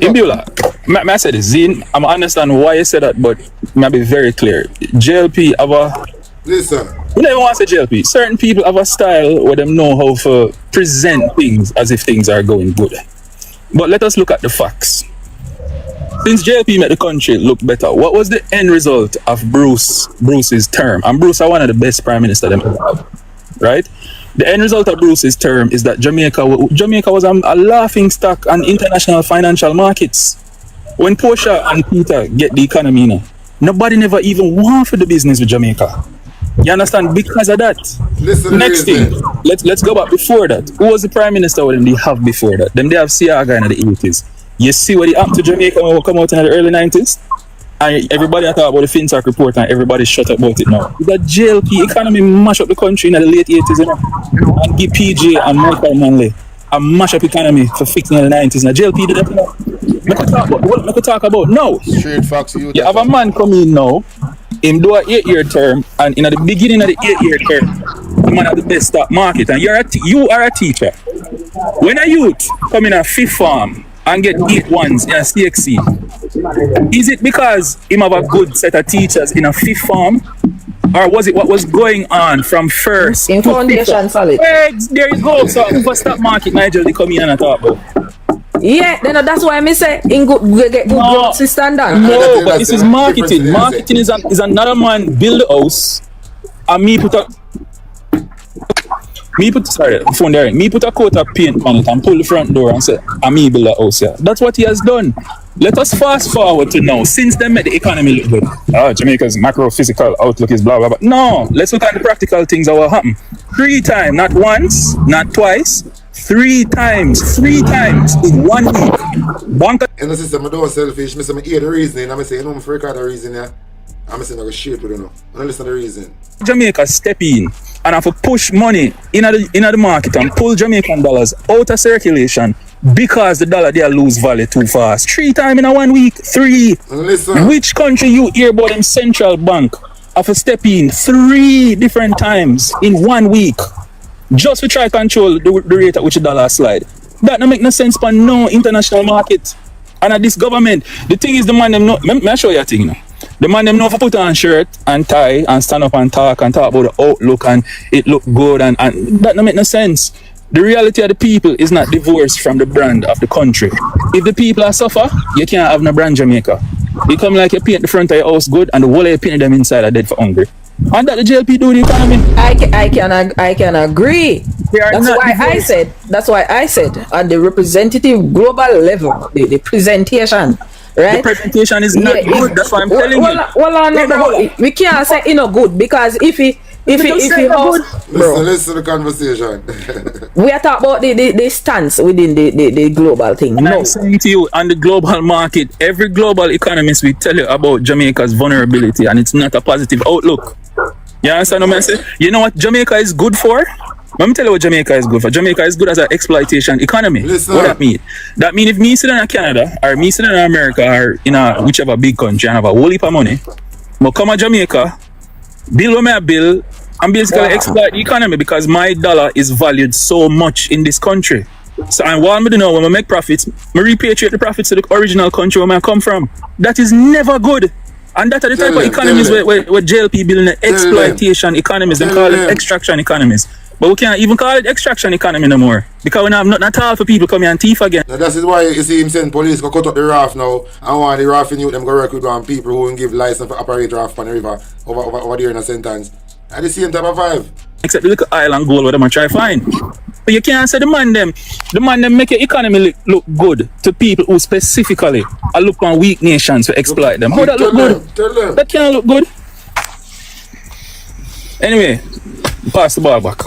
In Beulah, I said this, Zine, I understand why you said that, but may be very clear. JLP have a... Listen. You don't even want to say JLP. Certain people have a style where they know how to present things as if things are going good. But let us look at the facts. Since JLP made the country look better, what was the end result of Bruce's term? And Bruce is one of the best prime ministers them ever have, right? The end result of Bruce's term is that Jamaica was a laughing stock on international financial markets. When Portia and Peter get the economy now, nobody never even want for the business with Jamaica. You understand? Because of that. Listen, next thing, let's go back before that. Who was the prime minister what they have before that? Them they have Siaga in the 80s. You see what happened to Jamaica when we come out in the early 90s? And everybody talk about the FinTech report and everybody shut up about it now. The JLP economy mash up the country in the late 80s, you know? And give PJ and Michael Manley a mash up economy for fixing in the 90s. Now JLP did that now. What I talk about now? Straight facts. You have a man come in now, him do a 8-year term, and in the beginning of the 8-year term, the man have the best stock market, and you are a teacher. When a youth come in a 5th form and get 8 ones in a CXC, is it because him have a good set of teachers in a 5th form? Or was it what was going on from first in foundation solid? There you go. So for stock market, Nigel, they come in and talk about. Yeah, then that's why I say in good get good growth standard. No, but this is marketing. Marketing is another man build a house and me put up Me put phone there. Me put a coat of paint on it and pull the front door and say, "I'm me build a house here." That's what he has done. Let us fast forward to now. Since they made the economy look good, Jamaica's macro physical outlook is blah blah blah. No, let's look at the practical things that will happen. 3 times, not once, not twice, 3 times. 3 times in 1 week. Bank. In the system, I don't selfish. I say, I hear the reasoning. I'm saying, I'm record the reason, yeah. I'm saying, I go share it with you. I don't listen to the reason. Jamaica step in and have to push money in the market and pull Jamaican dollars out of circulation because the dollar there lose value too fast. 3 times in a 1 week. 3. Listen. Which country you hear about them central bank have to step in 3 different times in 1 week just to try to control the rate at which the dollar slide? That don't make no sense for no international market. And at this government, the thing is the man them know. Let me show you a thing now. The man them know if I put on shirt and tie and stand up and talk about the outlook and it look good and that don't make no sense. The reality of the people is not divorced from the brand of the country. If the people are suffer, you can't have no brand Jamaica. You come like you paint the front of your house good and the whole of you paint them inside are dead for hungry. And that the JLP do the economy. I can agree. That's why I said at the representative global level, the presentation, right? The presentation is not good. That's why I'm telling you. Well, we can't say good because if he listen to the conversation. We are talking about the stance within the global thing. And I'm saying to you, on the global market, every global economist will tell you about Jamaica's vulnerability and it's not a positive outlook. You understand what I'm saying? You know what Jamaica is good for? Let me tell you what Jamaica is good for. Jamaica is good as an exploitation economy. Listen. What that mean? That mean if me sit in Canada or me sit in America or in whichever big country and have a whole heap of money, but come to Jamaica, bill what I bill, and basically exploit the economy because my dollar is valued so much in this country. So and what I'm doing now when I make profits, I repatriate the profits to the original country where I come from. That is never good. And that are the type of economies where JLP building the exploitation economies. They call it extraction economies. But we can't even call it extraction economy no more. Because we have nothing at all for people coming and thief again. Now that is why you see him send police go cut up the raft now. And want the rafting youth them go work with one people who will give license for operate raft on the river over there in a sentence. At the same type of vibe. Except the little island gold where them try find. But you can't say the man them make your economy look good to people who specifically are look on weak nations to exploit them. How that look good? Tell them. That can't look good. Anyway, pass the ball back.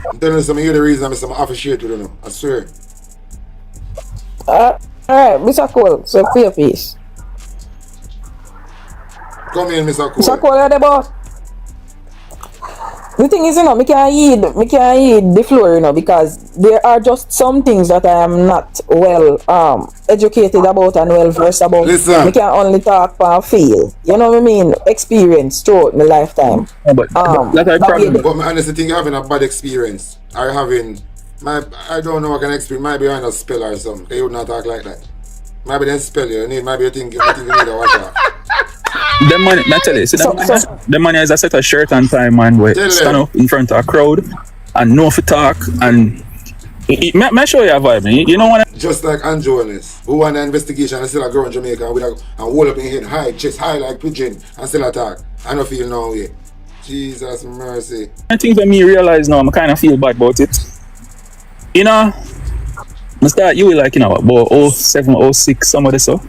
I'm telling you some hear the reason I'm some officiate with you. I swear. Alright, Mr. Cole, so for your piece. Come in, Mr. Cole. Mr. Cole, you're the boss. The thing is, me can't heed the floor, because there are just some things that I am not well educated about and well versed about. Listen. Me can only talk and feel. You know what I mean? Experience throughout my lifetime. But that's a problem. But my honestly think you're having a bad experience. Or having I don't know what kind of experience. Maybe you're on a spell or something. They would not talk like that. Maybe they spell you. Maybe you think you need a water. The money, I tell you, the money is a set of shirt and tie, man, where stand up in front of a crowd and know for talk and may show you a vibe. You know what? Just like Anjolis, who won the investigation and still a girl in Jamaica with and hold up in head high, chest high like pigeon and still attack. I don't feel no way. Jesus mercy. I think that me realize now, I kind of feel bad about it. You know, I start you like, about 07, 06, some of this stuff.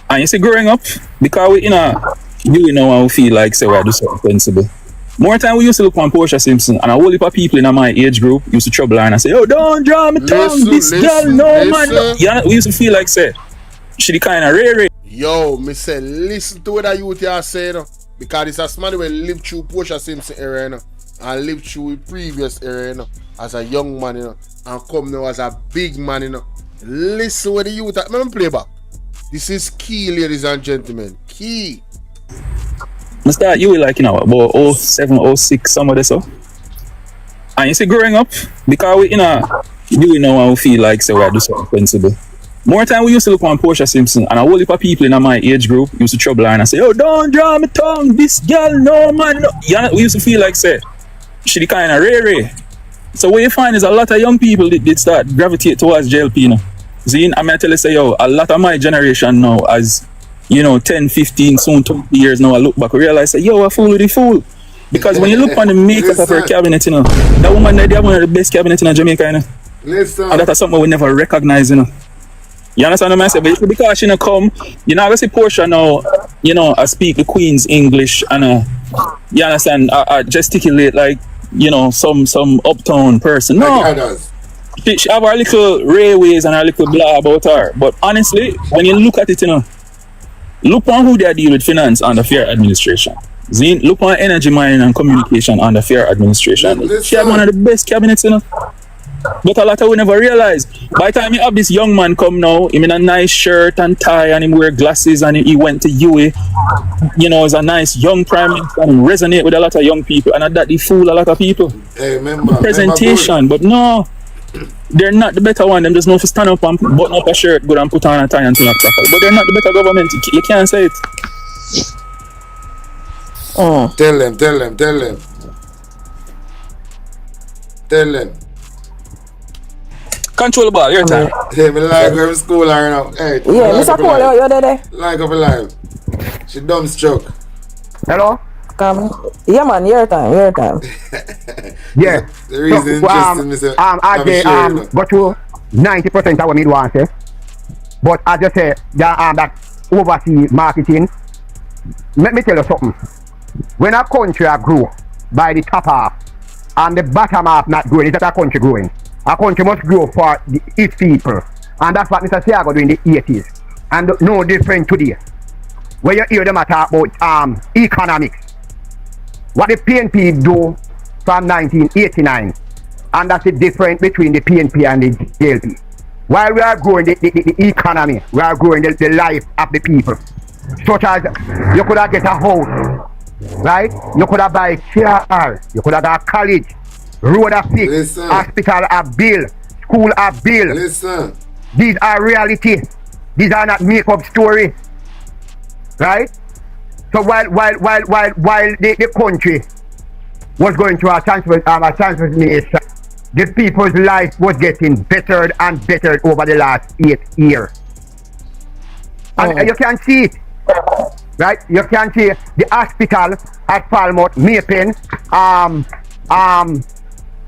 And you see, growing up, because we, when we feel like, say, we do something sensible. More time we used to look on Portia Simpson, and a whole heap of people in my age group used to trouble her and say, "Oh, don't draw me tongue, this girl, no man." Yeah, we used to feel like, say, she the kind of rare. Yo, me say, listen to what that youth here say, because it's a somebody who lived through Portia Simpson era, and lived through the previous era, as a young man, and come now as a big man, Listen what the youth. Let me play back. This is key, ladies and gentlemen. Key. I start you like, about 07, 06, some of this stuff. And you see, growing up, because we, when we feel like, say, we do something sensible. More time we used to look on Portia Simpson, and a whole heap of people in my age group used to trouble her and say, "Oh, don't draw me tongue, this girl, no man." No. Yeah, we used to feel like, say, she the kind of rare. So what you find is a lot of young people did start gravitate towards JLP, See, I might tell you, say, a lot of my generation now, as 10, 15, soon 20 years now, I look back and realize, say, I fool with the fool. Because when you look on the makeup of her cabinet, you know, that woman there, they have one of the best cabinets in Jamaica, you know. Listen. And that's something we never recognize, you know. You understand what I say? But because she not come, you know, I see Portia now, you know, I speak the Queen's English and you understand, I gesticulate like, you know, some uptown person. No. She have her little railways and her little blah about her. But honestly, when you look at it, you know, look on who they deal with finance and the fair administration. Zine, look on energy mining and communication and the fair administration. She had one of the best cabinets, you know. But a lot of we never realize. By the time you have this young man come now, him in a nice shirt and tie and him wear glasses and he went to UA. You know, he's a nice young prime minister and resonate with a lot of young people. And that he fool a lot of people. Hey, remember, presentation, but no. They're not the better one. Them just know to stand up and button up a shirt, go and put on a tie and thing like that. But they're not the better government. You can't say it. Oh. Tell them. Control the ball, your time. Hey, me like her in school right now. Hey, yeah, Mr. Paul, you're there. Like up alive. She dumbstruck. Hello? Come. Yeah, man, your time. Yeah. The reason interesting is go to 90% of what me want to say. But I just say that overseas marketing. Let me tell you something. When a country grow by the top half and the bottom half not growing, it's not a country growing. A country must grow for its people. And that's what Mr. Siago do in the 80s. And no different today. Where you hear them talk about economics. What the PNP do from 1989, and that's the difference between the PNP and the JLP. While we are growing the economy, we are growing the life of the people. Such as you could have get a house, right? You could have buy car, you could have got a college, road a fix, hospital a bill, school a bill. Listen. These are reality. These are not make-up stories, right? So while the country was going through a transformation, the people's life was getting better and better over the last 8 years. And you can see it, right? You can see the hospital at Falmouth, Maypen,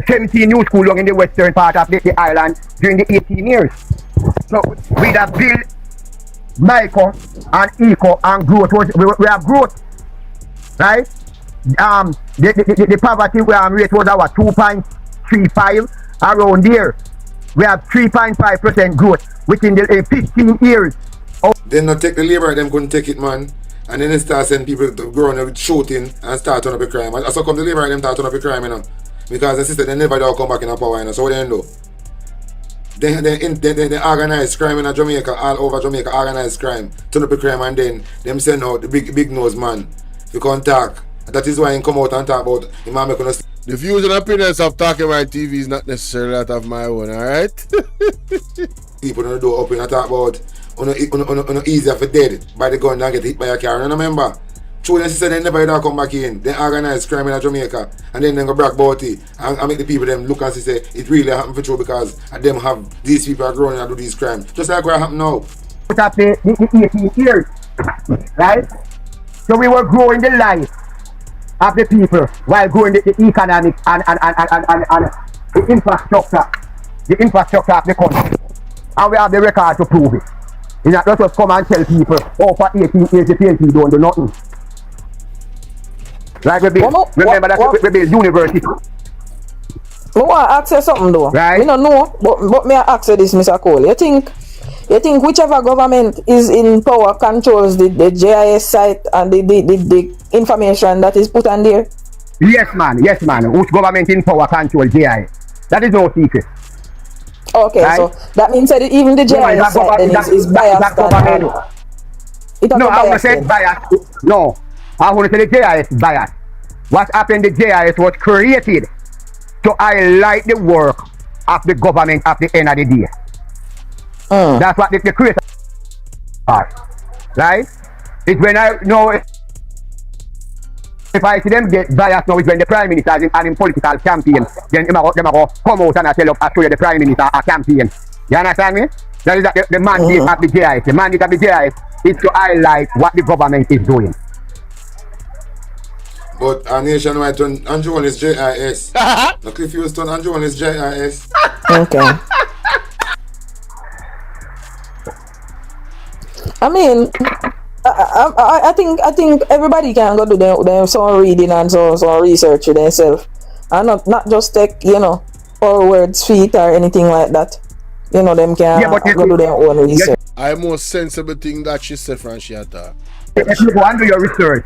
17 new schools along in the western part of the island during the 18 years. So with a build micro and eco and growth, we have growth, right? The poverty rate was our 2.35 around there. We have 3.5% growth within the 15 years. Then not take the labor, them couldn't take it, man. And then they start sending people to go around with shooting and start turn up a crime. And so come the labor, them start turn up a crime, you know. Because the system, they never do come back in a power, you know. So what they do? They organize crime in Jamaica, all over Jamaica, organized crime, turn up a crime, and then them send out the big nose man to come talk. That is why he come out and talk about him and make us. The views and opinions of Talking My TV is not necessarily that of my own, alright? People don't do up and talk about easier for dead by the gun and get hit by a car. And remember, true they said they never do come back in. They organize crime in Jamaica and then they go brag about it and make the people them look and say it really happened for true because them have these people are growing and do these crimes. Just like what happened now. After the 18 years, right? So we were growing the life of the people while growing the economic and the infrastructure of the country. And we have the record to prove it. You not just come and tell people, oh, for 18 years the PNP don't do nothing. Like we build, remember that we build university. I want to ask you something though. Right? I don't know, but may I ask you this, Mr. Cole? You think whichever government is in power controls the GIS site and the information that is put on there? Yes, man. Which government in power controls GIS? That is no secret. Okay, right? So that means that even the GIS site then is biased. No, I want to say biased. No, I want to say the GIS is biased. What happened, the GIS was created to highlight the work of the government at the end of the day. That's what the creator are. Right? It's when I know if I see them get biased now, it's when the Prime Minister is in political campaign, then them go come out and I tell I show you the Prime Minister a campaign. You understand me? That is the mandate of the GIS. The mandate of the GIS is to highlight what the government is doing. But our nationwide turn Andrew one is JIS. Now Cliff Houston, Andrew one is JIS. Okay. I mean, I think everybody can go do them some reading and some research themselves, and not just take our words feet or anything like that. Them can go do their own research. I most sensible thing that she said from she attack. If you go and do your research,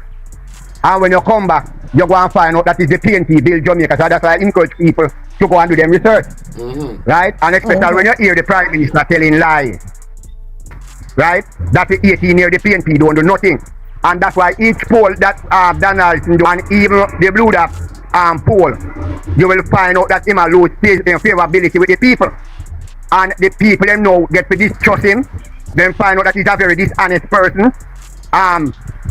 and when you come back, you go and find out that is the PNP build Jamaica. So that's why I encourage people to go and do them research. Right? And especially when you hear the Prime Minister telling lies. Right? That's the 18 year the PNP don't do nothing. And that's why each poll that Donaldson do, and even the Blue Dot poll, you will find out that him a lose favorability with the people. And the people them know get to distrust him. Then find out that he's a very dishonest person.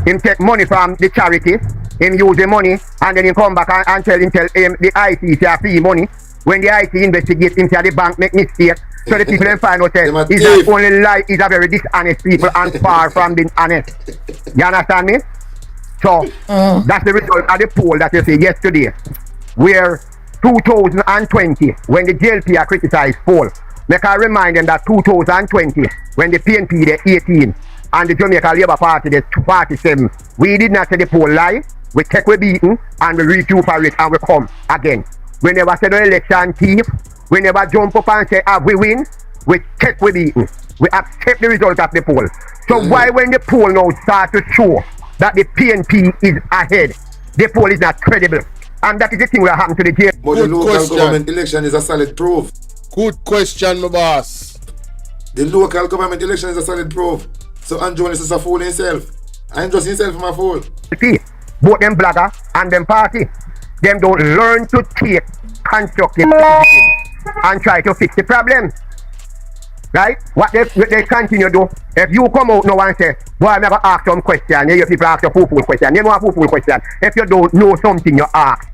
Him take money from the charity, him use the money, and then him come back and tell him the IT say free money. When the IT investigate him, say the bank make mistake. So the people then find out that he's not only lie, he's a very dishonest people and far from being honest. You understand me? So that's the result of the poll that you see yesterday, where 2020, when the JLP are criticized poll, make I remind them that 2020, when the PNP they're 18 and the Jamaica Labour Party they're 47, we did not say the poll lie. We take we beaten and we recuperate and we come again. We never say the election thief. We never jump up and say we win. We take we beaten. We accept the result of the poll. So why when the poll now start to show that the PNP is ahead, the poll is not credible? And that is the thing that happened to the jail. But the local government election is a solid proof. Good question, my boss. The local government election is a solid proof. So Andrew is a fool himself. I just himself my fool. See, both them blogger and them party, them don't learn to take constructive criticism and try to fix the problem. Right? What they continue to do, if you come out now and say, boy, I never ask some question, you people ask a fool question, you know a fool question. If you don't know something, you ask.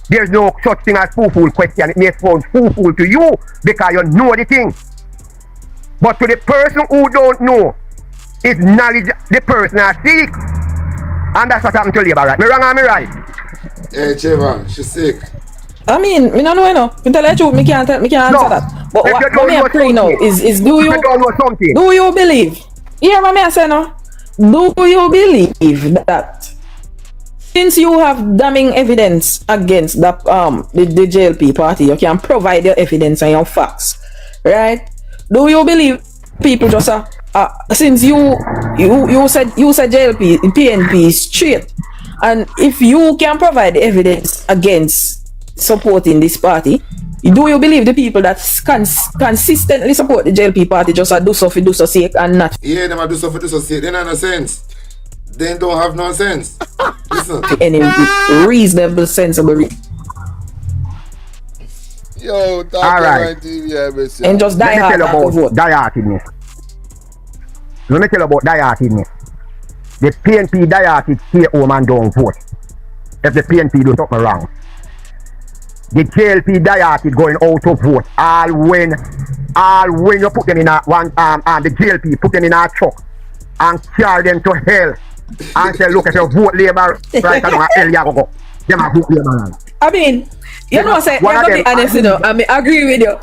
There's no such thing as fool question. It may sound fool to you because you know the thing. But to the person who don't know, it's knowledge the person has seek. And that's what happened to Labour, right? Me wrong or me right? Hey, Trevor, she's sick. I mean, me don't know, to tell you the truth, me can't answer that. But what me pray now is do you know something? Do you believe? Hear what me say now? Do you believe that since you have damning evidence against the JLP party, you can provide your evidence and your facts, right? Do you believe people just since you said JLP PNP is straight, and if you can provide the evidence against supporting this party, do you believe the people that consistently support the JLP party just do so for do so sake and not? Yeah, them do so for do so sake. They don't have no sense. They don't have no sense. Listen. Any reasonable, sensible Yo, that's alright. And just die hard about die-heartedness. Let me tell you about die-heartedness. The PNP die-hearted stay home and don't vote. If the PNP do something wrong. The JLP die-hearted going out to vote. All when you put them in a one the JLP put them in a truck and carry them to hell and say, look, if you vote Labour right now, hell you go. Them a vote Labour. I mean, you know, say, you're gonna be honest, you know, I mean, I agree with you.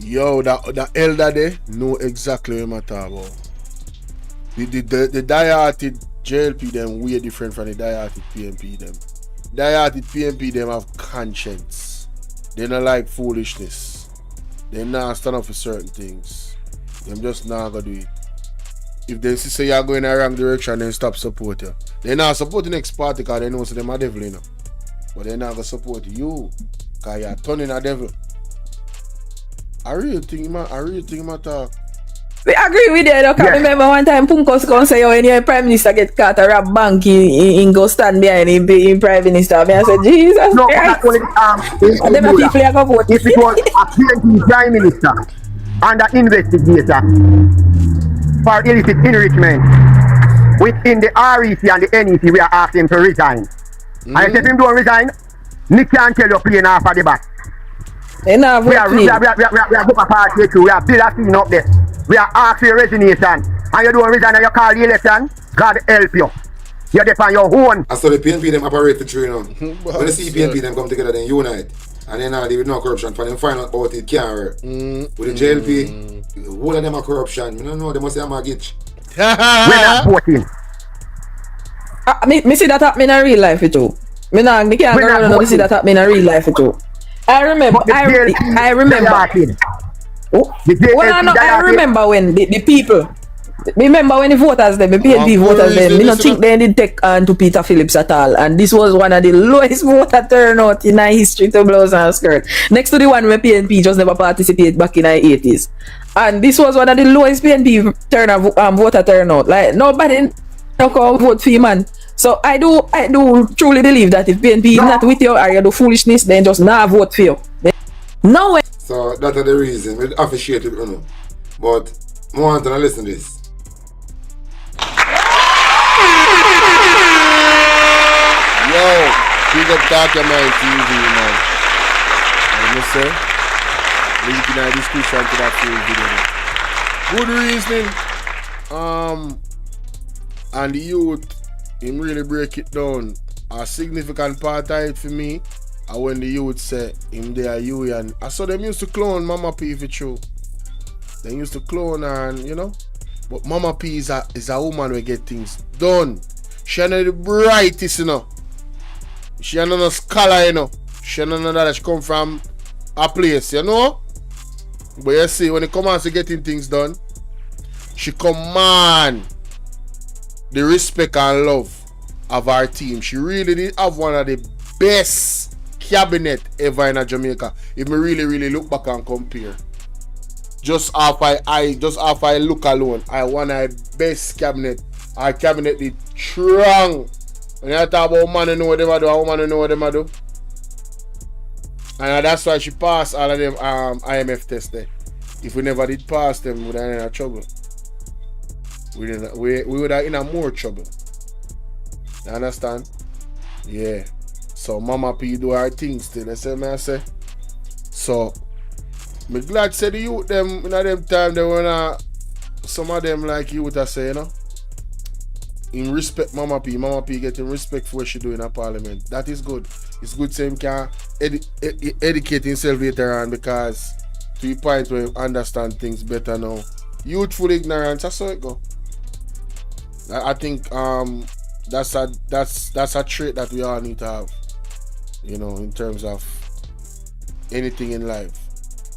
Yo, that elder there know exactly what I'm talking about. The die-hearted JLP them way different from the die-hearted PNP them. Die-hearted PNP them have conscience. They don't like foolishness. They not stand up for certain things. Them just not gonna do it. If they say you're going in the wrong direction, then stop support you. They not support the next party because they know so them a devil, you know. But they not gonna support you because you're turning a devil. I really think my talk. We agree with you, though, because remember one time Punkos come say, when your Prime Minister get caught a rob bank, he go stand behind him Prime Minister. I said, Jesus no, Christ. And them people are going to vote. If it was a PNP Prime Minister and an investigator for illicit enrichment within the REC and the NEC, we are asking him to resign. And if him don't resign, me can't tell you playing off of the back. We are going to party too. We are build a scene up there. We are asking your resignation. And you don't resign and you call the election, God help you. You're there on your own. I saw the PNP them operate for true, you know. When you see PNP them come together, then unite. And then they with no corruption. For them find out about it can't work. With the JLP, all of them are corruption. I don't know, they must say I'm a gitch. We're not voting. Me see that happening in real life too. Me can't go around and see that happening in real life too. I remember. I remember. I remember when the people. Remember when the voters them, the PNP voters them, me don't think they did take on to Bvrclips at all. And this was one of the lowest voter turnout in our history to blouse and skirt. Next to the one where PNP just never participated back in the 80s. And this was one of the lowest PNP voter turnout. Like nobody no come vote for you, man. So I do truly believe that if PNP is not with you or you do foolishness, then just not vote for you. No way. So that's the reason. We appreciate it, you know. But I want to listen to this. Yo, big up Document TV, man. And you say, link in the description to that full video. Good reasoning. And the youth, him really break it down. A significant part of it for me, and when the youth say him they are you and I saw them used to clone Mama P for true. They used to clone her and you know. But Mama P is a woman who get things done. She not the brightest, you know. She not no scholar, you know. She not know that she come from a place, you know. But you see, when it comes to getting things done, she command the respect and love of our team. She really did have one of the best cabinet ever in Jamaica. If me really look back and compare. Just after I look alone, I want our best cabinet. Our cabinet did strong. When I talk about man know what them do, a woman know what them do. And that's why she passed all of them IMF tests there. If we never did pass them, we would have in trouble. We would have in a more trouble. You understand? Yeah. So Mama P do her thing still. That's what I say. So me glad say the youth them in them time they wanna some of them like youth I say, you know. In respect Mama P getting respect for what she do in a parliament. That is good. It's good so him can educate himself later on because to the point where he understand things better now. Youthful ignorance, that's how it go. I think that's a trait that we all need to have. You know, in terms of anything in life.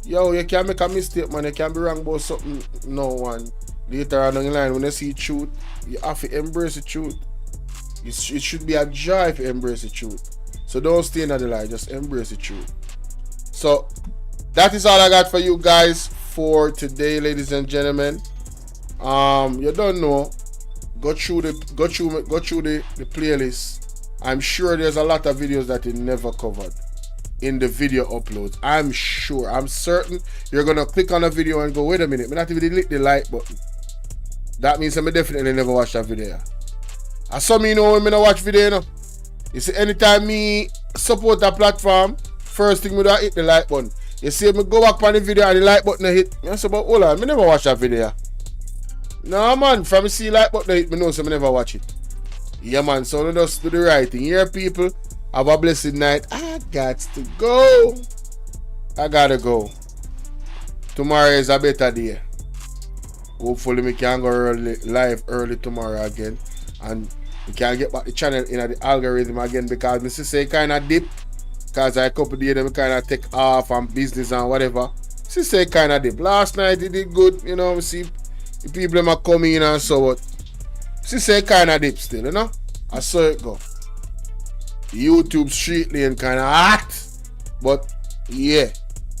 Yo, you can make a mistake, man. You can be wrong about something no one. Later on down the line, when you see truth, you have to embrace the truth. It should be a joy if you embrace the truth. So don't stay in the lie, just embrace the truth. So that is all I got for you guys for today, ladies and gentlemen. You don't know. Go through the playlist. I'm sure there's a lot of videos that you never covered in the video uploads. I'm certain you're gonna click on a video and go, wait a minute, me not even click the like button. That means I definitely never watch that video. I saw me know when I watch video, you know. You see, anytime me support a platform, first thing me do I hit the like button. You see me go back on the video and the like button I hit. I say, but hold on, me never watch that video. No man, from me see like button I hit, me know so me never watch it. Yeah man, so just do the right thing. Here people, have a blessed night. I got to go. I gotta go. Tomorrow is a better day. Hopefully we can go live early tomorrow again. And we can get back the channel in the algorithm again because me say kind of dip. Because a couple days them kind of take off and business and whatever. Say kind of dip. Last night it did good, you know. We see the people them are coming in and so what. Say kind of dip still, you know. I saw it go. YouTube street lane kind of hot. But yeah.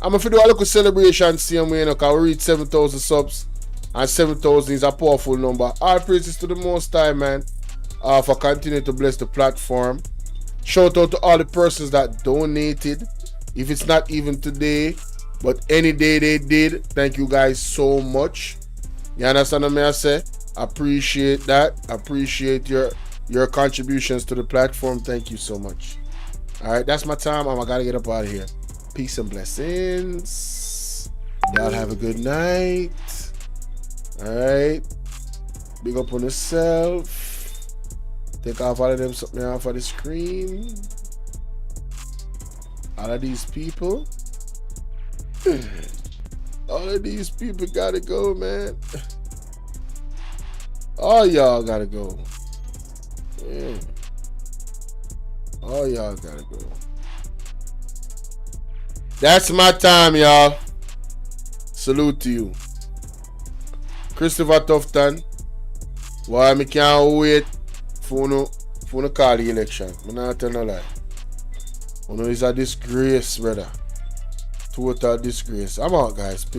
I'm going to do a little celebration same way, you know, because we reach 7,000 subs. And 7,000 is a powerful number. All praises to the Most High, man, for continuing to bless the platform. Shout out to all the persons that donated. If it's not even today, but any day they did, thank you guys so much. You understand what I say? Appreciate that. Appreciate your contributions to the platform. Thank you so much. All right, that's my time. I gotta get up out of here. Peace and blessings. Y'all have a good night. All right. Big up on yourself. Take off all of them something off of the screen. All of these people. All of these people gotta go, man. All y'all gotta go. Yeah. All y'all gotta go. That's my time, y'all. Salute to you. Christopher Tufton. Why me can't wait for no call the election. I'm not telling no lie. Is a disgrace, brother. Total disgrace. I'm out, guys. Peace.